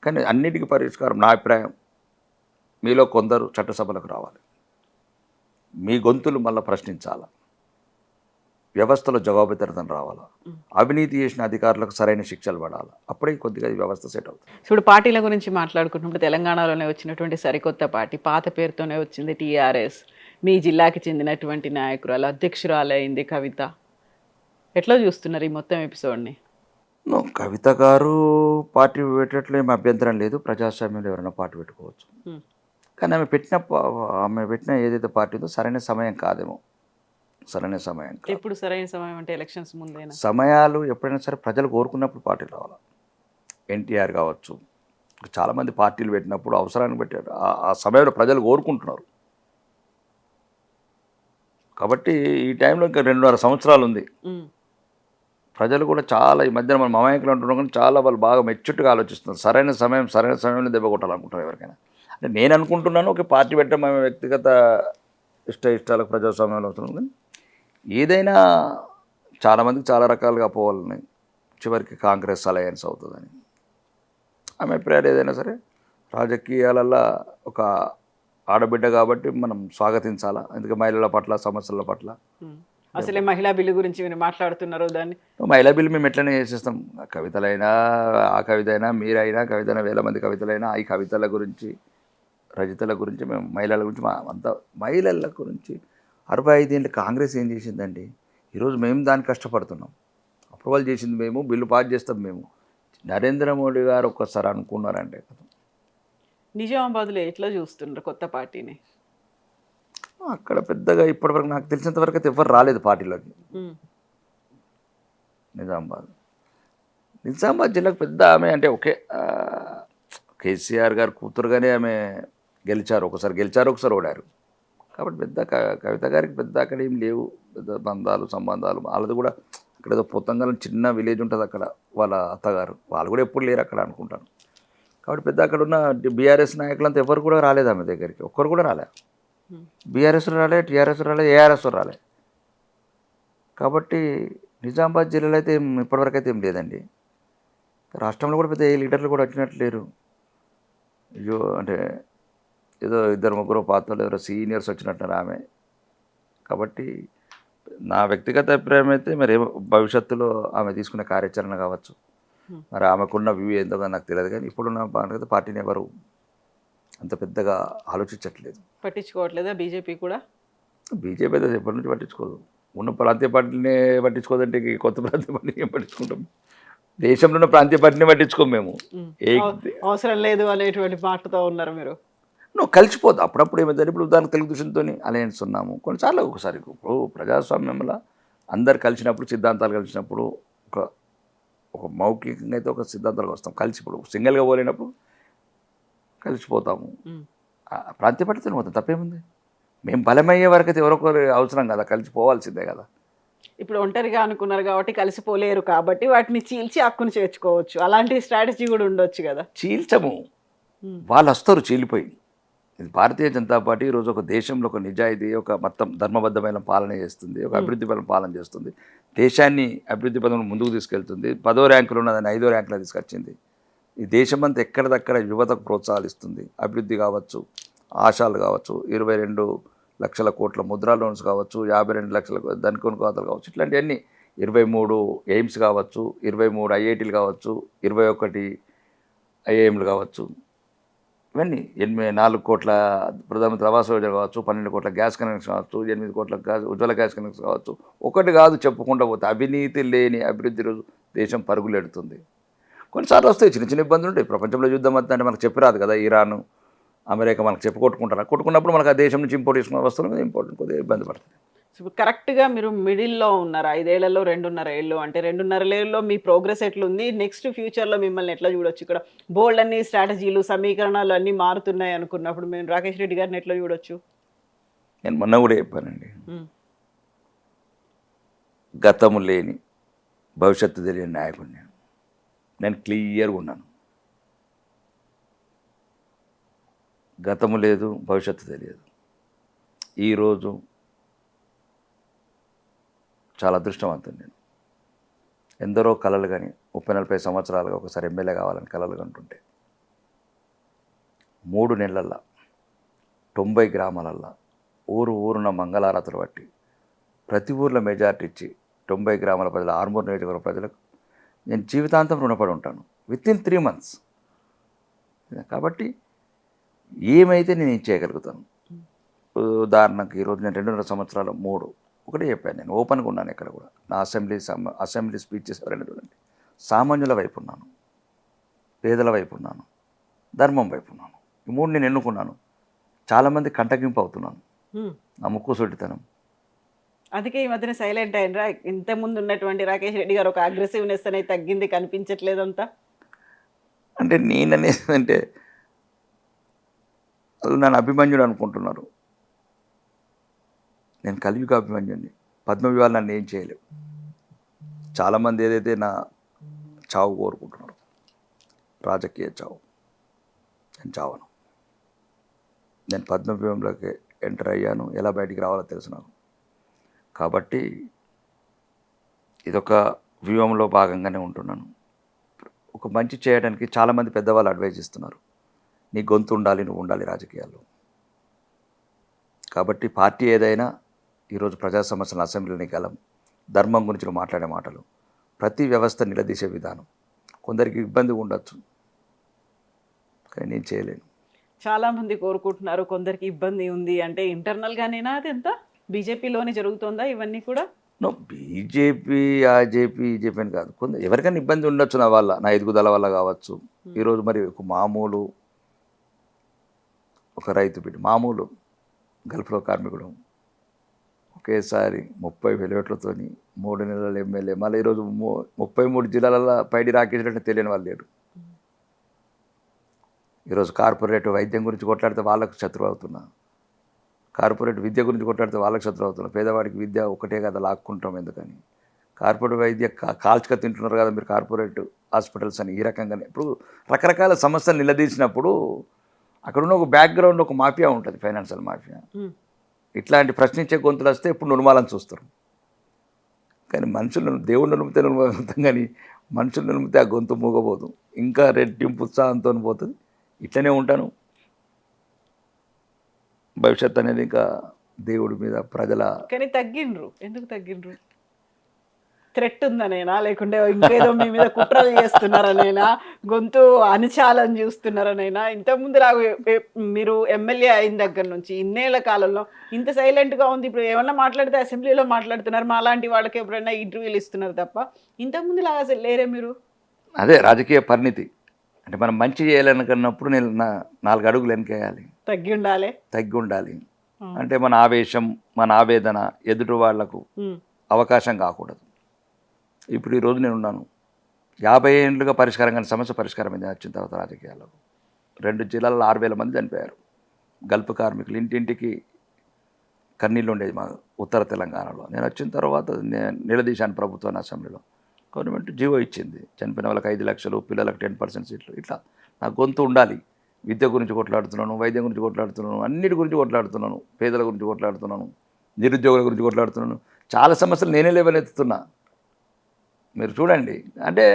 కానీ అన్నిటికీ పరిష్కారం నా అభిప్రాయం మీలో కొందరు చట్టసభలకు రావాలి, మీ గొంతులు మళ్ళీ ప్రశ్నించాలా, వ్యవస్థలో జవాబుదారితనం రావాలా, అవినీతి చేసిన అధికారులకు సరైన శిక్షలు పడాలి. అప్పుడే కొద్దిగా ఈ వ్యవస్థ సెట్ అవుతుంది. ఇప్పుడు పార్టీల గురించి మాట్లాడుకుంటున్నప్పుడు తెలంగాణలోనే వచ్చినటువంటి సరికొత్త పార్టీ, పాత పేరుతోనే వచ్చింది టీఆర్ఎస్. మీ జిల్లాకి చెందినటువంటి నాయకురాలు అధ్యక్షురాలైంది కవిత. ఎట్లా చూస్తున్నారు ఈ మొత్తం ఎపిసోడ్ని? కవిత గారు పార్టీ పెట్టట్లో ఏమి అభ్యంతరం లేదు, ప్రజాస్వామ్యంలో ఎవరైనా పార్టీ పెట్టుకోవచ్చు. కానీ ఆమె పెట్టిన ఏదైతే పార్టీ ఉందో సరైన సమయం కాదేమో. సరైన సమయం ఎప్పుడు సరైన సమయం అంటే ఎలక్షన్స్ ముందైనా సమయాలు ఎప్పుడైనా సరే ప్రజలు కోరుకున్నప్పుడు పార్టీలు రావాలి. ఎన్టీఆర్ కావచ్చు, చాలామంది పార్టీలు పెట్టినప్పుడు అవసరాన్ని పెట్టారు, ఆ సమయంలో ప్రజలు కోరుకుంటున్నారు. కాబట్టి ఈ టైంలో ఇంకా 2.5 సంవత్సరాలు ఉంది. ప్రజలు కూడా చాలా ఈ మధ్యన మన మమాయకులు అంటున్నాం, కానీ చాలా వాళ్ళు బాగా మెచ్చుట్టుగా ఆలోచిస్తున్నారు. సరైన సమయంలో దెబ్బ కొట్టాలనుకుంటున్నారు ఎవరికైనా. అంటే నేను అనుకుంటున్నాను, ఒక పార్టీ పెట్టడం మేము వ్యక్తిగత ఇష్టాలకు ప్రజాస్వామ్యంలో అవుతున్నాం, కానీ ఏదైనా చాలామందికి చాలా రకాలుగా పోవాలని, చివరికి కాంగ్రెస్ అలయన్స్ అవుతుందని ఆమె అభిప్రాయాలు. ఏదైనా సరే రాజకీయాలలో ఒక ఆడబిడ్డ కాబట్టి మనం స్వాగతించాలా, ఎందుకంటే మహిళల పట్ల సమస్యల పట్ల. అసలే మహిళా బిల్లు గురించి మీరు మాట్లాడుతున్నారు, దాన్ని మహిళా బిల్లు మేము ఎట్లనే చేసేస్తాం. కవితలైనా, ఆ కవిత అయినా, మీరైనా, కవితైనా, 1000 మంది కవితలైనా, ఈ కవితల గురించి, రచయితల గురించి, మేము మహిళల గురించి, అంతా మహిళల గురించి. 65 ఏళ్ళు కాంగ్రెస్ ఏం చేసిందండి? ఈరోజు మేము దానికి కష్టపడుతున్నాం. అప్రూవల్ చేసింది మేము, బిల్లు పాస్ చేస్తాం మేము. నరేంద్ర మోడీ గారు ఒక్కసారి అనుకున్నారంటే నిజామాబాద్లో ఎట్లా చూస్తున్నారు కొత్త పార్టీని? అక్కడ పెద్దగా ఇప్పటివరకు నాకు తెలిసినంత వరకు అయితే ఎవరు రాలేదు పార్టీలోకి. నిజామాబాద్ జిల్లాకు పెద్ద ఆమె అంటే ఓకే, కేసీఆర్ గారు కూతురుగానే ఆమె గెలిచారు, ఒకసారి ఓడారు. కాబట్టి పెద్ద కవిత గారికి పెద్ద అక్కడ ఏం లేవు, పెద్ద సంబంధాలు. వాళ్ళది కూడా అక్కడ ఏదో పొత్తంగల్ చిన్న విలేజ్ ఉంటుంది, అక్కడ వాళ్ళ అత్తగారు, వాళ్ళు కూడా ఎప్పుడు లేరు అక్కడ అనుకుంటాను. కాబట్టి పెద్ద అక్కడ ఉన్న బీఆర్ఎస్ నాయకులంతా ఎవరు కూడా రాలేదు ఆమె దగ్గరికి, ఒక్కరు కూడా రాలే. బీఆర్ఎస్ రాలే, టీఆర్ఎస్ రాలే, ఏఆర్ఎస్ రాలే. కాబట్టి నిజామాబాద్ జిల్లాలో అయితే ఇప్పటివరకు అయితే ఏం లేదండి. రాష్ట్రంలో కూడా పెద్ద ఏ లీడర్లు కూడా వచ్చినట్లు లేరు. అయ్యో అంటే ఏదో 2-3 పాత్రలు ఎవరో సీనియర్స్ వచ్చినట్టున్నారు ఆమె. కాబట్టి నా వ్యక్తిగత అభిప్రాయం అయితే మరి భవిష్యత్తులో ఆమె తీసుకునే కార్యాచరణ కావచ్చు, మరి ఆమెకున్న వ్యూ ఏందో కానీ నాకు తెలియదు. కానీ ఇప్పుడున్న పార్టీని ఎవరు అంత పెద్దగా ఆలోచించట్లేదు, పట్టించుకోవట్లేదా? బీజేపీ కూడా, బీజేపీ అయితే ఎప్పటి నుంచి పట్టించుకోదు. ఉన్న ప్రాంతీయ పార్టీనే పట్టించుకోదంటే కొత్త ప్రాంతీయ పార్టీని ఏం పట్టించుకుంటాం? దేశంలో ఉన్న ప్రాంతీయ పార్టీని పట్టించుకోం మేము. అవసరం లేదు అనేటువంటి మాటతో ఉన్నారు మీరు. నువ్వు కలిసిపోదు. అప్పుడప్పుడు ఏమైందంటే ఇప్పుడు దానికి తెలుగుదేశంతో అలయన్స్ ఉన్నాము, కొన్నిసార్లు ఒకసారి. ఇప్పుడు ప్రజాస్వామ్యంలో అందరు కలిసినప్పుడు, సిద్ధాంతాలు కలిసినప్పుడు ఒక ఒక మౌఖికంగా అయితే ఒక సిద్ధాంతాలకు వస్తాం కలిసి. ఇప్పుడు సింగిల్గా పోలేనప్పుడు కలిసిపోతాము. ప్రాంతీయ పార్టీతో పోతాం, తప్పేముంది? మేము బలమయ్యే వరకు అయితే ఎవరొకరు అవసరం కదా, కలిసిపోవాల్సిందే కదా. ఇప్పుడు ఒంటరిగా అనుకున్నారు కాబట్టి కలిసిపోలేరు కాబట్టి వాటిని చీల్చి హక్కును చేర్చుకోవచ్చు. అలాంటి స్ట్రాటజీ కూడా ఉండొచ్చు కదా. చీల్చము, వాళ్ళు వస్తారు చీలిపోయి. ఇది భారతీయ జనతా పార్టీ ఈరోజు ఒక దేశంలో ఒక నిజాయితీ, ఒక మొత్తం ధర్మబద్ధమైన పాలన చేస్తుంది, ఒక అభివృద్ధిపరమైన పాలన చేస్తుంది, దేశాన్ని అభివృద్ధి పదంలో ముందుకు తీసుకెళ్తుంది. 10వ ర్యాంకులో ఉన్నదాన్ని 5వ ర్యాంకులో తీసుకొచ్చింది. ఈ దేశమంతా ఎక్కడిదక్కడ యువతకు ప్రోత్సాహాలు ఇస్తుంది. అభివృద్ధి కావచ్చు, ఆశాలు కావచ్చు, 22 లక్షల కోట్ల ముద్రా లోన్స్ కావచ్చు, 52 లక్షల ధనికోని ఖాతాలు కావచ్చు, ఇట్లాంటివన్నీ 23 ఎయిమ్స్ కావచ్చు, 23 ఐఐటీలు కావచ్చు, 21 ఐఐఎంలు కావచ్చు, ఇవన్నీ 4 కోట్ల ప్రధానమంత్రి ఆవాస్ యోజన కావచ్చు, 12 కోట్ల గ్యాస్ కనెక్షన్ కావచ్చు, 8 కోట్ల ఉజ్వల గ్యాస్ కనెక్షన్ కావచ్చు. ఒకటి కాదు చెప్పుకుంటూ పోతే అవినీతి లేని అభివృద్ధి రోజు దేశం పరుగులెడుతుంది. కొన్నిసార్లు వస్తాయి చిన్న చిన్న ఇబ్బందులు ఉంటాయి. ప్రపంచంలో యుద్ధం అంటే మనకు చెప్పిరాదు కదా. ఇరాన్, అమెరికా మనకు చెప్పి కొట్టుకున్నప్పుడు మనకు ఆ దేశం నుంచి ఇంపోర్ట్ చేసుకున్న వస్తువుల మీద ఇంపార్టెంట్ కొద్దిగా ఇబ్బంది పడుతుంది. ఇప్పుడు కరెక్ట్గా మీరు మిడిల్లో ఉన్నారు. 5 ఏళ్లలో 2.5 ఏళ్ళు అంటే 2.5 ఏళ్ళలో మీ ప్రోగ్రెస్ ఎట్లుంది, నెక్స్ట్ ఫ్యూచర్లో మిమ్మల్ని ఎట్లా చూడొచ్చు? ఇక్కడ బోల్డ్ అన్ని స్ట్రాటజీలు, సమీకరణాలు అన్నీ మారుతున్నాయి అనుకున్నప్పుడు మేము రాకేష్ రెడ్డి గారిని ఎట్లా చూడొచ్చు? నేను మొన్న కూడా చెప్పానండి, గతము లేని భవిష్యత్తు తెలియని నాయకుడు నేను క్లియర్గా ఉన్నాను. గతము లేదు, భవిష్యత్తు తెలియదు. ఈరోజు చాలా అదృష్టవంతుని నేను. ఎందరో కలలు కానీ 30-40 సంవత్సరాలుగా ఒకసారి ఎమ్మెల్యే కావాలని కలలు కంటుంటే 3 నెలల్లో 90 గ్రామాలల్లో ఊరున మంగళారతులు బట్టి ప్రతి ఊర్లో మెజార్టీ ఇచ్చి 90 గ్రామాల ప్రజలు, ఆర్మూర్ నియోజకవర్గ ప్రజలకు నేను జీవితాంతం రుణపడి ఉంటాను వితిన్ 3 months. కాబట్టి ఏమైతే నేను చేయగలుగుతాను. ఉదాహరణకు ఈరోజు నేను 2.5 సంవత్సరాలు 3 ఒకటే చెప్పాను. నేను ఓపెన్గా ఉన్నాను. ఎక్కడ కూడా నా అసెంబ్లీ స్పీచెస్ ఎవరైనా చూడండి, సామాన్యుల వైపు ఉన్నాను, పేదల వైపు ఉన్నాను, ధర్మం వైపు ఉన్నాను. ఈ 3 నేను ఎన్నుకున్నాను. చాలామంది కంటగింపు అవుతున్నాను, నా ముక్కు సొట్టితనం. అందుకే ఈ మధ్యన సైలెంట్ అయినరా? ఇంతకుముందు ఉన్నటువంటి రాకేష్ రెడ్డి గారు ఒక అగ్రెసివ్నెస్ అనేది తగ్గింది, కనిపించట్లేదంతా. అంటే నేననేది అంటే వాళ్ళు నన్ను అభిమన్యుడు అనుకుంటున్నారు. నేను కలియుగ అభిమన్యుడిని. పద్మవ్యూహాలు నన్ను ఏం చేయలేవు. చాలామంది ఏదైతే నా చావు కోరుకుంటున్నారు, రాజకీయ చావు, నేను చావను. నేను పద్మవ్యూహంలోకి ఎంటర్ అయ్యాను. ఎలా బయటికి రావాలో తెలుసు నాకు. కాబట్టి ఇదొక వ్యూహంలో భాగంగానే ఉంటున్నాను. ఒక మంచి చేయడానికి చాలామంది పెద్దవాళ్ళు అడ్వైజ్ ఇస్తున్నారు, నీ గొంతు ఉండాలి, నువ్వు ఉండాలి రాజకీయాల్లో. కాబట్టి పార్టీ ఏదైనా ఈరోజు ప్రజా సమస్యలను అసెంబ్లీలో నెగ్గలం, ధర్మం గురించి మాట్లాడే మాటలు, ప్రతి వ్యవస్థ నిలదీసే విధానం కొందరికి ఇబ్బంది ఉండొచ్చు, కానీ నేను చేయలేను. చాలామంది కోరుకుంటున్నారు, కొందరికి ఇబ్బంది ఉంది అంటే ఇంటర్నల్గానేనా? అది ఎంత బీజేపీలోనే జరుగుతుందా ఇవన్నీ కూడా? నో, బీజేపీ ఈజేపీ అని కాదు. కొందరు ఎవరికైనా ఇబ్బంది ఉండొచ్చు, నా ఎదుగుదల వల్ల కావచ్చు. ఈరోజు మరి ఒక రైతు బిడ్డ, మామూలు గల్ఫ్లో కార్మికుడు, ఒకేసారి 30,000 ఓట్లతో 3 నెలల ఎమ్మెల్యే. మళ్ళీ ఈరోజు 33 జిల్లాలలో పైడి రాకేష్ రెడ్డి తెలియని వాళ్ళు లేడు. ఈరోజు కార్పొరేట్ వైద్యం గురించి కొట్లాడితే వాళ్ళకు శత్రువు అవుతున్నా, కార్పొరేట్ విద్య గురించి కొట్లాడితే వాళ్ళకి శత్రువు అవుతున్నా. పేదవాడికి విద్య ఒకటే కదా, లాక్కుంటాం ఎందుకని. కార్పొరేట్ వైద్య కాల్చుక తింటున్నారు కదా మీరు, కార్పొరేట్ హాస్పిటల్స్ అని. ఈ రకంగానే ఇప్పుడు రకరకాల సమస్యలు నిలదీసినప్పుడు అక్కడున్న ఒక బ్యాక్గ్రౌండ్, ఒక మాఫియా ఉంటుంది, ఫైనాన్షియల్ మాఫియా. ఇట్లాంటి ప్రశ్నించే గొంతులు వస్తే ఇప్పుడు నుర్మాలని చూస్తారు. కానీ మనుషులను దేవుడు నిలిపితే నుర్మలుతాం, కానీ మనుషులు నిలిపితే ఆ గొంతు మూగబోదు, ఇంకా రెట్టింపు ఉత్సాహంతో పోతుంది. ఇట్లనే ఉంటాను. భవిష్యత్ అనేది ఇంకా దేవుడి మీద, ప్రజల. కానీ తగ్గిండ్రు, ఎందుకు తగ్గిండ్రు? థ్రెట్ ఉందనేనా, లేకుంటే ఇంకేదో మీ మీద కుట్రలు చేస్తున్నారనేనా, గొంతు అణచాలని చూస్తున్నారనేనా? ఇంతకుముందు మీరు ఎమ్మెల్యే అయిన దగ్గర నుంచి ఇన్నేళ్ల కాలంలో ఇంత సైలెంట్గా ఉంది. ఇప్పుడు ఏమన్నా మాట్లాడితే అసెంబ్లీలో మాట్లాడుతున్నారు, మా లాంటి వాళ్ళకి ఎప్పుడైనా ఇంటర్వ్యూలు ఇస్తున్నారు తప్ప ఇంతకుముందు లాగా అసలు లేరే మీరు. అదే రాజకీయ పరిణితి. అంటే మనం మంచి చేయాలనుకున్నప్పుడు నేను 4 అడుగులు వెనకేయాలి, తగ్గి ఉండాలి. అంటే మన ఆవేశం, మన ఆవేదన ఎదుటి వాళ్లకు అవకాశం కాకూడదు. ఇప్పుడు ఈరోజు నేను ఉన్నాను, 50 ఏళ్ళుగా పరిష్కారం కానీ సమస్య పరిష్కారం అయింది వచ్చిన తర్వాత రాజకీయాల్లో. 2 జిల్లాల్లో 6,000 మంది చనిపోయారు. గల్ఫ్ కార్మికులు ఇంటింటికి కన్నీళ్ళు ఉండేది మా ఉత్తర తెలంగాణలో. నేను వచ్చిన తర్వాత నిలదీశాను ప్రభుత్వాన్ని అసెంబ్లీలో. గవర్నమెంట్ జీవో ఇచ్చింది, చనిపోయిన వాళ్ళకి 5 లక్షలు, పిల్లలకు 10% సీట్లు. ఇట్లా నా గొంతు ఉండాలి. విద్య గురించి కొట్లాడుతున్నాను, వైద్యం గురించి కొట్లాడుతున్నాను, అన్నిటి గురించి కొట్లాడుతున్నాను, పేదల గురించి కొట్లాడుతున్నాను, నిరుద్యోగుల గురించి కొట్లాడుతున్నాను. చాలా సమస్యలు నేనే లేవనెత్తుతున్నా. మీరు చూడండి, అంటే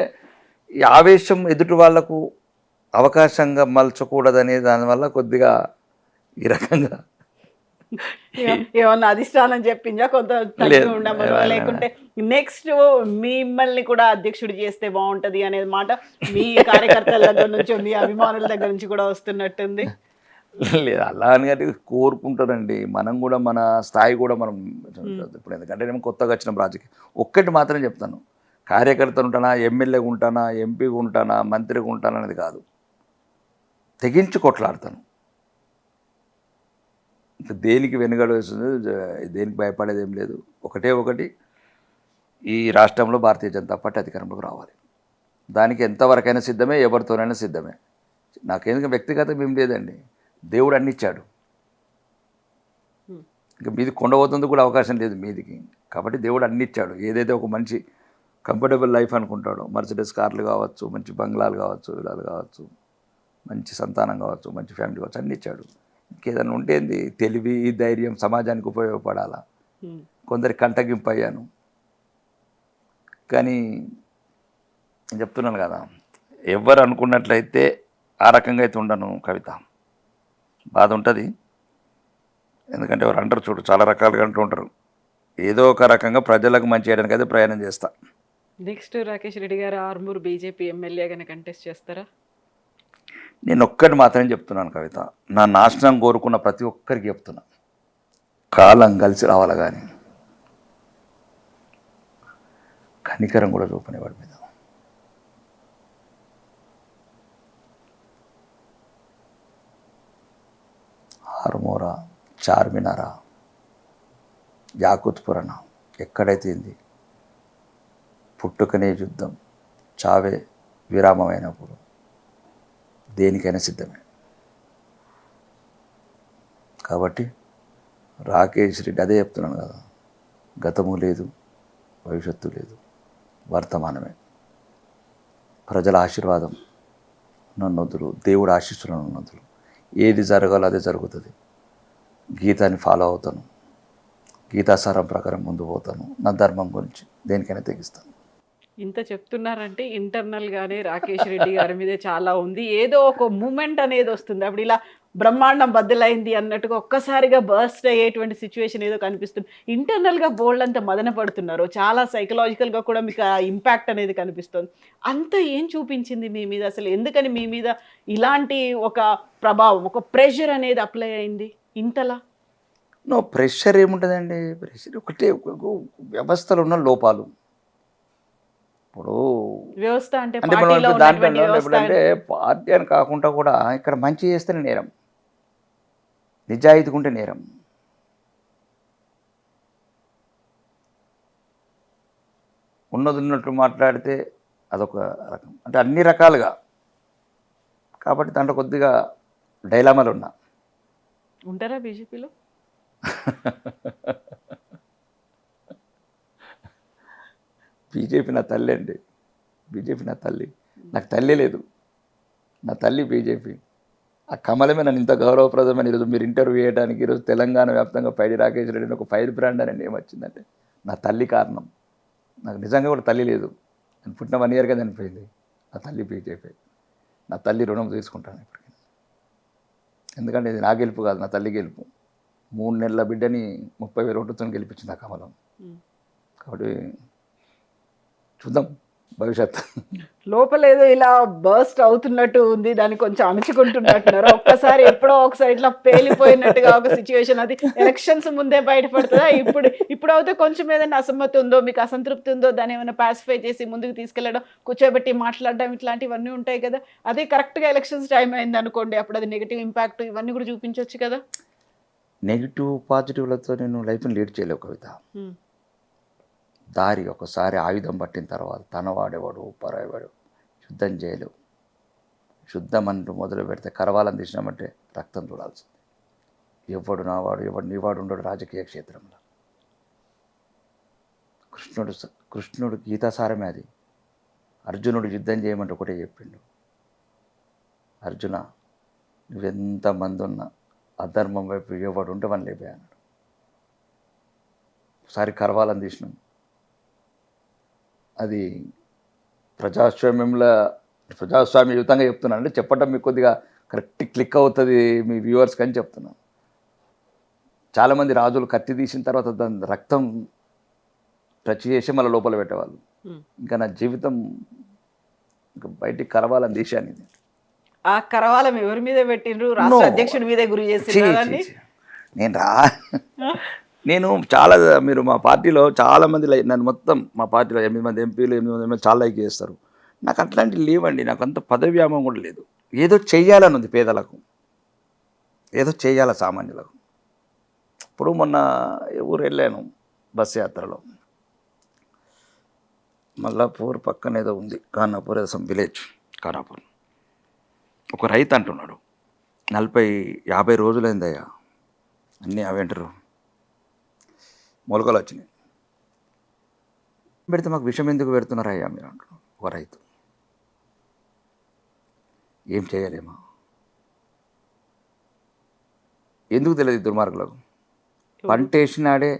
ఈ ఆవేశం ఎదుటి వాళ్లకు అవకాశంగా మలచకూడదనే దానివల్ల కొద్దిగా ఈ రకంగా ఏమన్నా అధిష్టానం చెప్పిందా కొంత తగ్గి ఉండమను, లేకుంటే నెక్స్ట్ మిమ్మల్ని కూడా అధ్యక్షుడు చేస్తే బాగుంటది అనే మాట మీ కార్యకర్తల దగ్గర నుంచి, మీ అభిమానుల దగ్గర నుంచి కూడా వస్తున్నట్టుంది? లేదు, అలా అని అంటే కోరుకుంటారండి. మనం కూడా మన స్థాయి కూడా మనం ఇప్పుడు, ఎందుకంటే నేను కొత్తగా వచ్చిన రాజకీయం. ఒక్కటి మాత్రం చెప్తాను, కార్యకర్తలు ఉంటానా, ఎమ్మెల్యేగా ఉంటానా, ఎంపీగా ఉంటానా, మంత్రిగా ఉంటానా అనేది కాదు, తెగించి కొట్లాడతాను. దేనికి వెనుగడ వేస్తుంది, దేనికి భయపడేది ఏం లేదు. ఒకటి ఈ రాష్ట్రంలో భారతీయ జనతా పార్టీ అధికారంలోకి రావాలి. దానికి ఎంతవరకైనా సిద్ధమే, ఎవరితోనైనా సిద్ధమే. నాకేందుకు వ్యక్తిగతం ఏం లేదండి, దేవుడు అన్ని ఇచ్చాడు. ఇంకా మీది కొండపోతుంది కూడా అవకాశం లేదు మీదికి. కాబట్టి దేవుడు అన్ని ఇచ్చాడు. ఏదైతే ఒక మంచి కంఫర్టబుల్ లైఫ్ అనుకుంటాడో, మర్సిడెస్ కార్లు కావచ్చు, మంచి బంగ్లాలు కావచ్చు, విలాలు కావచ్చు, మంచి సంతానం కావచ్చు, మంచి ఫ్యామిలీ కావచ్చు, అన్ని ఇచ్చాడు. ఇంకేదైనా ఉండేది తెలివి, ధైర్యం సమాజానికి ఉపయోగపడాలా. కొందరి కంటగింపు అయ్యాను, కానీ నేను చెప్తున్నాను కదా, ఎవరు అనుకున్నట్లయితే ఆ రకంగా అయితే ఉండను కవిత. బాధ ఉంటుంది, ఎందుకంటే ఎవరు అంటారు చూడు, చాలా రకాలుగా అంటూ ఉంటారు. ఏదో ఒక రకంగా ప్రజలకు మంచి చేయడానికి అయితే ప్రయాణం చేస్తా. నెక్స్ట్ రాకేష్ రెడ్డి గారు ఆర్మూర్ బీజేపీ ఎమ్మెల్యేగానే కంటెస్ట్ చేస్తారా? నేను ఒక్కటి మాత్రమే చెప్తున్నాను కవిత, నా నాశనం కోరుకున్న ప్రతి ఒక్కరికి చెప్తున్నా, కాలం కలిసి రావాలి కానీ కనికరం కూడా చూపని వాడి మీద. ఆర్మూరా, చార్మినారా, యాకుత్పురన, ఎక్కడైతే ఉంది పుట్టుకనే యుద్ధం, చావే విరామమైనప్పుడు దేనికైనా సిద్ధమే. కాబట్టి రాకేష్ రెడ్డి అదే చెప్తున్నాను కదా, గతము లేదు, భవిష్యత్తు లేదు, వర్తమానమే. ప్రజల ఆశీర్వాదం నన్నొద్దులు, దేవుడు ఆశీస్సులను నన్నొద్దులు. ఏది జరగాలో అదే జరుగుతుంది. గీతాన్ని ఫాలో అవుతాను, గీతాసారం ప్రకారం ముందు పోతాను. నా ధర్మం గురించి దేనికైనా తెగిస్తాను. ఇంత చెప్తున్నారంటే ఇంటర్నల్గానే రాకేష్ రెడ్డి గారి మీదే చాలా ఉంది. ఏదో ఒక మూమెంట్ అనేది వస్తుంది, అప్పుడు ఇలా బ్రహ్మాండం బద్దలైంది అన్నట్టుగా ఒక్కసారిగా బర్స్ట్ అయ్యేటువంటి సిచ్యువేషన్ ఏదో కనిపిస్తుంది. ఇంటర్నల్గా బోల్డ్ అంతా మదన పడుతున్నారు, చాలా సైకలాజికల్గా కూడా మీకు ఆ ఇంపాక్ట్ అనేది కనిపిస్తుంది. అంత ఏం చూపించింది మీ మీద అసలు? ఎందుకని మీ మీద ఇలాంటి ఒక ప్రభావం, ఒక ప్రెషర్ అనేది అప్లై అయింది ఇంతలా? ప్రెషర్ ఏముంటుందండి, ప్రెషర్ ఒకటే, వ్యవస్థలో ఉన్న లోపాలు. ఇప్పుడు వ్యవస్థ అంటే ఎప్పుడంటే పార్టీ అని కాకుండా కూడా ఇక్కడ మంచి చేస్తేనే నేరం, నిజాయితీగా ఉంటే నేరం. ఉన్నది ఉన్నట్టు మాట్లాడితే అదొక రకం, అంటే అన్ని రకాలుగా. కాబట్టి దాంట్లో కొద్దిగా డైలామాలు ఉన్నా. ఉంటారా బీజేపీలో? బీజేపీ నా తల్లి అండి, బీజేపీ నా తల్లి. నాకు తల్లి లేదు, నా తల్లి బీజేపీ. ఆ కమలమే నన్ను ఇంత గౌరవప్రదమైన ఈరోజు మీరు ఇంటర్వ్యూ చేయడానికి, ఈరోజు తెలంగాణ వ్యాప్తంగా పైడి రాకేష్ రెడ్డి ఒక ఫైర్ బ్రాండ్ అని ఏమొచ్చిందంటే నా తల్లి కారణం. నాకు నిజంగా కూడా తల్లి లేదు, నేను పుట్టిన 1 ఇయర్గా చనిపోయింది. నా తల్లి బీజేపీ. నా తల్లి రుణం తీసుకుంటాను ఇప్పటికీ, ఎందుకంటే ఇది నా గెలుపు కాదు, నా తల్లి గెలుపు. 3 నెలల బిడ్డని 30,000 ఓట్లతో గెలిపించింది ఆ కమలం. కాబట్టి చూద్దాం భవిష్యత్తు. లోపలేదో ఇలా బర్స్ట్ అవుతున్నట్టు ఉంది, దాన్ని కొంచెం అణుచుకుంటున్నట్టున్నారు. ఒక్కసారి ఎప్పుడో ఒకసారి ఇట్లా పేలిపోయినట్టుగా ఒక సిచ్యువేషన్, అది ఎలక్షన్స్ ముందే బయటపడుతుందా? ఇప్పుడు అయితే కొంచెం ఏదైనా అసమ్మతి ఉందో, మీకు అసంతృప్తి ఉందో, దాన్ని ఏమైనా పాసిఫై చేసి ముందుకు తీసుకెళ్లడం, కూర్చోబెట్టి మాట్లాడడం, ఇట్లాంటివన్నీ ఉంటాయి కదా. అదే కరెక్ట్గా ఎలక్షన్స్ టైం అయింది అనుకోండి, అప్పుడు అది నెగిటివ్ ఇంపాక్ట్ ఇవన్నీ కూడా చూపించవచ్చు కదా. నెగిటివ్ పాజిటివ్లతో నేను లైఫ్ని లీడ్ చేయలేవు కవిత. దారి ఒకసారి ఆయుధం పట్టిన తర్వాత తన వాడేవాడు పరాయవాడు యుద్ధం చేయలేవు. యుద్ధం అంటూ మొదలు పెడితే కరవాలని తీసినామంటే రక్తం చూడాల్సింది. ఎవడు నావాడు ఎవడు నీవాడు ఉండడు రాజకీయ క్షేత్రంలో. కృష్ణుడు గీతాసారమే అది. అర్జునుడు యుద్ధం చేయమంటే ఒకటే చెప్పిండు, అర్జున నువ్వెంతమంది ఉన్నా అధర్మం వైపు ఎవడు ఉంటే వన్ లేపే అన్నాడు. ఒకసారి కరవాలని తీసినాం. అది ప్రజాస్వామ్యయుతంగా చెప్తున్నాను అంటే చెప్పటం మీకు కొద్దిగా కరెక్ట్ క్లిక్ అవుతుంది మీ వ్యూవర్స్కి అని చెప్తున్నాను. చాలామంది రాజులు కత్తి తీసిన తర్వాత దాని రక్తం టచ్ చేసి మళ్ళీ లోపల పెట్టేవాళ్ళు. ఇంకా నా జీవితం ఇంకా బయటికి కరవాలని తీశాను. ఇది ఆ కరవాలం ఎవరి మీద పెట్టిండ్రు? రాష్ట్ర అధ్యక్షుడి మీద గురి చేసి నేను చాలా మీరు మా పార్టీలో చాలామంది నన్ను మొత్తం మా పార్టీలో 8 మంది ఎంపీలు 8 మంది ఎంపీలు చాలా లైక్ చేస్తారు. నాకు అట్లాంటివి లేవండి. నాకు అంత పదవి వ్యామోహం కూడా లేదు. ఏదో చెయ్యాలని ఉంది పేదలకు, ఏదో చెయ్యాలి సామాన్యులకు. ఇప్పుడు మొన్న ఊరు వెళ్ళాను బస్ యాత్రలో, మల్లాపూర్ పక్కన ఏదో ఉంది ఖానాపూర్ ఏదో విలేజ్ ఖానాపూర్. ఒక రైతు అంటున్నాడు 40-50 రోజులైందయ్యా అన్నీ అవేంటారు మొలకలు వచ్చినాయి, పెడితే మాకు విషం ఎందుకు పెడుతున్నారా అయ్యా మీరు అంటున్నాడు ఒక రైతు. ఏం చేయలేమా? ఎందుకు తెలియదు దుర్మార్గులకు? పంట వేసినాడే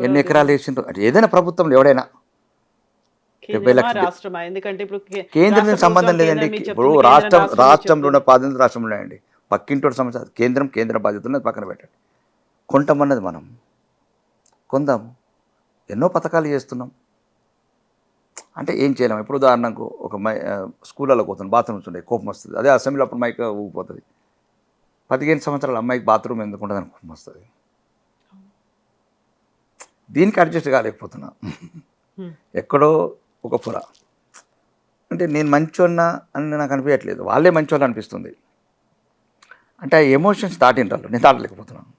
ఎన్ని ఎకరాలు వేసిండ్రు అంటే ఏదైనా ప్రభుత్వంలో ఎవడైనా 70 లక్షలు. ఎందుకంటే ఇప్పుడు కేంద్రం సంబంధం లేదండి. ఇప్పుడు రాష్ట్రంలో ఉన్న 18 రాష్ట్రంలో ఉన్నాయండి. పక్కింటోటి సమస్య కేంద్రం బాధ్యత ఉన్నది పక్కన పెట్టండి. కొంటామన్నది మనం కొందాము. ఎన్నో పథకాలు చేస్తున్నాం అంటే ఏం చేయలేము. ఇప్పుడు ఉదాహరణకు ఒక స్కూళ్ళలో పోతుంది బాత్రూమ్స్ ఉంటాయి, కోపం వస్తుంది. అదే అసెంబ్లీలో అప్పుడు మైక్ ఊగిపోతుంది. 15 సంవత్సరాల అమ్మాయికి బాత్రూమ్ ఎందుకు ఉంటుంది అని కోపం వస్తుంది. దీనికి అడ్జస్ట్ కాలేకపోతున్నా. ఎక్కడో ఒక పొర అంటే నేను మంచోన్నా అని నాకు అనిపించట్లేదు, వాళ్ళే మంచోళ్ళు అనిపిస్తుంది. అంటే ఆ ఎమోషన్స్ దాటింటారు, నేను దాటలేకపోతున్నాను.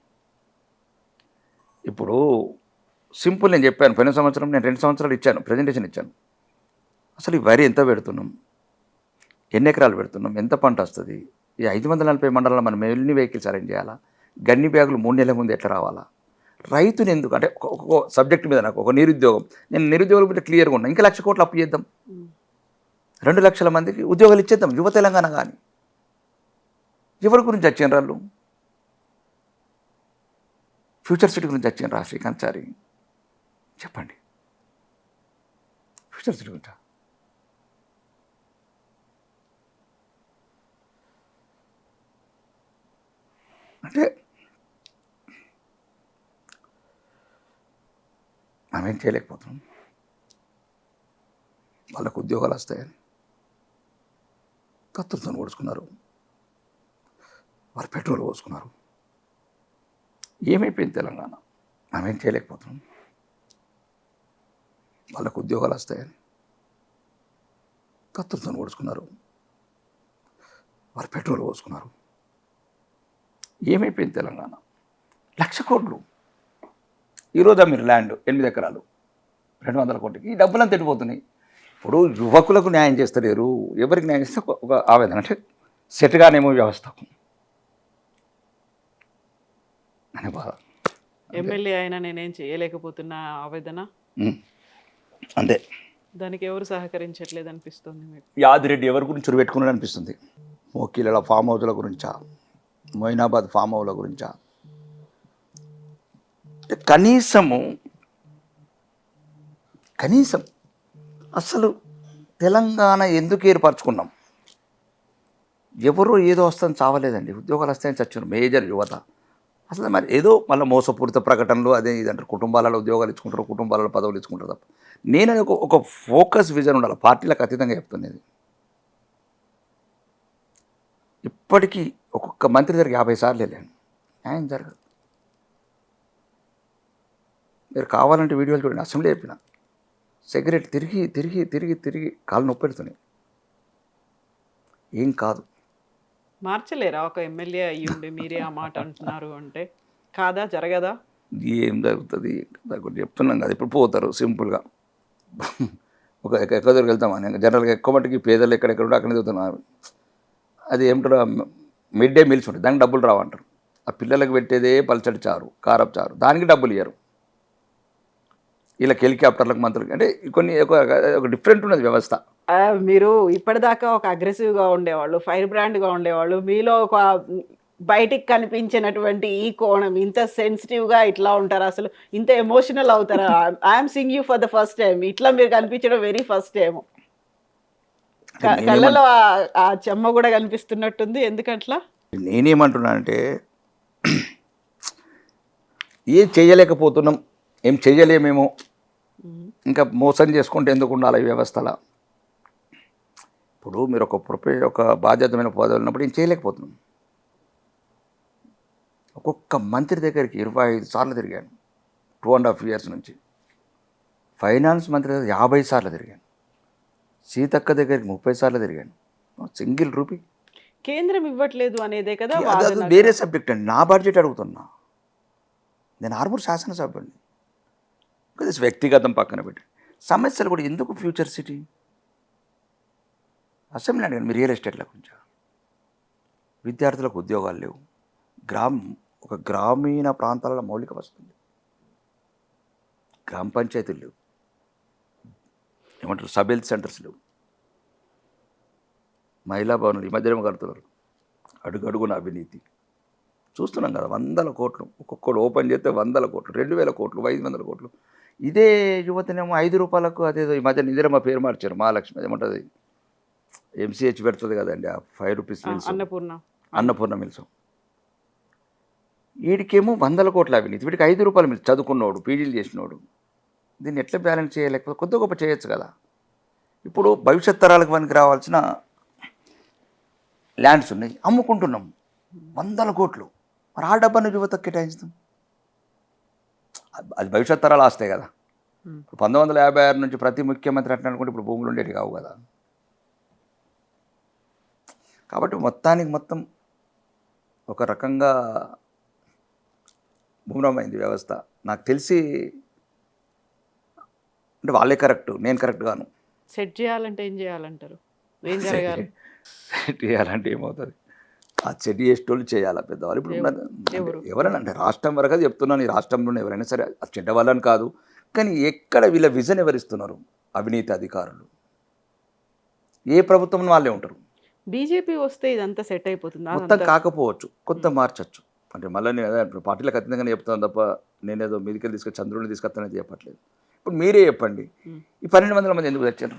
ఇప్పుడు సింపుల్ నేను చెప్పాను, పోయిన సంవత్సరం నేను 2 సంవత్సరాలు ఇచ్చాను, ప్రజెంటేషన్ ఇచ్చాను. అసలు ఈ వరి ఎంత పెడుతున్నాం, ఎన్ని ఎకరాలు పెడుతున్నాం, ఎంత పంట వస్తుంది, ఈ 540 మండలాల్లో మనం ఎన్ని వెహికల్స్ అరేంజ్ చేయాలా, గన్ని బ్యాగులు 3 నెలల ముందు ఎట్లా రావాలా, రైతుని ఎందుకు అంటే ఒక్కొక్క సబ్జెక్ట్ మీద నాకు ఒక నిరుద్యోగం, నేను నిరుద్యోగుల మీద క్లియర్గా ఉన్నా. ఇంకా 1,00,000 కోట్లు అప్పు చేద్దాం, 2 లక్షల మందికి ఉద్యోగాలు ఇచ్చేద్దాం. యువ తెలంగాణ కానీ ఎవరి గురించి వచ్చిన వాళ్ళు, ఫ్యూచర్ సిటీ గురించి వచ్చిన శ్రీకాంత్ చారి చెప్పండి. ఫ్యూచర్ సిటీ గురించి అంటే మనమేం చేయలేకపోతున్నాం. వాళ్ళకు ఉద్యోగాలు వస్తాయని కత్తులతో పోసుకున్నారు, వారు పెట్రోల్ పోసుకున్నారు. ఏమైపోయింది తెలంగాణ? మనమేం చేయలేకపోతున్నాం. వాళ్ళకు ఉద్యోగాలు వస్తాయని కత్తులతో పోసుకున్నారు, వారు పెట్రోల్ పోసుకున్నారు. ఏమైపోయింది తెలంగాణ? 1,00,000 కోట్లు. ఈరోజు మీరు ల్యాండ్ 8 ఎకరాలు 200 కోట్లకి, ఈ డబ్బులంతా ఎట్టిపోతున్నాయి. ఇప్పుడు యువకులకు న్యాయం చేస్తలేరు, ఎవరికి న్యాయం చేస్తే ఒక ఆవేదన, అంటే సెట్గానేమో వ్యవస్థకు అనే బాధ. ఎమ్మెల్యే అయినా నేనేం చేయలేకపోతున్నా ఆవేదన అంతే. దానికి ఎవరు సహకరించట్లేదు అనిపిస్తుంది మీకు? యాదిరెడ్డి ఎవరి గురించి పెట్టుకున్నాడు అనిపిస్తుంది. మోకీల ఫామ్ హౌస్ల గురించా, మొయినాబాద్ ఫామ్ హౌస్ల గురించా, కనీసం అసలు తెలంగాణ ఎందుకు ఏర్పరచుకున్నాం? ఎవరో ఏదో వస్తుందని చావలేదండి, ఉద్యోగాలు వస్తాయని చచ్చారు మేజర్ యువత. అసలు మరి ఏదో మళ్ళీ మోసపూరిత ప్రకటనలు అదే ఇదంటారు, కుటుంబాలలో ఉద్యోగాలు ఇచ్చుకుంటారు, కుటుంబాలలో పదవులు ఇచ్చుకుంటారు తప్ప. నేను ఒక ఫోకస్ విజన్ ఉండాలి, పార్టీలకు అతీతంగా చెప్తున్నది. ఇప్పటికీ ఒక్కొక్క మంత్రి దగ్గర 50 సార్లు వెళ్ళాను, న్యాయం జరగదు. మీరు కావాలంటే వీడియోలు చూడండి, అసెంబ్లీ చెప్పిన సిగరెట్ తిరిగి తిరిగి తిరిగి తిరిగి కాళ్ళు నొప్పి పెడుతున్నాయి. ఏం కాదు, మార్చలేరా? ఒక ఎమ్మెల్యే అయ్యుండి మీరే ఆ మాట అంటున్నారు అంటే కాదా, జరగదా? ఏం జరుగుతుంది చెప్తున్నాం కదా. ఇప్పుడు పోతారు సింపుల్గా, ఎక్కువ దూరం వెళ్తాం జనరల్గా ఎక్కువ మట్టుకి పేదలు ఎక్కడెక్కడ ఉంటే అక్కడ చదువుతున్నారు. అది ఏమిటారు మిడ్ డే మీల్స్ ఉంటాయి, దానికి డబ్బులు రావంటారు. ఆ పిల్లలకు పెట్టేదే పల్చడి చారు, కారపు చారు, దానికి డబ్బులు ఇయ్యరు. వీళ్ళకి హెలికాప్టర్లకు మంత్రులకి అంటే కొన్ని ఒక డిఫరెంట్ ఉన్నది వ్యవస్థ. మీరు ఇప్పటిదాకా ఒక అగ్రెసివ్గా ఉండేవాళ్ళు, ఫైర్ బ్రాండ్గా ఉండేవాళ్ళు, మీలో ఒక బయటికి కనిపించినటువంటి ఈ కోణం ఇంత సెన్సిటివ్గా ఇట్లా ఉంటారా? అసలు ఇంత ఎమోషనల్ అవుతారా? I'm Singh you for the first time. ఇట్లా మీరు కనిపించడం వెరీ ఫస్ట్ టైం. కళ్ళలో ఆ చెమ్మ కూడా కనిపిస్తున్నట్టుంది. ఎందుకట్లా? నేనేమంటున్నానంటే ఏం చేయలేకపోతున్నాం, ఏం చేయలేమేమో, ఇంకా మోసం చేసుకుంటే ఎందుకు ఉండాలి ఈ వ్యవస్థలో. ఇప్పుడు మీరు ఒక బాధ్యతమైన పదవి ఉన్నప్పుడు ఏం చేయలేకపోతున్నాం. ఒక్కొక్క మంత్రి దగ్గరికి 25 సార్లు తిరిగాను 2.5 years నుంచి. ఫైనాన్స్ మంత్రి దగ్గర 50 సార్లు తిరిగాను. సీతక్క దగ్గరికి 30 సార్లు తిరిగాను. సింగిల్ రూపీ కేంద్రం ఇవ్వట్లేదు అనేదే కదా అది వాదన. వేరే సబ్జెక్ట్ అండి. నా బడ్జెట్ అడుగుతున్నా. నేను ఆర్మూర్ శాసనసభ్యుడిని. వ్యక్తిగతం పక్కన పెట్టి సమస్యలు కూడా ఎందుకు ఫ్యూచర్ సిటీ అసెంబ్లీ అండి. మీ రియల్ ఎస్టేట్ల గురించి విద్యార్థులకు ఉద్యోగాలు లేవు. ఒక గ్రామీణ ప్రాంతాలలో మౌలిక వస్తుంది. గ్రామ పంచాయతీలు లేవు, ఏమంటారు సబ్ హెల్త్ సెంటర్స్ లేవు, మహిళా భవనాలు ఈ మధ్యలో కడుతున్నారు. అడుగడుగున అవినీతి చూస్తున్నాం కదా. 100 కోట్లు ఒక్కొక్కడు ఓపెన్ చేస్తే 100 కోట్లు, 2000 కోట్లు, 500 కోట్లు. ఇదే యువతనేమో 5 రూపాయలకు అదేదో ఈ మధ్య నిద్ర మా పేరు మార్చారు, మహాలక్ష్మి ఏమంటుంది ఎంసీహెచ్ పెడుతుంది కదండి, ఆ 5 రూపీస్ మిల్స్, అన్నపూర్ణ మిల్స్. వీడికేమో 100 కోట్ల అవినీతి, వీడికి 5 రూపాయల మిల్స్. చదువుకున్నవాడు, పీజీలు చేసినవాడు, దీన్ని ఎట్లా బ్యాలెన్స్ చేయలేకపోతే కొద్ది గొప్ప చేయొచ్చు కదా. ఇప్పుడు భవిష్యత్ తరాలకు మనకి రావాల్సిన ల్యాండ్స్ ఉన్నాయి, అమ్ముకుంటున్నాం 100 కోట్లు. మరి ఆ డబ్బాను యువతకు కేటాయిస్తాం. అది భవిష్యత్ తరాలు వస్తాయి కదా. 1956 నుంచి ప్రతి ముఖ్యమంత్రి అట్లా అనుకుంటే ఇప్పుడు భూములు ఉండేవి కావు కదా. కాబట్టి మొత్తం ఒక రకంగా భూమరమైంది వ్యవస్థ. నాకు తెలిసి అంటే వాళ్ళే కరెక్ట్, నేను కరెక్ట్ గాను. సెట్ చేయాలంటే ఏం చేయాలంటారు? ఏం జరగాలి? సెట్ చేయాలంటే ఏమవుతుంది, ఆ సెట్ చేసేటోళ్ళు చేయాలా పెద్దవాళ్ళు. ఇప్పుడు ఎవరైనా అంటే రాష్ట్రం వరకు చెప్తున్నాను, ఈ రాష్ట్రంలో ఎవరైనా సరే చెడ్డ వాళ్ళని కాదు, కానీ ఎక్కడ వీళ్ళ విజన్ ఎవరిస్తున్నారు? అవినీతి అధికారులు. ఏ ప్రభుత్వం వాళ్ళే ఉంటారు. బీజేపీ వస్తే ఇదంతా సెట్ అయిపోతుంది. మొత్తం కాకపోవచ్చు, కొంత మార్చచ్చు. అంటే మళ్ళీ నేను పార్టీలకు అతీతంగానే చెప్తాను తప్ప నేనేదో మీదికెళ్ళి చంద్రుడిని తీసుకొస్తానని చెప్పట్లేదు. ఇప్పుడు మీరే చెప్పండి, ఈ 1200 మంది ఎందుకు తెచ్చారు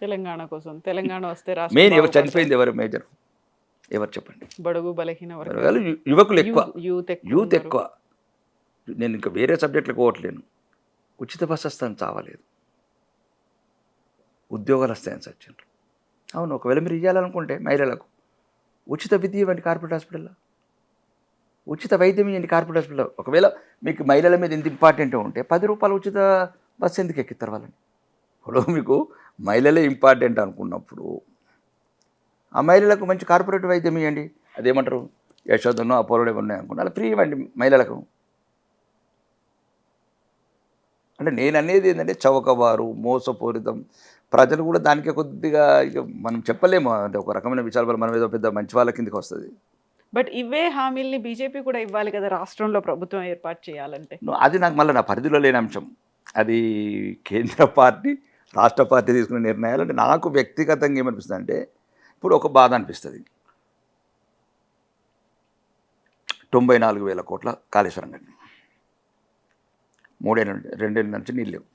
తెలంగాణ కోసం? తెలంగాణ వస్తే మెయిన్ ఎవరు చనిపోయింది, ఎవరు మేజర్ ఎవరు చెప్పండి? బడుగు బలహీన వర్గాలు, యువకులు ఎక్కువ, యూత్ ఎక్కువ. నేను ఇంకా వేరే సబ్జెక్టులకు పోవట్లేను. ఉచిత బస్సు వస్తాయని చావలేదు, ఉద్యోగాలు వస్తాయని సచ్చిండ్రు. అవును, ఒకవేళ మీరు ఇవ్వాలనుకుంటే మహిళలకు ఉచిత విద్య ఇవ్వండి కార్పొరేట్ హాస్పిటల్లో, ఉచిత వైద్యం ఇవ్వండి కార్పొరేట్ హాస్పిటల్లో. ఒకవేళ మీకు మహిళల మీద ఇంత ఇంపార్టెంట్ ఉంటే 10 రూపాయలు ఉచిత బస్సు ఎందుకు ఎక్కిస్తారు వాళ్ళని? ఇప్పుడు మీకు మహిళలే ఇంపార్టెంట్ అనుకున్నప్పుడు ఆ మహిళలకు మంచి కార్పొరేట్ వైద్యం ఇవ్వండి. అదేమంటారు యశోదనో అపోలో ఉన్నాయి అనుకుంటే అలా ఫ్రీ ఇవ్వండి మహిళలకు. అంటే నేను అనేది ఏంటంటే చౌకబారు, మోసపూరితం. ప్రజలు కూడా దానికే కొద్దిగా ఇక మనం చెప్పలేము, అంటే ఒక రకమైన విషయాల మనం ఏదో పెద్ద మంచి వాళ్ళ కిందకి వస్తుంది. బట్ ఇవే హామీల్ని బీజేపీ కూడా ఇవ్వాలి కదా రాష్ట్రంలో ప్రభుత్వం ఏర్పాటు చేయాలంటే. అది నాకు మళ్ళీ నా పరిధిలో లేని అంశం. అది కేంద్ర పార్టీ, రాష్ట్ర పార్టీ తీసుకునే నిర్ణయాలు. అంటే నాకు వ్యక్తిగతంగా ఏమనిపిస్తుంది అంటే ఇప్పుడు ఒక బాధ అనిపిస్తుంది. 94,000 కోట్ల కాళేశ్వరం కట్టి 2 ఏళ్ళ నుంచి నీళ్ళు లేవు,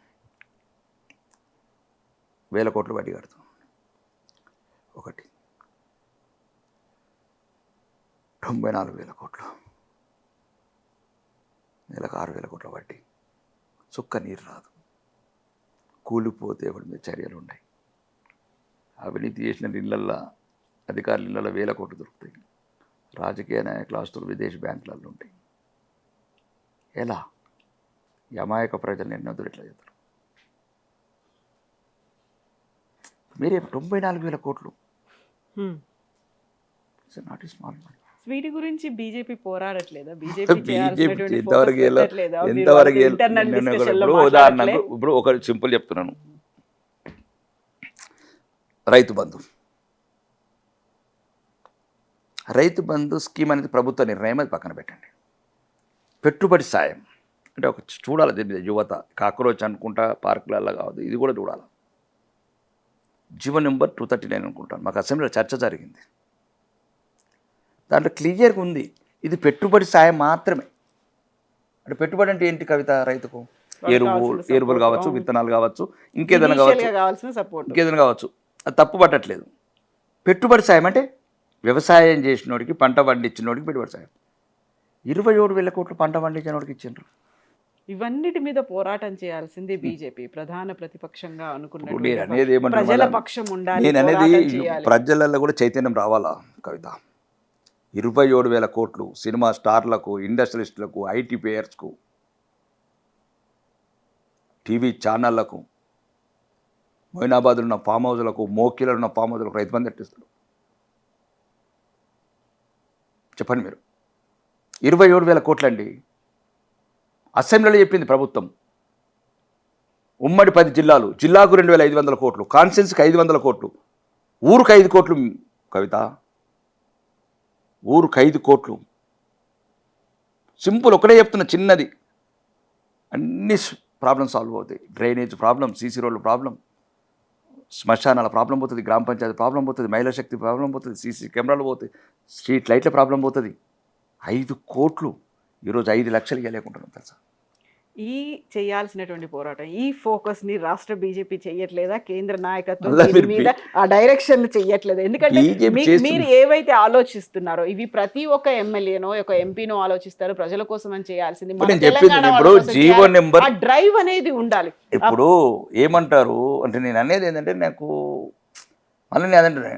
1,000 కోట్లు వడ్డీ కడతాం. ఒకటి 94,000 కోట్లు, నెలకు 6,000 కోట్ల వడ్డీ, చుక్క నీరు రాదు, కూలిపోతే ఎవరి మీద చర్యలు ఉన్నాయి. అవినీతి చేసిన ఇళ్ళల్లో, అధికారుల ఇళ్ళల్లో 1,000 కోట్లు దొరుకుతాయి. రాజకీయ నాయకుల ఆస్తులు విదేశీ బ్యాంకులలో ఉంటాయి. ఎలా ఈ అమాయక ప్రజలు ఎన్నో ఎట్లా చేస్తారు? మీరే 94,000 కోట్లు, నాట్ స్మాల్ మనీ. వీటి గురించి బీజేపీ పోరాడట్లేదా? బీజేపీ ఎంతవరకు ఉదాహరణకు ఇప్పుడు ఒక సింపుల్ చెప్తున్నాను. రైతు బంధు. రైతు బంధు స్కీమ్ అనేది ప్రభుత్వ నిర్ణయం, అది పక్కన పెట్టండి. పెట్టుబడి సాయం అంటే ఒక చూడాలి, దీని మీద యువత కాక్రోచ్ అనుకుంటా పార్కులలో కావద్దు, ఇది కూడా చూడాలి. జీవో నెంబర్ 239 అనుకుంటాను, మాకు అసెంబ్లీలో చర్చ జరిగింది. దాంట్లో క్లియర్గా ఉంది ఇది పెట్టుబడి సాయం మాత్రమే. అంటే పెట్టుబడి అంటే ఏంటి కవిత? రైతుకు ఎరువులు కావచ్చు, విత్తనాలు కావచ్చు, ఇంకేదైనా కావచ్చు, అది తప్పు పట్టట్లేదు. పెట్టుబడి సాయం అంటే వ్యవసాయం చేసినోడికి, పంట పండించినోడికి పెట్టుబడి సాయం. 27,000 కోట్లు పంట పండించినోడికి ఇచ్చిండ్రు. ఇవన్నిటి మీద పోరాటం చేయాల్సింది బీజేపీ ప్రధాన ప్రతిపక్షంగా అనుకున్నట్టు. నేను అనేది ప్రజల పక్షం ఉండాలి, నేను అనేది ప్రజలలో కూడా చైతన్యం రావాలా కవిత. 27,000 కోట్లు సినిమా స్టార్లకు, ఇండస్ట్రియలిస్టులకు, ఐటీ పేయర్స్కు, టీవీ ఛానళ్లకు, మొయినాబాద్లో ఉన్న ఫామ్ హౌస్లకు, మోకిలో ఉన్న ఫామ్ హౌస్లకు రైతు బంధు ఎట్టిస్తాడు చెప్పండి మీరు? 27,000 కోట్లండి. అసెంబ్లీలో చెప్పింది ప్రభుత్వం. ఉమ్మడి 10 జిల్లాలు, జిల్లాకు 2,500 కోట్లు, కాన్స్టిట్యున్సీకి 500 కోట్లు, ఊరుకు 5 కోట్లు కవిత, ఊరుకు 5 కోట్లు. సింపుల్, ఒకటే చెప్తున్నా, చిన్నది. అన్ని ప్రాబ్లమ్ సాల్వ్ అవుతాయి. డ్రైనేజ్ ప్రాబ్లం, సీసీ రోడ్ల ప్రాబ్లం, శ్మశానాల ప్రాబ్లం పోతుంది, గ్రామ పంచాయతీ ప్రాబ్లం పోతుంది, మహిళా శక్తి ప్రాబ్లం పోతుంది, సీసీ కెమెరాలు పోతాయి, స్ట్రీట్ లైట్ల ప్రాబ్లం పోతుంది. 5 కోట్లు ఈరోజు 5 లక్షలు ఇవ్వలేకుంటున్నాం తెలుసా. ఈ చేయాల్సినటువంటి పోరాటం, ఈ ఫోకస్ ని రాష్ట్ర బీజేపీ చెయ్యట్లేదా? కేంద్ర నాయకత్వం మీద ఆ డైరెక్షన్ చెయ్యట్లేదు. ఎందుకంటే మీరు ఏవైతే ఆలోచిస్తున్నారో ఇవి ప్రతి ఒక్క ఎమ్మెల్యేనో ఒక ఎంపీనో ఆలోచిస్తారు, ప్రజల కోసం అని చేయాల్సింది. డ్రైవ్ అనేది ఉండాలి. ఇప్పుడు ఏమంటారు అంటే, నేను అనేది ఏంటంటే, నాకు మళ్ళీ నేను అదంటే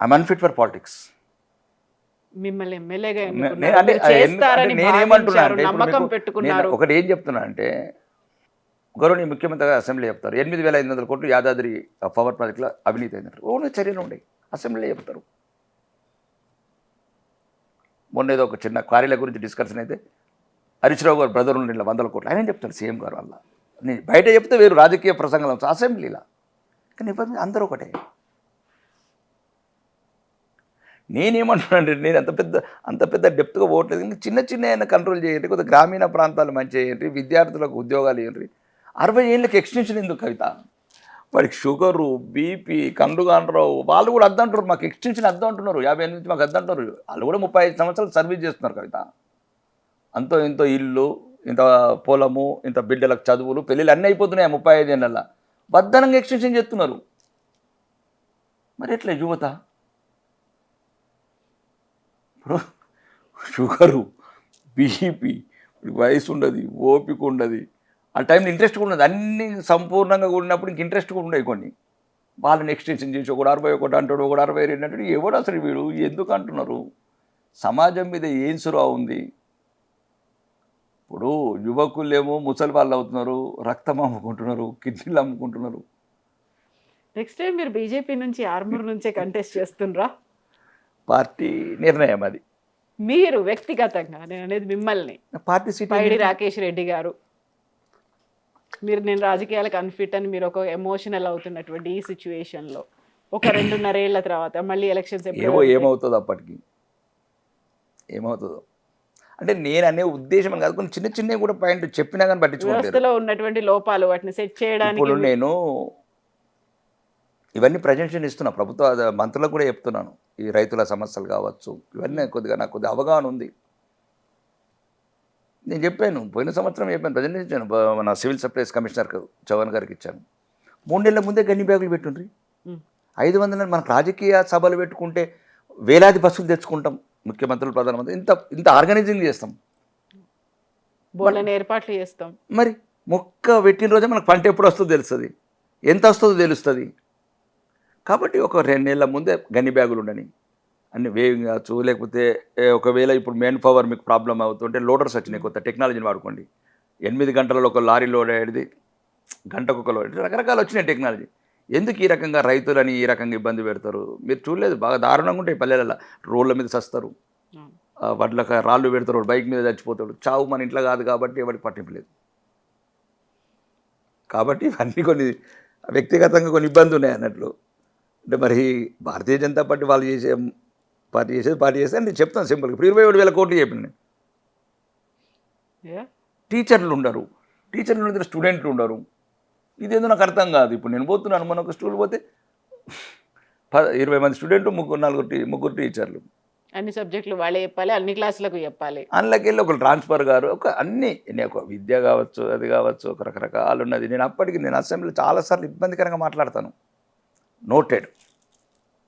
ఐఎమ్ అన్ఫిట్ ఫర్ పాలిటిక్స్. మిమ్మల్ని ఎమ్మెల్యేగా ఒకటి ఏం చెప్తున్నా అంటే, గౌరవనీయ ముఖ్యమంత్రి అసెంబ్లీ చెప్తారు 8,500 కోట్లు యాదాద్రి పవర్ ప్రాజెక్టులో అవినీతి అయిందంటారు. ఓన్లీ చర్యలు ఉన్నాయి, అసెంబ్లీలో చెప్తారు. మొన్న ఏదో ఒక చిన్న క్వారీల గురించి డిస్కషన్ అయితే హరీష్ రావు గారు బ్రదర్ ఉండి 100 కోట్లు ఆయన చెప్తారు సీఎం గారు. వల్ల నేను బయట చెప్తే వేరు రాజకీయ ప్రసంగం, అసెంబ్లీలో కానీ అందరూ ఒకటే. నేనేమంటున్నానంటే, నేను అంత పెద్ద డెప్త్గా పోవట్లేదు. ఇంకా చిన్న చిన్న కంట్రోల్ చేయండి, కొద్దిగా గ్రామీణ ప్రాంతాలు మంచి చేయండి, విద్యార్థులకు ఉద్యోగాలు ఇవ్వండి. 60 ఏళ్ళకి ఎక్స్టెన్షన్ ఎందుకు కవిత? వాడికి షుగరు, బీపీ, కండ్లు కాండ్రావు, వాళ్ళు కూడా అద్దంటారు. మాకు ఎక్స్టెన్షన్ అద్దం అంటున్నారు, 50 నుంచి మాకు అద్దంటారు. వాళ్ళు కూడా 35 సంవత్సరాలు సర్వీస్ చేస్తున్నారు కవిత. అంతో ఇంతో ఇల్లు, ఇంత పొలము, ఇంత బిడ్డలకు చదువులు, పెళ్ళిళ్ళు అన్నీ అయిపోతున్నాయి 35 ఏళ్ళల్లో. బద్దనంగా ఎక్స్టెన్షన్ చేస్తున్నారు. మరి ఎట్లా యువత? ఇప్పుడు షుగరు, బీపీ, వయసు ఉండదు, ఓపిక ఉండదు, ఆ టైంలో ఇంట్రెస్ట్ కూడా ఉండదు. అన్నీ సంపూర్ణంగా కూడినప్పుడు ఇంక ఇంట్రెస్ట్ కూడా ఉండవు కొన్ని. వాళ్ళని ఎక్స్టెన్షన్ చేసి ఒకడు 61 అంటాడు, ఒకడు 62 అంటాడు. ఎవడు అసలు వీడు ఎందుకు అంటున్నారు? సమాజం మీద ఏం సురా ఉంది? ఇప్పుడు యువకులేమో ముసలి వాళ్ళు అవుతున్నారు, రక్తం అమ్ముకుంటున్నారు, కిడ్నీలు అమ్ముకుంటున్నారు. నెక్స్ట్ టైం మీరు బీజేపీ నుంచి ఆర్మూర్ నుంచే కంటెస్ట్ చేస్తుండ్రా? పార్టీ నిర్ణయం అది. మీరు వ్యక్తిగతంగా, నేను అనేది మిమ్మల్ని, పార్టీ సీట్ పైడి రాకేష్ రెడ్డి గారు, మీరు నేను రాజకీయాలకు అన్ఫిట్ అని మీరు ఒక ఎమోషనల్ అవుతున్నటువంటి ఈ సిచ్యువేషన్లో ఒక 2.5 ఏళ్ల తర్వాత మళ్ళీ ఎలక్షన్స్ ఏమవుతుందో అప్పటికి ఏమవుతుందో అంటే నేను అనే ఉద్దేశం కాదు. కొన్ని చిన్న చిన్నవి కూడా పాయింట్ చెప్పినా కానీ పట్టించుకోవాలి. వ్యవస్థలో ఉన్నటువంటి లోపాలు వాటిని సెట్ చేయడానికి ఇప్పుడు నేను ఇవన్నీ ప్రజెంటేషన్ ఇస్తున్నా, ప్రభుత్వ మంత్రులకు కూడా చెప్తున్నాను. ఈ రైతుల సమస్యలు కావచ్చు, ఇవన్నీ నాకు కొద్దిగా అవగాహన ఉంది. నేను చెప్పాను, పోయిన సంవత్సరం చెప్పాను, ప్రజెంటేషన్ ఇచ్చాను. మన సివిల్ సప్లైస్ కమిషనర్ చౌహాన్ గారికి ఇచ్చాను. 3 నెలల ముందే గన్ని బ్యాగులు పెట్టుండ్రి. 500 మనకు రాజకీయ సభలు పెట్టుకుంటే వేలాది బస్సులు తెచ్చుకుంటాం, ముఖ్యమంత్రులు, ప్రధానమంత్రి, ఇంత ఆర్గనైజింగ్ చేస్తాం, బోర్డులను ఏర్పాట్లు చేస్తాం. మరి మొక్క పెట్టిన రోజే మనకు పంట ఎప్పుడు వస్తుందో తెలుస్తుంది, ఎంత వస్తుందో తెలుస్తుంది. కాబట్టి ఒక 2 నెలల ముందే గన్ని బ్యాగులు ఉండని, అన్ని వేవింగ్ కావచ్చు. లేకపోతే ఒకవేళ ఇప్పుడు మెయిన్ పవర్ మీకు ప్రాబ్లం అవుతుంటే లోడర్స్ వచ్చినాయి, కొత్త టెక్నాలజీని వాడుకోండి. 8 గంటలలో ఒక లారీ లోడ్ అయ్యేది, గంటకు ఒక లోడ్, రకరకాలు వచ్చినాయి టెక్నాలజీ. ఎందుకు ఈ రకంగా రైతులని ఈ రకంగా ఇబ్బంది పెడతారు? మీరు చూడలేదు, బాగా దారుణంగా ఉంటాయి పల్లెలలో. రోడ్ల మీద చస్తారు, వడ్లకు రాళ్ళు పెడతారు, బైక్ మీద చచ్చిపోతాడు. చావు మన ఇంట్లో కాదు కాబట్టి ఎవరికి పట్టింపు లేదు. కాబట్టి ఇవన్నీ కొన్ని వ్యక్తిగతంగా కొన్ని ఇబ్బంది ఉన్నాయి అన్నట్లు. అంటే మరి భారతీయ జనతా పార్టీ వాళ్ళు పార్టీ చేస్తే నేను చెప్తాను సింపుల్గా. ఇప్పుడు 27,000 కోట్లు చెప్పిన నేను. టీచర్లు ఉండరు, టీచర్లు ఉండే స్టూడెంట్లు ఉండరు. ఇదేందో నాకు అర్థం కాదు. ఇప్పుడు నేను పోతున్నాను, మన ఒక స్కూల్ పోతే 20 మంది స్టూడెంట్లు, ముగ్గురు టీచర్లు, అన్ని సబ్జెక్టులు వాళ్ళే చెప్పాలి, అన్ని క్లాసులకు చెప్పాలి. అందులోకి వెళ్ళి ఒక ట్రాన్స్ఫర్ గారు ఒక అన్ని ఒక విద్య కావచ్చు, అది కావచ్చు, ఒక రకరకాలు ఉన్నది. నేను అసెంబ్లీలో చాలాసార్లు ఇబ్బందికరంగా మాట్లాడతాను. నోటెడ్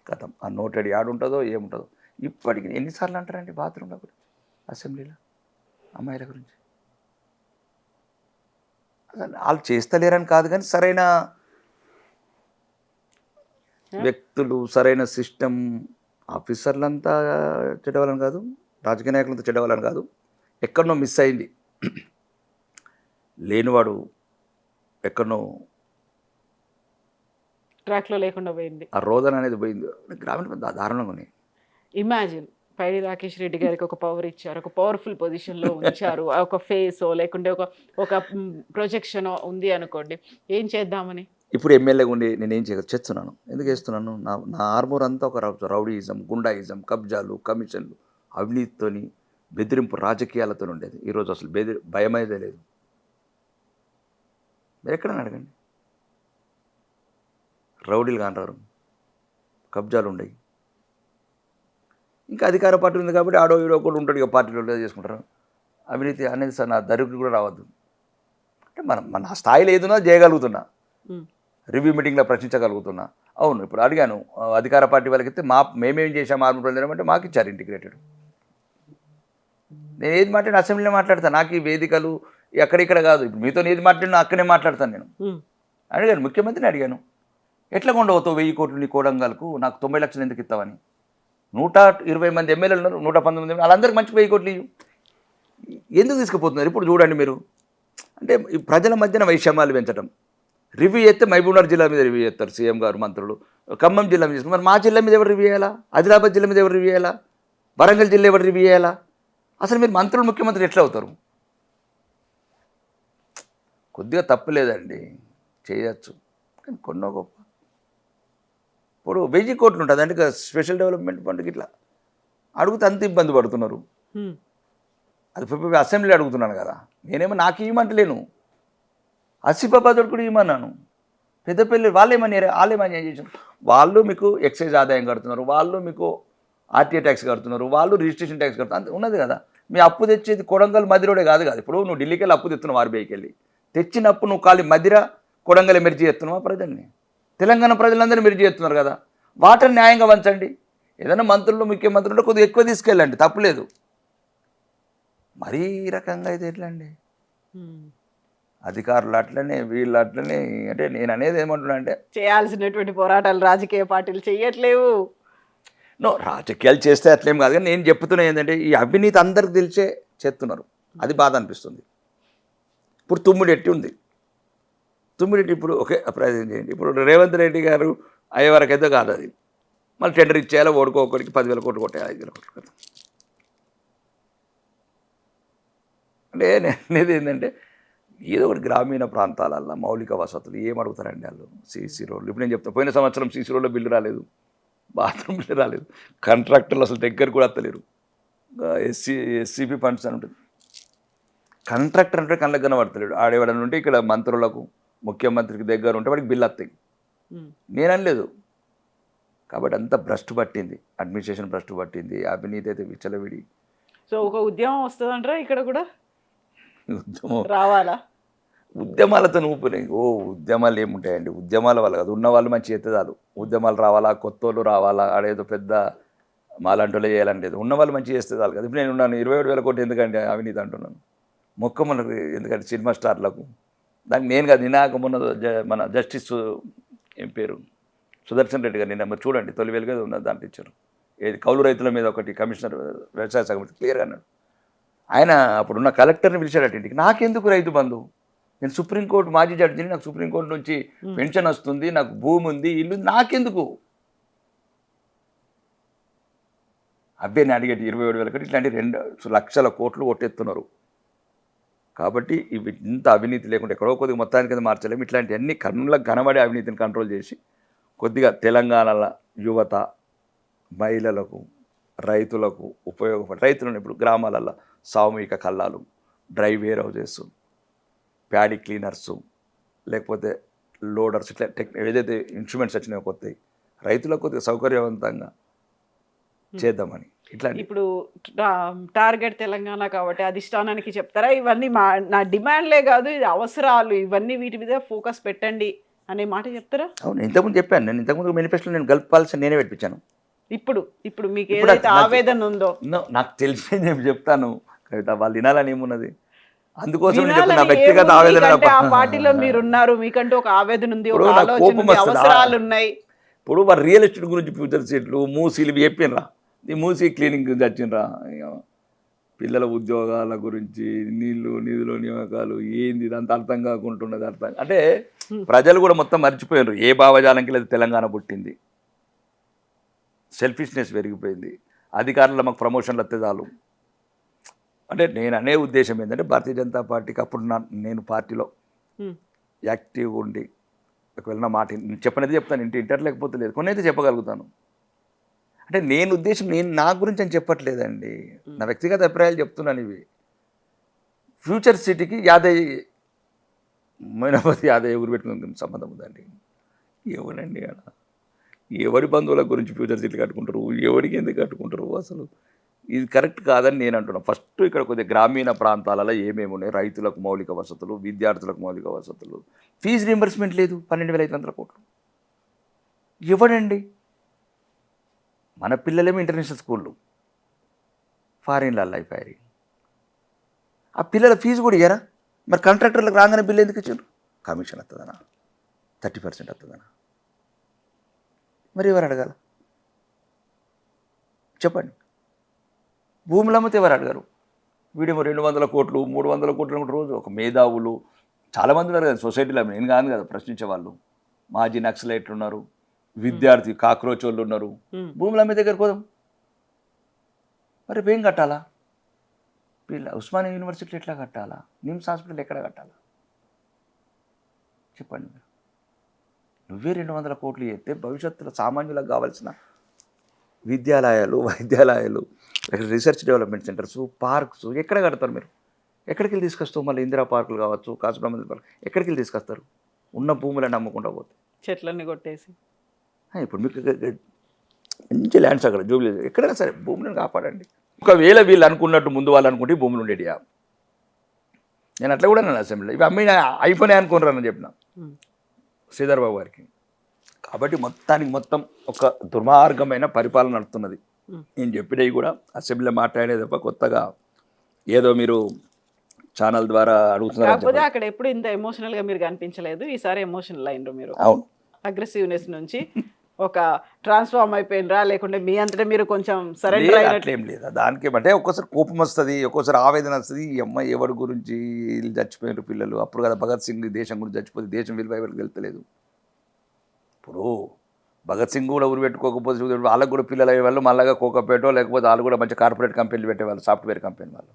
కథం, ఆ నోటెడ్ యాడుంటుందో ఏముంటుందో. ఇప్పటికి ఎన్నిసార్లు అంటారండి బాత్రూంలో గురించి, అసెంబ్లీలో అమ్మాయిల గురించి. అసలు వాళ్ళు చేస్తలేరని కాదు, కానీ సరైన వ్యక్తులు, సరైన సిస్టమ్, ఆఫీసర్లంతా చెడ్డవాళ్ళని కాదు, రాజకీయ నాయకులంతా చెడ్డవాళ్ళని కాదు. ఎక్కడనో మిస్ అయింది, లేనివాడు ఎక్కడనో ట్రాక్లో లేకుండా పోయింది, ఆ రోదన అనేది పోయింది. గ్రామీణ దారుణంగా ఉన్నాయి. ఇమాజిన్ పైడి రాకేష్ రెడ్డి గారికి ఒక పవర్ ఇచ్చారు, ఒక పవర్ఫుల్ పొజిషన్లో ఉంచారు, ఒక ఫేసో లేకుంటే ఒక ప్రొజెక్షనో ఉంది అనుకోండి, ఏం చేద్దామని. ఇప్పుడు ఎమ్మెల్యేగా ఉండి నేనేం చేస్తున్నాను, ఎందుకు చేస్తున్నాను? నా ఆర్మూర్ అంతా ఒక రౌడీయిజం, గుండాయిజం, కబ్జాలు, కమిషన్లు, అవినీతితోని, బెదిరింపు రాజకీయాలతో ఉండేది. ఈరోజు అసలు భయమైతే లేదు. మీరు ఎక్కడైనా అడగండి, రౌడీలు కాంటారు, కబ్జాలు ఉండయి. ఇంకా అధికార పార్టీ ఉంది కాబట్టి ఆడో ఈడో కూడా ఉంటాడు, ఇక పార్టీలో చేసుకుంటారు. అవినీతి అనేది సార్ నా దరికి కూడా రావద్దు. అంటే మన స్థాయిలో ఏదున్నా చేయగలుగుతున్నా, రివ్యూ మీటింగ్లో ప్రశ్నించగలుగుతున్నా. అవును, ఇప్పుడు అడిగాను అధికార పార్టీ వాళ్ళకి ఇస్తే మేమేం చేసాము ఆర్మూర్ ప్రజలు అంటే మాకు ఇచ్చారు ఇంటిగ్రేటెడ్. నేను ఏది మాట్లాడిన అసెంబ్లీలో మాట్లాడతాను, నాకు ఈ వేదికలు ఎక్కడిక్కడ కాదు. ఇప్పుడు మీతో ఏది మాట్లాడినా అక్కడే మాట్లాడతాను. నేను అడిగాను, ముఖ్యమంత్రిని అడిగాను, ఎట్లా కొండవుతావు 1000 కోట్లు నీ కోడంగల్కు, నాకు 90 లక్షలు ఎందుకు ఇస్తావని. 120 మంది ఎమ్మెల్యేలు ఉన్నారు, 119 వాళ్ళందరికీ మంచి 1000 కోట్లు ఎందుకు తీసుకుపోతున్నారు? ఇప్పుడు చూడండి మీరు, అంటే ఈ ప్రజల మధ్యన వైషమ్యాలు పెంచడం. రివ్యూ చేస్తే మహబూబ్నగర్ జిల్లా మీద రివ్యూ చేస్తారు సీఎం గారు, మంత్రులు. ఖమ్మం జిల్లా మీద చేస్తారు, మరి మా జిల్లా మీద ఎవరు రివ్యూ చేయాలా? ఆదిలాబాద్ జిల్లా మీద ఎవరు రివ్యూ చేయాలా? వరంగల్ జిల్లా ఎవరు రివ్యూ చేయాలా? అసలు మీరు మంత్రులు ముఖ్యమంత్రి ఎట్లా అవుతారు? కొద్దిగా తప్పులేదండి, చేయొచ్చు, కానీ కొన్నో గొప్ప. ఇప్పుడు 1000 కోట్లు ఉంటుంది అంటే స్పెషల్ డెవలప్మెంట్ ఫండ్కి ఇట్లా అడిగితే అంత ఇబ్బంది పడుతున్నారు. అది అసెంబ్లీ అడుగుతున్నాను కదా, నేనేమో నాకు ఇవ్వమంటలేను, ఆసిఫాబాద్ కూడా ఇవ్వమన్నాను. పెద్దపల్లి వాళ్ళేమన్నారు, వాళ్ళేమని చేశారు, వాళ్ళు మీకు ఎక్సైజ్ ఆదాయం కడుతున్నారు, వాళ్ళు మీకు ఆర్టీఏ ట్యాక్స్ కడుతున్నారు, వాళ్ళు రిజిస్ట్రేషన్ ట్యాక్స్ కడుతున్నారు, అంత ఉన్నది కదా. మీ అప్పు తెచ్చేది కొడంగల్ మదిరోడే కాదు కదా. ఇప్పుడు నువ్వు ఢిల్లీకి వెళ్ళి అప్పు తెస్తున్నావు, ఆర్బీఐకి వెళ్ళి తెచ్చినప్పుడు నువ్వు ఖాళీ మదిర కొడంగల్ ఎమర్జీ చేస్తున్నావా ప్రజల్ని? తెలంగాణ ప్రజలందరూ మెర్జీ చేస్తున్నారు కదా, వాటిని న్యాయంగా వంచండి. ఏదైనా మంత్రులు ముఖ్యమంత్రులు కొద్దిగా ఎక్కువ తీసుకెళ్ళండి, తప్పులేదు. మరీ ఈ రకంగా అయితే ఎట్లా అండి? అధికారులు అట్లనే, వీళ్ళు అట్లనే. అంటే నేను అనేది ఏమంటున్నా అంటే, చేయాల్సినటువంటి పోరాటాలు రాజకీయ పార్టీలు చేయట్లేవు. రాజకీయాలు చేస్తే అట్లేం కాదు, కానీ నేను చెప్తున్నా ఏంటంటే ఈ అవినీతి అందరికి తెలిసే చేస్తున్నారు, అది బాధ అనిపిస్తుంది. ఇప్పుడు తుమ్మిడెట్టి ఉంది, తుమ్మిడెట్టి ఇప్పుడు ఓకే ప్రయత్నం చేయండి. ఇప్పుడు రేవంత్ రెడ్డి గారు అయ్యే వరకు అయితే కాదు, అది మళ్ళీ టెండర్ ఇచ్చేయాలి, ఓడుకోకడికి 10,000 కోట్లు కొట్టాలి, 5,000 కోట్లు కదా. అంటే నేను అనేది ఏంటంటే, ఏదో ఒకటి గ్రామీణ ప్రాంతాలల్లో మౌలిక వసతులు ఏం అడుగుతారండి వాళ్ళు? సీసీ రోడ్లు. ఇప్పుడు నేను చెప్తాను, పోయిన సంవత్సరం సీసీ రోడ్లో బిల్లు రాలేదు, బాత్రూమ్ బిల్లు రాలేదు, కాంట్రాక్టర్లు అసలు దగ్గర కూడా వస్తలేరు. ఎస్సీపీ ఫండ్స్ అని ఉంటుంది, కాంట్రాక్టర్ అంటే కళ్ళకు కనబడతలేడు. ఆడేవాడని ఉంటే ఇక్కడ మంత్రులకు ముఖ్యమంత్రికి దగ్గర ఉంటే వాడికి బిల్లు వస్తాయి. నేననలేదు. కాబట్టి అంత భ్రష్టు పట్టింది, అడ్మినిస్ట్రేషన్ భ్రష్టు పట్టింది, అవినీతి అయితే విచ్చలవిడి. సో ఒక ఉద్యమం వస్తుందంటారా ఇక్కడ కూడా? ఉద్యమం రావాలా? ఉద్యమాలతో ఊపినాయి. ఉద్యమాలు ఏముంటాయండి? ఉద్యమాల వల్ల కాదు, ఉన్న వాళ్ళు మంచి ఎత్తదాలు. ఉద్యమాలు రావాలా, కొత్త వాళ్ళు రావాలా, ఆడేదో పెద్ద మాలాంటోళ్ళే చేయాలని లేదు. ఉన్న వాళ్ళు మంచి చేస్తేదాలు కదా. ఇప్పుడు నేను ఉన్నాను, 27,000 కోట్లు ఎందుకంటే అవినీతి అంటున్నాను, మొక్కమ్మలకు ఎందుకంటే సినిమా స్టార్లకు. దానికి నేను కాదు, నినాక మొన్న మన జస్టిస్ ఏం పేరు సుదర్శన్ రెడ్డి గారు నిన్న మరి చూడండి, 9,000 కదా ఉన్నది, దాంట్లో ఇచ్చారు. ఏది కౌలు రైతుల మీద ఒకటి కమిషనర్ వ్యవసాయ శాఖ క్లియర్గా అన్నాడు. ఆయన అప్పుడున్న కలెక్టర్ని పిలిచాడట ఇంటికి, నాకెందుకు రైతు బంధు, నేను సుప్రీంకోర్టు మాజీ జడ్జిని, నాకు సుప్రీంకోర్టు నుంచి పెన్షన్ వస్తుంది, నాకు భూమి ఉంది, ఇల్లు, నాకెందుకు? అబ్బే నేను అడిగేటి 27,000 కోట్లు, ఇట్లాంటి 2 లక్షల కోట్లు కొట్టేస్తున్నారు. కాబట్టి ఇవి ఇంత అవినీతి లేకుండా ఎక్కడో కొద్దిగా మొత్తానికి మార్చలేము. ఇట్లాంటి అన్ని కన్నులకు కనబడే అవినీతిని కంట్రోల్ చేసి కొద్దిగా తెలంగాణలో యువత, మహిళలకు, రైతులకు ఉపయోగపడే రైతులను ఇప్పుడు గ్రామాలలో సామూహిక కల్లాలు, dry warehouses, paddy cleaners, లేకపోతే లోడర్స్, ఇట్లా ఏదైతే ఇన్స్ట్రుమెంట్స్ వచ్చినాయో కొత్తవి రైతులకు కొద్దిగా సౌకర్యవంతంగా చేద్దామని ఇట్లా. ఇప్పుడు టార్గెట్ తెలంగాణ కాబట్టి అధిష్టానానికి చెప్తారా ఇవన్నీ నా డిమాండ్లే కాదు ఇది అవసరాలు, ఇవన్నీ వీటి మీద ఫోకస్ పెట్టండి అనే మాట చెప్తారా? అవును, ఇంతకుముందు చెప్పాను నేను. ఇంతకుముందు మేనిఫెస్టోలో నేను కలపాల్సిన నేనే పెట్టించాను. ఇప్పుడు మీకు ఏదైతే ఆవేదన ఉందో నాకు తెలిసి నేను చెప్తాను కవిత, వాళ్ళు వినాలని ఏమున్నది, అందుకోసం నా వ్యక్తిగత ఆవేదన. ఆ పార్టీలో మీరున్నారు, మీకంటూ ఒక ఆవేదన ఉంది, ఒక ఆలోచన ఉంది, అవసరాలు ఉన్నాయి. ఇప్పుడు వారు రియల్ ఎస్టేట్ గురించి ఫ్యూచర్ సీట్లు, మూసీలు చెప్పినరా, ఈ మూసీ క్లీనింగ్ గురించి వచ్చిండ్రా, పిల్లల ఉద్యోగాల గురించి, నిధుల నియామకాలు ఏంది ఇదంతా అర్థం కాకుంటున్నది. అర్థం అంటే ప్రజలు కూడా మొత్తం మర్చిపోయారు ఏ భావజాలంకి లేదు. తెలంగాణ పుట్టింది, సెల్ఫిష్నెస్ పెరిగిపోయింది, అధికారులు మాకు ప్రమోషన్లు వస్తే చాలు. అంటే నేను అనే ఉద్దేశం ఏంటంటే భారతీయ జనతా పార్టీకి అప్పుడు నేను పార్టీలో యాక్టివ్గా ఉండి ఒకవేళ నా మాట చెప్పనేది చెప్తాను, ఇంటర్ లేకపోతే లేదు, కొన్ని అయితే చెప్పగలుగుతాను. అంటే నేను ఉద్దేశం నేను నా గురించి అని చెప్పట్లేదండి, నా వ్యక్తిగత అభిప్రాయాలు చెప్తున్నాను. ఇవి ఫ్యూచర్ సిటీకి యాదయ్య మైనాపతి యాదయ్య ఊరు పెట్టుకుని సంబంధం ఉందండి. ఎవరండి అలా ఎవరి బంధువుల గురించి ఫ్యూచర్ సిటీ కట్టుకుంటారు, ఎవరికి ఎందుకు కట్టుకుంటారు, అసలు ఇది కరెక్ట్ కాదని నేను అంటున్నాను. ఫస్ట్ ఇక్కడ కొద్దిగా గ్రామీణ ప్రాంతాలలో ఏమేమి ఉన్నాయి, రైతులకు మౌలిక వసతులు, విద్యార్థులకు మౌలిక వసతులు, ఫీజు రీంబర్స్మెంట్ లేదు 12,500 కోట్లు. ఇవ్వడండి, మన పిల్లలేమో ఇంటర్నేషనల్ స్కూళ్ళు, ఫారిన్లలో అయిపోయారు, ఆ పిల్లల ఫీజు కూడా ఇయ్యరా? మరి కాంట్రాక్టర్లకు రాగానే బిల్లు ఎందుకు ఇచ్చారు? కమిషన్ వస్తుందనా, 30% వస్తుందనా? మరి ఎవరు అడగాల చెప్పండి? భూములు అమ్మితే ఎవరు అడగారు? వీడేమో 200 కోట్లు 300 కోట్లు రోజు. ఒక మేధావులు చాలామంది ఉన్నారు కదా సొసైటీలో, నేను కాదు కదా ప్రశ్నించే వాళ్ళు, మాజీ నక్సలైట్లు ఉన్నారు, విద్యార్థి కాక్రోచ్ వాళ్ళు ఉన్నారు. భూములు అమ్మే దగ్గర పోదాం, మరి ఏం కట్టాలా? ఉస్మానియా యూనివర్సిటీ ఎట్లా కట్టాలా? నిమ్స్ హాస్పిటల్ ఎక్కడ కట్టాలా? చెప్పండి. నువ్వే 200 కోట్లు చేస్తే భవిష్యత్తులో సామాన్యులకు కావాల్సిన విద్యాలయాలు, వైద్యాలయాలు, రీసెర్చ్ డెవలప్మెంట్ సెంటర్స్, పార్క్స్ ఎక్కడ కడతారు మీరు? ఎక్కడికి వెళ్ళి తీసుకొస్తావు? మళ్ళీ ఇందిరా పార్కులు కావచ్చు, కాసుబ్రహ్మణ్య పార్క్ ఎక్కడికి వెళ్ళి తీసుకొస్తారు? ఉన్న భూములను అమ్ముకుంటా పోతే, చెట్లన్నీ కొట్టేసి. ఇప్పుడు మీకు మంచి ల్యాండ్స్ అక్కడ జూబ్లీ, ఎక్కడైనా సరే భూములను కాపాడండి. ఒకవేళ వీళ్ళు అనుకున్నట్టు ముందు వాళ్ళు అనుకుంటే భూములు ఉండేటియా? నేను అట్లా కూడా నేను అసెంబ్లీలో ఇవి అమ్మి అయిపోయినాయి అనుకున్నారని చెప్పిన శ్రీధర్ బాబు గారికి. కాబట్టి మొత్తానికి మొత్తం ఒక దుర్మార్గమైన పరిపాలన నడుస్తున్నది. నేను చెప్పినవి కూడా అసెంబ్లీలో మాట్లాడేది తప్ప కొత్తగా ఏదో మీరు ఛానల్ ద్వారా అడుగుతున్నారు. కాకపోతే అక్కడ ఎప్పుడు ఇంత ఎమోషనల్గా మీరు కనిపించలేదు, ఈసారి ఎమోషనల్ అయిండ్రు మీరు. అవును, అగ్రెసివ్నెస్ నుంచి ఒక ట్రాన్స్ఫార్మ్ అయిపోయినరా, లేకుంటే మీ అంతటా మీరు కొంచెం సరెండర్ అయినట్లు? ఏం లేదా, దానికి అంటే ఒక్కోసారి కోపం వస్తుంది, ఒక్కోసారి ఆవేదన వస్తుంది. ఈ అమ్మాయి ఎవరి గురించి వీళ్ళు చచ్చిపోయినారు పిల్లలు, అప్పుడు కదా భగత్ సింగ్ దేశం గురించి చచ్చిపోతే దేశం విలువ ఎవరికి వెళ్తలేదు. ఇప్పుడు భగత్ సింగ్ కూడా ఊరు పెట్టుకోకపోతే వాళ్ళకు కూడా పిల్లలు అయ్యే వాళ్ళు మళ్ళీ కోకపోయేటో, లేకపోతే వాళ్ళు కూడా మంచి కార్పొరేట్ కంపెనీలు పెట్టేవాళ్ళు, సాఫ్ట్వేర్ కంపెనీ వాళ్ళు.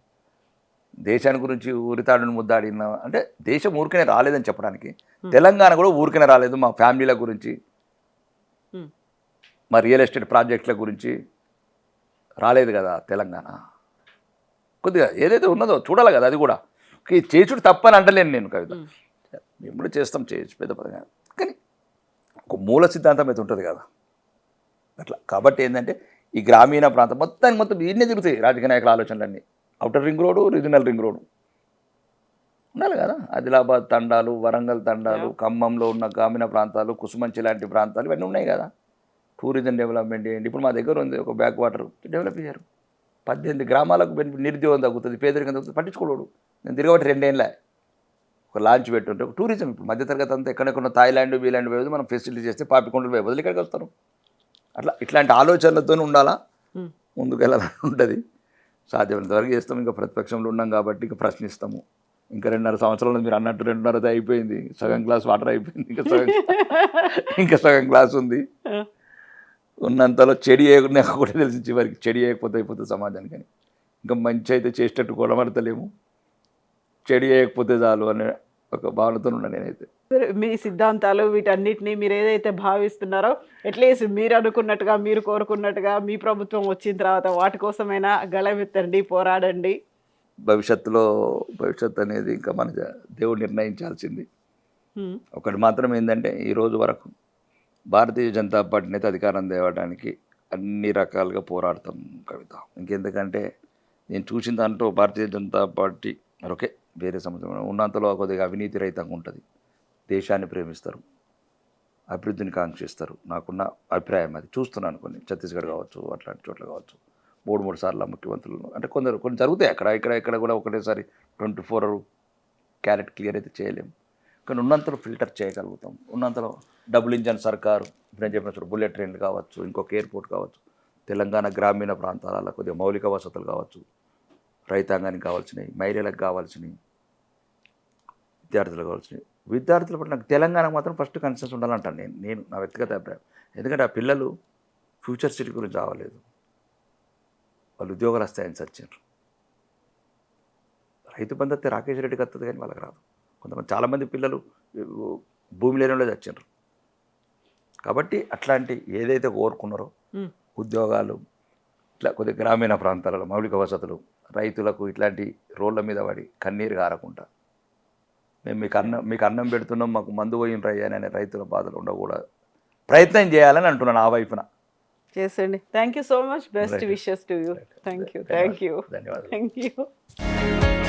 దేశాన్ని గురించి ఊరితాడుని ముద్దాడిన అంటే దేశం ఊరికనే రాలేదని చెప్పడానికి, తెలంగాణ కూడా ఊరికనే రాలేదు. మా ఫ్యామిలీల గురించి, మా రియల్ ఎస్టేట్ ప్రాజెక్టుల గురించి రాలేదు కదా తెలంగాణ. కొద్దిగా ఏదైతే ఉన్నదో చూడాలి కదా, అది కూడా చేసుడు తప్పని అంటలేను నేను కవిత, మేము కూడా చేస్తాం, చేయొచ్చు పెద్ద పదంగా, కానీ ఒక మూల సిద్ధాంతం అయితే ఉంటుంది కదా అట్లా. కాబట్టి ఏంటంటే ఈ గ్రామీణ ప్రాంతం మొత్తం ఇన్నే తిరుగుతాయి రాజకీయ నాయకుల ఆలోచనలన్నీ. Outer ring road, regional ring road ఉండాలి కదా, ఆదిలాబాద్ తండాలు, వరంగల్ తండాలు, ఖమ్మంలో ఉన్న గ్రామీణ ప్రాంతాలు, కుసుమంచి లాంటి ప్రాంతాలు ఇవన్నీ ఉన్నాయి కదా. టూరిజం డెవలప్మెంట్ చేయండి. ఇప్పుడు మా దగ్గర ఉంది ఒక బ్యాక్ వాటర్ డెవలప్ చేశారు, 18 గ్రామాలకు నిరుద్యోగం తగ్గుతుంది, పేదరికం తగ్గుతుంది, పట్టించుకోడు. నేను తిరగబట్టి 2 ఏళ్ళ ఒక లాంచ్ పెట్టుంటే ఒక టూరిజం. ఇప్పుడు మధ్యతరగతి అంతా ఎక్కడెక్కడ థాయిలాండ్ వీలాండ్ పోయేది మనం ఫెసిలిటీ చేస్తే పాపికొండలు పోయి వదిలి ఇక్కడికి వస్తారు. అట్లా ఇట్లాంటి ఆలోచనలతో ఉండాలా, ముందుకు వెళ్ళాలని ఉంటుంది. సాధ్యమైనంత వరకు చేస్తాం. ఇంకా ప్రతిపక్షంలో ఉన్నాం కాబట్టి ఇంకా ప్రశ్నిస్తాము. ఇంకా 2.5 సంవత్సరాలు మీరు అన్నట్టు 2.5 అయిపోయింది, సగం గ్లాస్ వాటర్ అయిపోయింది, ఇంకా సగం గ్లాస్ ఉంది. ఉన్నంతలో చెడి వేయకుండా కూడా తెలిసి చివరికి చెడి వేయకపోతే అయిపోతుంది సమాజానికి. ఇంకా మంచి అయితే చేసేటట్టు కొలమడతలేము, చెడి వేయకపోతే చాలు అనే ఒక భావనతో ఉన్నా నేనైతే. మీ సిద్ధాంతాలు వీటన్నిటిని మీరు ఏదైతే భావిస్తున్నారో అట్లీస్ట్ మీరు అనుకున్నట్టుగా మీరు కోరుకున్నట్టుగా మీ ప్రభుత్వం వచ్చిన తర్వాత వాటి కోసమైనా గళమెత్తండి, పోరాడండి. భవిష్యత్తు అనేది ఇంకా మన దేవుడు నిర్ణయించాల్సింది. ఒకటి మాత్రం ఏంటంటే ఈ రోజు వరకు భారతీయ జనతా పార్టీని అయితే అధికారం తేవడానికి అన్ని రకాలుగా పోరాడతాం కవిత. ఇంకెందుకంటే నేను చూసిన దాంట్లో భారతీయ జనతా పార్టీ ఓకే వేరే సంవత్సరం ఉన్నంతలో కొద్దిగా అవినీతి రహితంగా ఉంటుంది, దేశాన్ని ప్రేమిస్తారు, అభివృద్ధిని కాంక్షిస్తారు. నాకున్న అభిప్రాయం అది. చూస్తున్నాను కొన్ని ఛత్తీస్గఢ్ కావచ్చు, అట్లాంటి చోట్ల కావచ్చు, 3 సార్లు ముఖ్యమంత్రులు అంటే కొన్ని జరుగుతాయి అక్కడ ఇక్కడ కూడా ఒకటేసారి 24 క్యారెట్ క్లియర్ అయితే చేయలేము. కానీ ఉన్నంతలో ఫిల్టర్ చేయగలుగుతాం. ఉన్నంతలో డబుల్ ఇంజన్ సర్కారు ఇప్పుడు నేను చెప్పిన బుల్లెట్ ట్రైన్లు కావచ్చు, ఇంకొక ఎయిర్పోర్ట్ కావచ్చు, తెలంగాణ గ్రామీణ ప్రాంతాలలో కొద్దిగా మౌలిక వసతులు కావచ్చు, రైతాంగానికి కావాల్సినవి, మహిళలకు కావాల్సినవి, విద్యార్థులకు కావాల్సినవి. విద్యార్థుల పట్ల నాకు తెలంగాణకు మాత్రం ఫస్ట్ కన్సెన్స్ ఉండాలంటాను నేను నా వ్యక్తిగత అభిప్రాయం. ఎందుకంటే ఆ పిల్లలు ఫ్యూచర్ సిటీ గురించి రావలేదు, వాళ్ళు ఉద్యోగాలు వస్తాయని చచ్చారు. రైతు బంధు వస్తే రాకేష్ రెడ్డికి వస్తుంది కానీ వాళ్ళకి రాదు. కొంతమంది చాలామంది పిల్లలు భూమి లేనిలో చచ్చారు. కాబట్టి అట్లాంటి ఏదైతే కోరుకున్నారో ఉద్యోగాలు, ఇట్లా కొద్దిగా గ్రామీణ ప్రాంతాలలో మౌలిక వసతులు, రైతులకు ఇట్లాంటి రోడ్ల మీద పడి కన్నీరు కారకుండా మేము మీకు అన్నం పెడుతున్నాం, మాకు మందు పోయిన అనే రైతుల బాధలు ఉండకూడదు, ప్రయత్నం చేయాలని అంటున్నాను ఆ వైపున. చేసండి. Thank you so much. Best wishes to you. Thank you. ధన్యవాదాలు. Thank you.